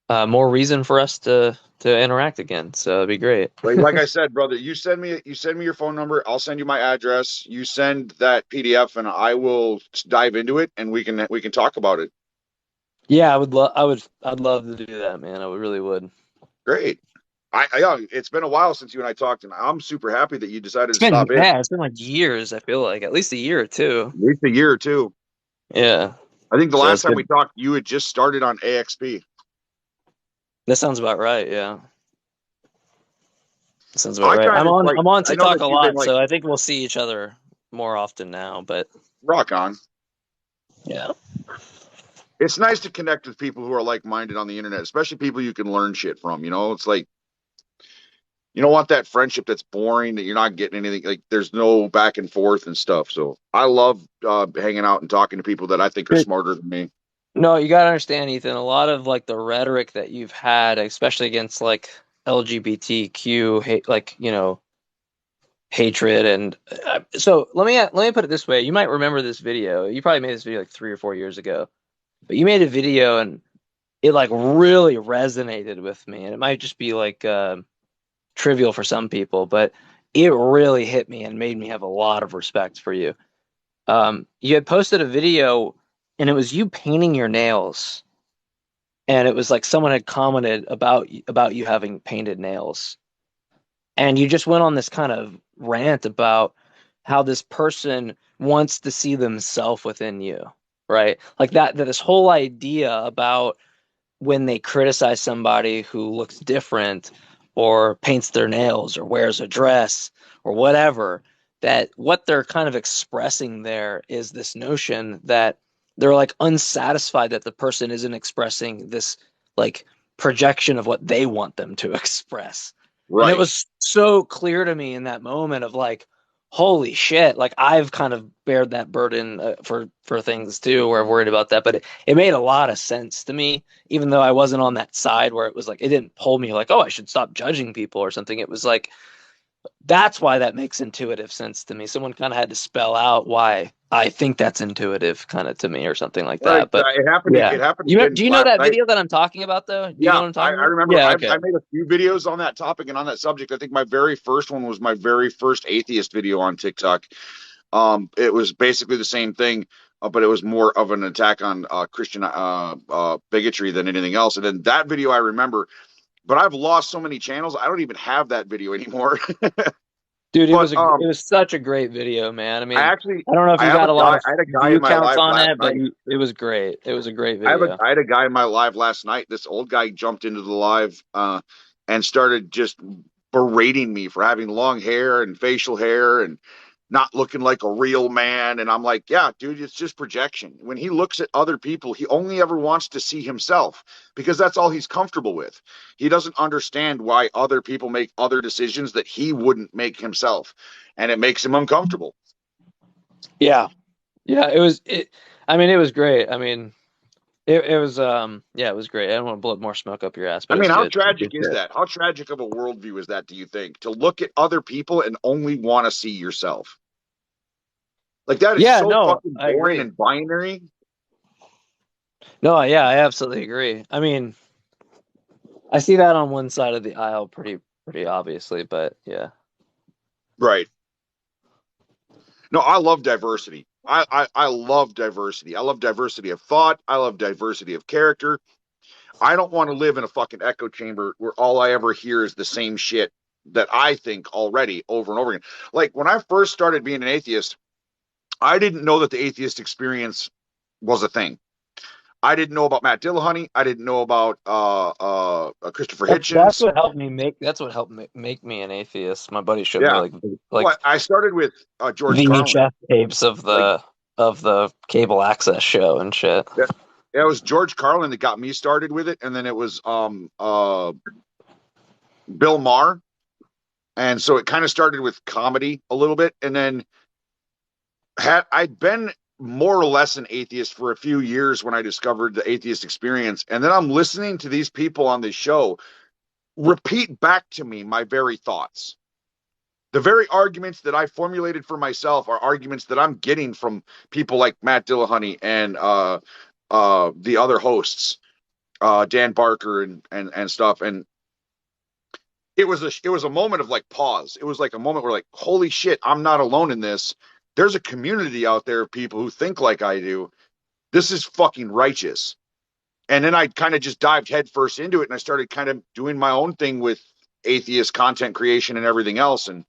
[SPEAKER 6] more reason for us to interact again. So it'd be great.
[SPEAKER 3] Like I said, brother, you send me your phone number. I'll send you my address. You send that PDF, and I will dive into it, and we can talk about it.
[SPEAKER 6] Yeah, I'd love to do that, man. I would really would.
[SPEAKER 3] Great. Yeah, it's been a while since you and I talked, and I'm super happy that you decided to stop in.
[SPEAKER 6] It's been like years, I feel like, at least a year or two.
[SPEAKER 3] At least a year or two.
[SPEAKER 6] Yeah.
[SPEAKER 3] I think the
[SPEAKER 6] So
[SPEAKER 3] last
[SPEAKER 6] it's
[SPEAKER 3] time we
[SPEAKER 6] good.
[SPEAKER 3] talked, you had just started on AXP.
[SPEAKER 6] That sounds about right, yeah. That sounds about
[SPEAKER 3] I
[SPEAKER 6] right.
[SPEAKER 3] kind of like.
[SPEAKER 6] I'm on
[SPEAKER 3] I know
[SPEAKER 6] TikTok
[SPEAKER 3] that
[SPEAKER 6] a
[SPEAKER 3] you've been
[SPEAKER 6] lot,
[SPEAKER 3] like
[SPEAKER 6] so I think we'll see each other more often now, but
[SPEAKER 3] rock on.
[SPEAKER 6] yeah.
[SPEAKER 3] It's nice to connect with people who are like minded on the internet, especially people you can learn shit from. It's like You don't want that friendship that's boring, that you're not getting anything. Like there's no back and forth and stuff. So I love hanging out and talking to people that I think are smarter than me.
[SPEAKER 6] No, you gotta understand, Ethan. A lot of like the rhetoric that you've had, especially against like LGBTQ hate, like hatred, and so let me put it this way. You might remember this video. You probably made this video like 3 or 4 years ago, but you made a video and it like really resonated with me. And it might just be like trivial for some people, but it really hit me and made me have a lot of respect for you. You had posted a video and it was you painting your nails, and it was like someone had commented about you having painted nails, and you just went on this kind of rant about how this person wants to see themselves within you, right? Like that this whole idea about when they criticize somebody who looks different or paints their nails or wears a dress or whatever, that what they're kind of expressing there is this notion that they're like unsatisfied that the person isn't expressing this like projection of what they want them to express. And it
[SPEAKER 3] Right.
[SPEAKER 6] was so clear to me in that moment of like, holy shit, like I've kind of bared that burden for things too, where I'm worried about that. But it made a lot of sense to me, even though I wasn't on that side where it was like, it didn't pull me like, oh, I should stop judging people or something. It was like, that's why that makes intuitive sense to me. Someone kind of had to spell out why I think that's intuitive kind of to me or something like
[SPEAKER 3] Right.
[SPEAKER 6] that. But
[SPEAKER 3] It happened.
[SPEAKER 6] yeah,
[SPEAKER 3] It happened again
[SPEAKER 6] do you know
[SPEAKER 3] last
[SPEAKER 6] that
[SPEAKER 3] night.
[SPEAKER 6] video that I'm talking about though? Do you know
[SPEAKER 3] Yeah,
[SPEAKER 6] what I'm
[SPEAKER 3] I
[SPEAKER 6] talking about?
[SPEAKER 3] remember.
[SPEAKER 6] Yeah,
[SPEAKER 3] I
[SPEAKER 6] okay.
[SPEAKER 3] made a few videos on that topic and on that subject. I think my very first one was my very first atheist video on TikTok. It was basically the same thing, but it was more of an attack on Christian bigotry than anything else. And then that video I remember, but I've lost so many channels. I don't even have that video anymore.
[SPEAKER 6] Dude,
[SPEAKER 3] But
[SPEAKER 6] it was such a great video, man. I
[SPEAKER 3] I
[SPEAKER 6] mean,
[SPEAKER 3] actually
[SPEAKER 6] I don't know if
[SPEAKER 3] I
[SPEAKER 6] you
[SPEAKER 3] have
[SPEAKER 6] got
[SPEAKER 3] a
[SPEAKER 6] a lot
[SPEAKER 3] guy.
[SPEAKER 6] of
[SPEAKER 3] I had a guy in
[SPEAKER 6] view
[SPEAKER 3] my
[SPEAKER 6] counts
[SPEAKER 3] live
[SPEAKER 6] on
[SPEAKER 3] last
[SPEAKER 6] it, but
[SPEAKER 3] night.
[SPEAKER 6] it was great. It was a great video.
[SPEAKER 3] I had a guy in my live last night. This old guy jumped into the live and started just berating me for having long hair and facial hair and not looking like a real man. And I'm like, yeah, dude, it's just projection. When he looks at other people, he only ever wants to see himself because that's all he's comfortable with. He doesn't understand why other people make other decisions that he wouldn't make himself. And it makes him uncomfortable.
[SPEAKER 6] Yeah. Yeah, I mean, it was great. I mean, it was yeah, it was great. I don't want to blow more smoke up your ass,
[SPEAKER 3] I
[SPEAKER 6] but it
[SPEAKER 3] mean,
[SPEAKER 6] was
[SPEAKER 3] how
[SPEAKER 6] good.
[SPEAKER 3] tragic is that? How tragic of a worldview is that, do you think? To look at other people and only want to see yourself. Like, that is
[SPEAKER 6] Yeah,
[SPEAKER 3] so
[SPEAKER 6] no,
[SPEAKER 3] fucking
[SPEAKER 6] I
[SPEAKER 3] boring
[SPEAKER 6] agree.
[SPEAKER 3] and binary.
[SPEAKER 6] No, yeah, I absolutely agree. I mean, I see that on one side of the aisle pretty obviously, but yeah.
[SPEAKER 3] Right. No, I love diversity. I love diversity. I love diversity of thought. I love diversity of character. I don't want to live in a fucking echo chamber where all I ever hear is the same shit that I think already over and over again. Like, when I first started being an atheist, I didn't know that the atheist experience was a thing. I didn't know about Matt Dillahunty. I didn't know about Christopher
[SPEAKER 6] That's
[SPEAKER 3] Hitchens.
[SPEAKER 6] what helped me make me an atheist. My buddy showed me
[SPEAKER 3] Yeah. Well,
[SPEAKER 6] like
[SPEAKER 3] I started with George Carlin.
[SPEAKER 6] VHS tapes of
[SPEAKER 3] Like,
[SPEAKER 6] the cable access show and shit.
[SPEAKER 3] yeah, it was George Carlin that got me started with it, and then it was Bill Maher, and so it kind of started with comedy a little bit, and then I'd been more or less an atheist for a few years when I discovered the atheist experience, and then I'm listening to these people on this show repeat back to me my very thoughts. The very arguments that I formulated for myself are arguments that I'm getting from people like Matt Dillahunty and the other hosts, Dan Barker and stuff. And it was a moment of like pause. It was like a moment where like, holy shit, I'm not alone in this. There's a community out there of people who think like I do. This is fucking righteous. And then I kind of just dived headfirst into it, and I started kind of doing my own thing with atheist content creation and everything else. And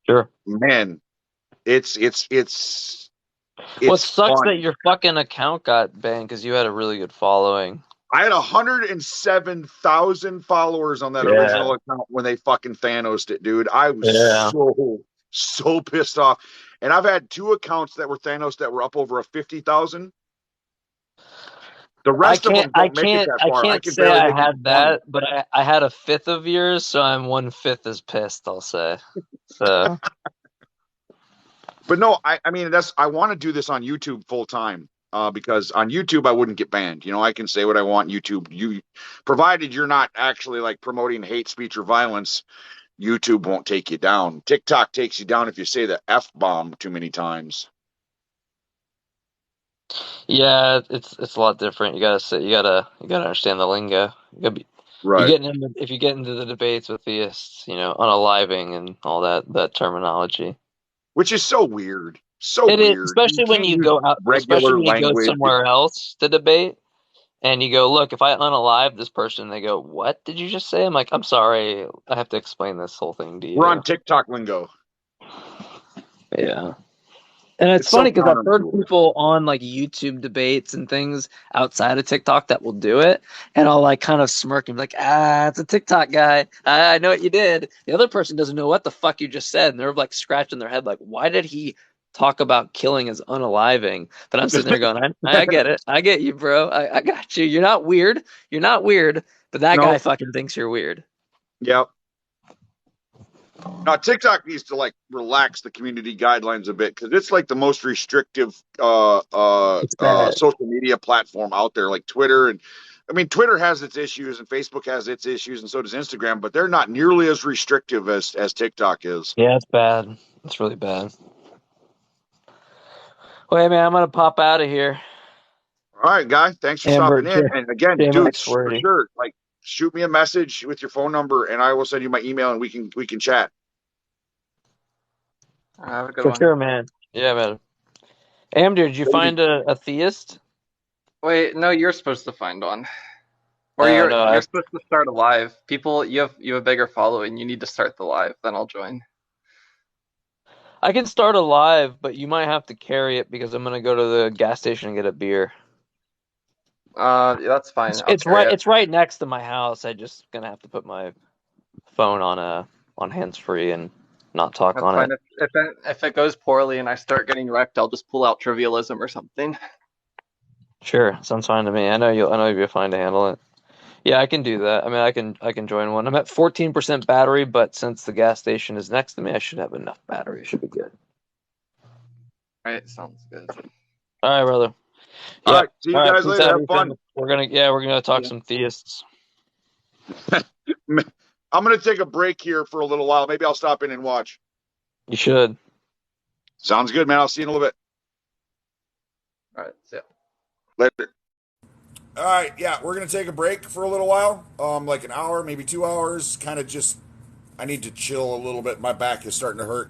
[SPEAKER 6] Sure.
[SPEAKER 3] man, it's
[SPEAKER 6] Well, it sucks
[SPEAKER 3] fun.
[SPEAKER 6] that your fucking account got banned because you had a really good following.
[SPEAKER 3] I had 107,000 followers on that
[SPEAKER 6] Yeah.
[SPEAKER 3] original account when they fucking Thanos'd it, dude. I was
[SPEAKER 6] Yeah.
[SPEAKER 3] so pissed off. And I've had two accounts that were Thanos that were up over a 50,000. The rest of them don't make it that
[SPEAKER 6] I
[SPEAKER 3] far. I
[SPEAKER 6] can't
[SPEAKER 3] can
[SPEAKER 6] say
[SPEAKER 3] barely
[SPEAKER 6] I
[SPEAKER 3] make it
[SPEAKER 6] had
[SPEAKER 3] to 20.
[SPEAKER 6] that, but I had a fifth of yours, so I'm 1/5 as pissed, I'll say. So
[SPEAKER 3] But no, I mean I want to do this on YouTube full time. Because on YouTube I wouldn't get banned. You know, I can say what I want on YouTube. Provided you're not actually like promoting hate speech or violence, YouTube won't take you down. TikTok takes you down if you say the F bomb too many times.
[SPEAKER 6] yeah, it's a lot different. You gotta understand the lingo.
[SPEAKER 3] Right.
[SPEAKER 6] If you get into the debates with theists, unaliving and all that terminology.
[SPEAKER 3] Which is so weird. So
[SPEAKER 6] It is,
[SPEAKER 3] weird. You can't use
[SPEAKER 6] especially
[SPEAKER 3] regular
[SPEAKER 6] when you go
[SPEAKER 3] language.
[SPEAKER 6] somewhere else to debate, and you go, look, if I unalive this person, they go, what did you just say? I'm like, I'm sorry, I have to explain this whole thing to
[SPEAKER 3] We're on
[SPEAKER 6] you.
[SPEAKER 3] TikTok lingo.
[SPEAKER 6] Yeah. And it's
[SPEAKER 3] It's so
[SPEAKER 6] funny because I've heard
[SPEAKER 3] counterintuitive.
[SPEAKER 6] people on like YouTube debates and things outside of TikTok that will do it, and I'll like kind of smirk and be like, it's a TikTok guy. I know what you did. The other person doesn't know what the fuck you just said, and they're like scratching their head, like, why did he talk about killing as unaliving? But I'm sitting there going, I get it. I get you, bro. I got you. You're not weird. You're not weird, but that guy
[SPEAKER 3] No.
[SPEAKER 6] fucking thinks you're weird.
[SPEAKER 3] Yep. Now TikTok needs to like relax the community guidelines a bit because it's like the most restrictive
[SPEAKER 6] It's bad.
[SPEAKER 3] social media platform out there, like Twitter. And I mean, Twitter has its issues and Facebook has its issues, and so does Instagram, but they're not nearly as restrictive as TikTok is.
[SPEAKER 6] Yeah, it's bad. It's really bad. Wait, man, I'm gonna pop out of here.
[SPEAKER 3] All right, guy. Thanks for
[SPEAKER 6] Amber,
[SPEAKER 3] stopping in. And again, dude,
[SPEAKER 6] J-Max
[SPEAKER 3] for
[SPEAKER 6] wordy.
[SPEAKER 3] sure, like shoot me a message with your phone number, and I will send you my email, and we can chat.
[SPEAKER 7] Have a good
[SPEAKER 6] For
[SPEAKER 7] one.
[SPEAKER 6] sure, man. Yeah, man. Amber, did you find a theist?
[SPEAKER 7] Wait, no, you're supposed to find one. Or
[SPEAKER 6] Oh
[SPEAKER 7] you're
[SPEAKER 6] no,
[SPEAKER 7] you're supposed to start a live. People, you have a bigger following. You need to start the live, then I'll join.
[SPEAKER 6] I can start a live, but you might have to carry it because I'm gonna go to the gas station and get a beer.
[SPEAKER 7] Yeah, that's fine. I'll
[SPEAKER 6] It's
[SPEAKER 7] carry
[SPEAKER 6] right.
[SPEAKER 7] it.
[SPEAKER 6] It's right next to my house. I just gonna have to put my phone on hands free and not talk
[SPEAKER 7] That's
[SPEAKER 6] on
[SPEAKER 7] fine.
[SPEAKER 6] it.
[SPEAKER 7] If it goes poorly and I start getting wrecked, I'll just pull out trivialism or something.
[SPEAKER 6] Sure, sounds fine to me. I know you'll be fine to handle it. Yeah, I can do that. I mean, I can join one. I'm at 14% battery, but since the gas station is next to me, I should have enough battery. It should be good.
[SPEAKER 7] Right, sounds good.
[SPEAKER 6] All right, brother.
[SPEAKER 3] All
[SPEAKER 6] Yeah.
[SPEAKER 3] right, see
[SPEAKER 6] All
[SPEAKER 3] you
[SPEAKER 6] right.
[SPEAKER 3] guys
[SPEAKER 6] Peace
[SPEAKER 3] later.
[SPEAKER 6] out,
[SPEAKER 3] Have
[SPEAKER 6] Ethan.
[SPEAKER 3] fun.
[SPEAKER 6] We're gonna talk
[SPEAKER 7] Yeah.
[SPEAKER 6] some theists.
[SPEAKER 3] I'm gonna take a break here for a little while. Maybe I'll stop in and watch.
[SPEAKER 6] You should.
[SPEAKER 3] Sounds good, man. I'll see you in a little bit.
[SPEAKER 7] All right, see ya.
[SPEAKER 3] Later.
[SPEAKER 1] All right, yeah, we're gonna take a break for a little while, like an hour, maybe 2 hours. Kind of just, I need to chill a little bit. My back is starting to hurt,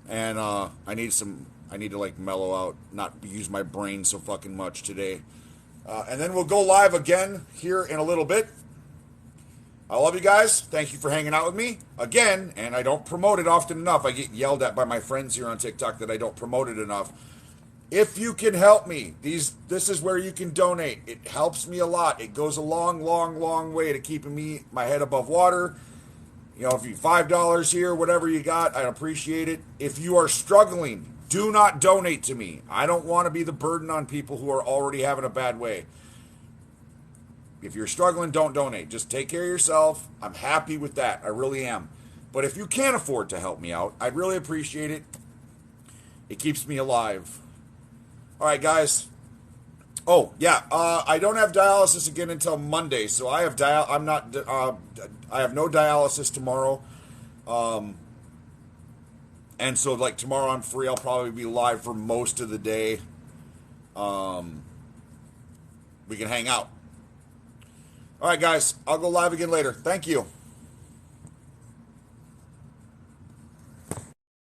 [SPEAKER 1] and I need to like mellow out, not use my brain so fucking much today. And then we'll go live again here in a little bit. I love you guys. Thank you for hanging out with me again. And I don't promote it often enough. I get yelled at by my friends here on TikTok that I don't promote it enough. If you can help me, this is where you can donate. It helps me a lot. It goes a long, long, long way to keeping my head above water. You know, if you $5 here, whatever you got, I appreciate it. If you are struggling, do not donate to me. I don't want to be the burden on people who are already having a bad way. If you're struggling, don't donate. Just take care of yourself. I'm happy with that. I really am. But if you can't afford to help me out, I'd really appreciate it. It keeps me alive. All right, guys. Oh yeah, I don't have dialysis again until Monday, so I have I'm not. I have no dialysis tomorrow, and so like tomorrow I'm free. I'll probably be live for most of the day. We can hang out. All right, guys. I'll go live again later. Thank you.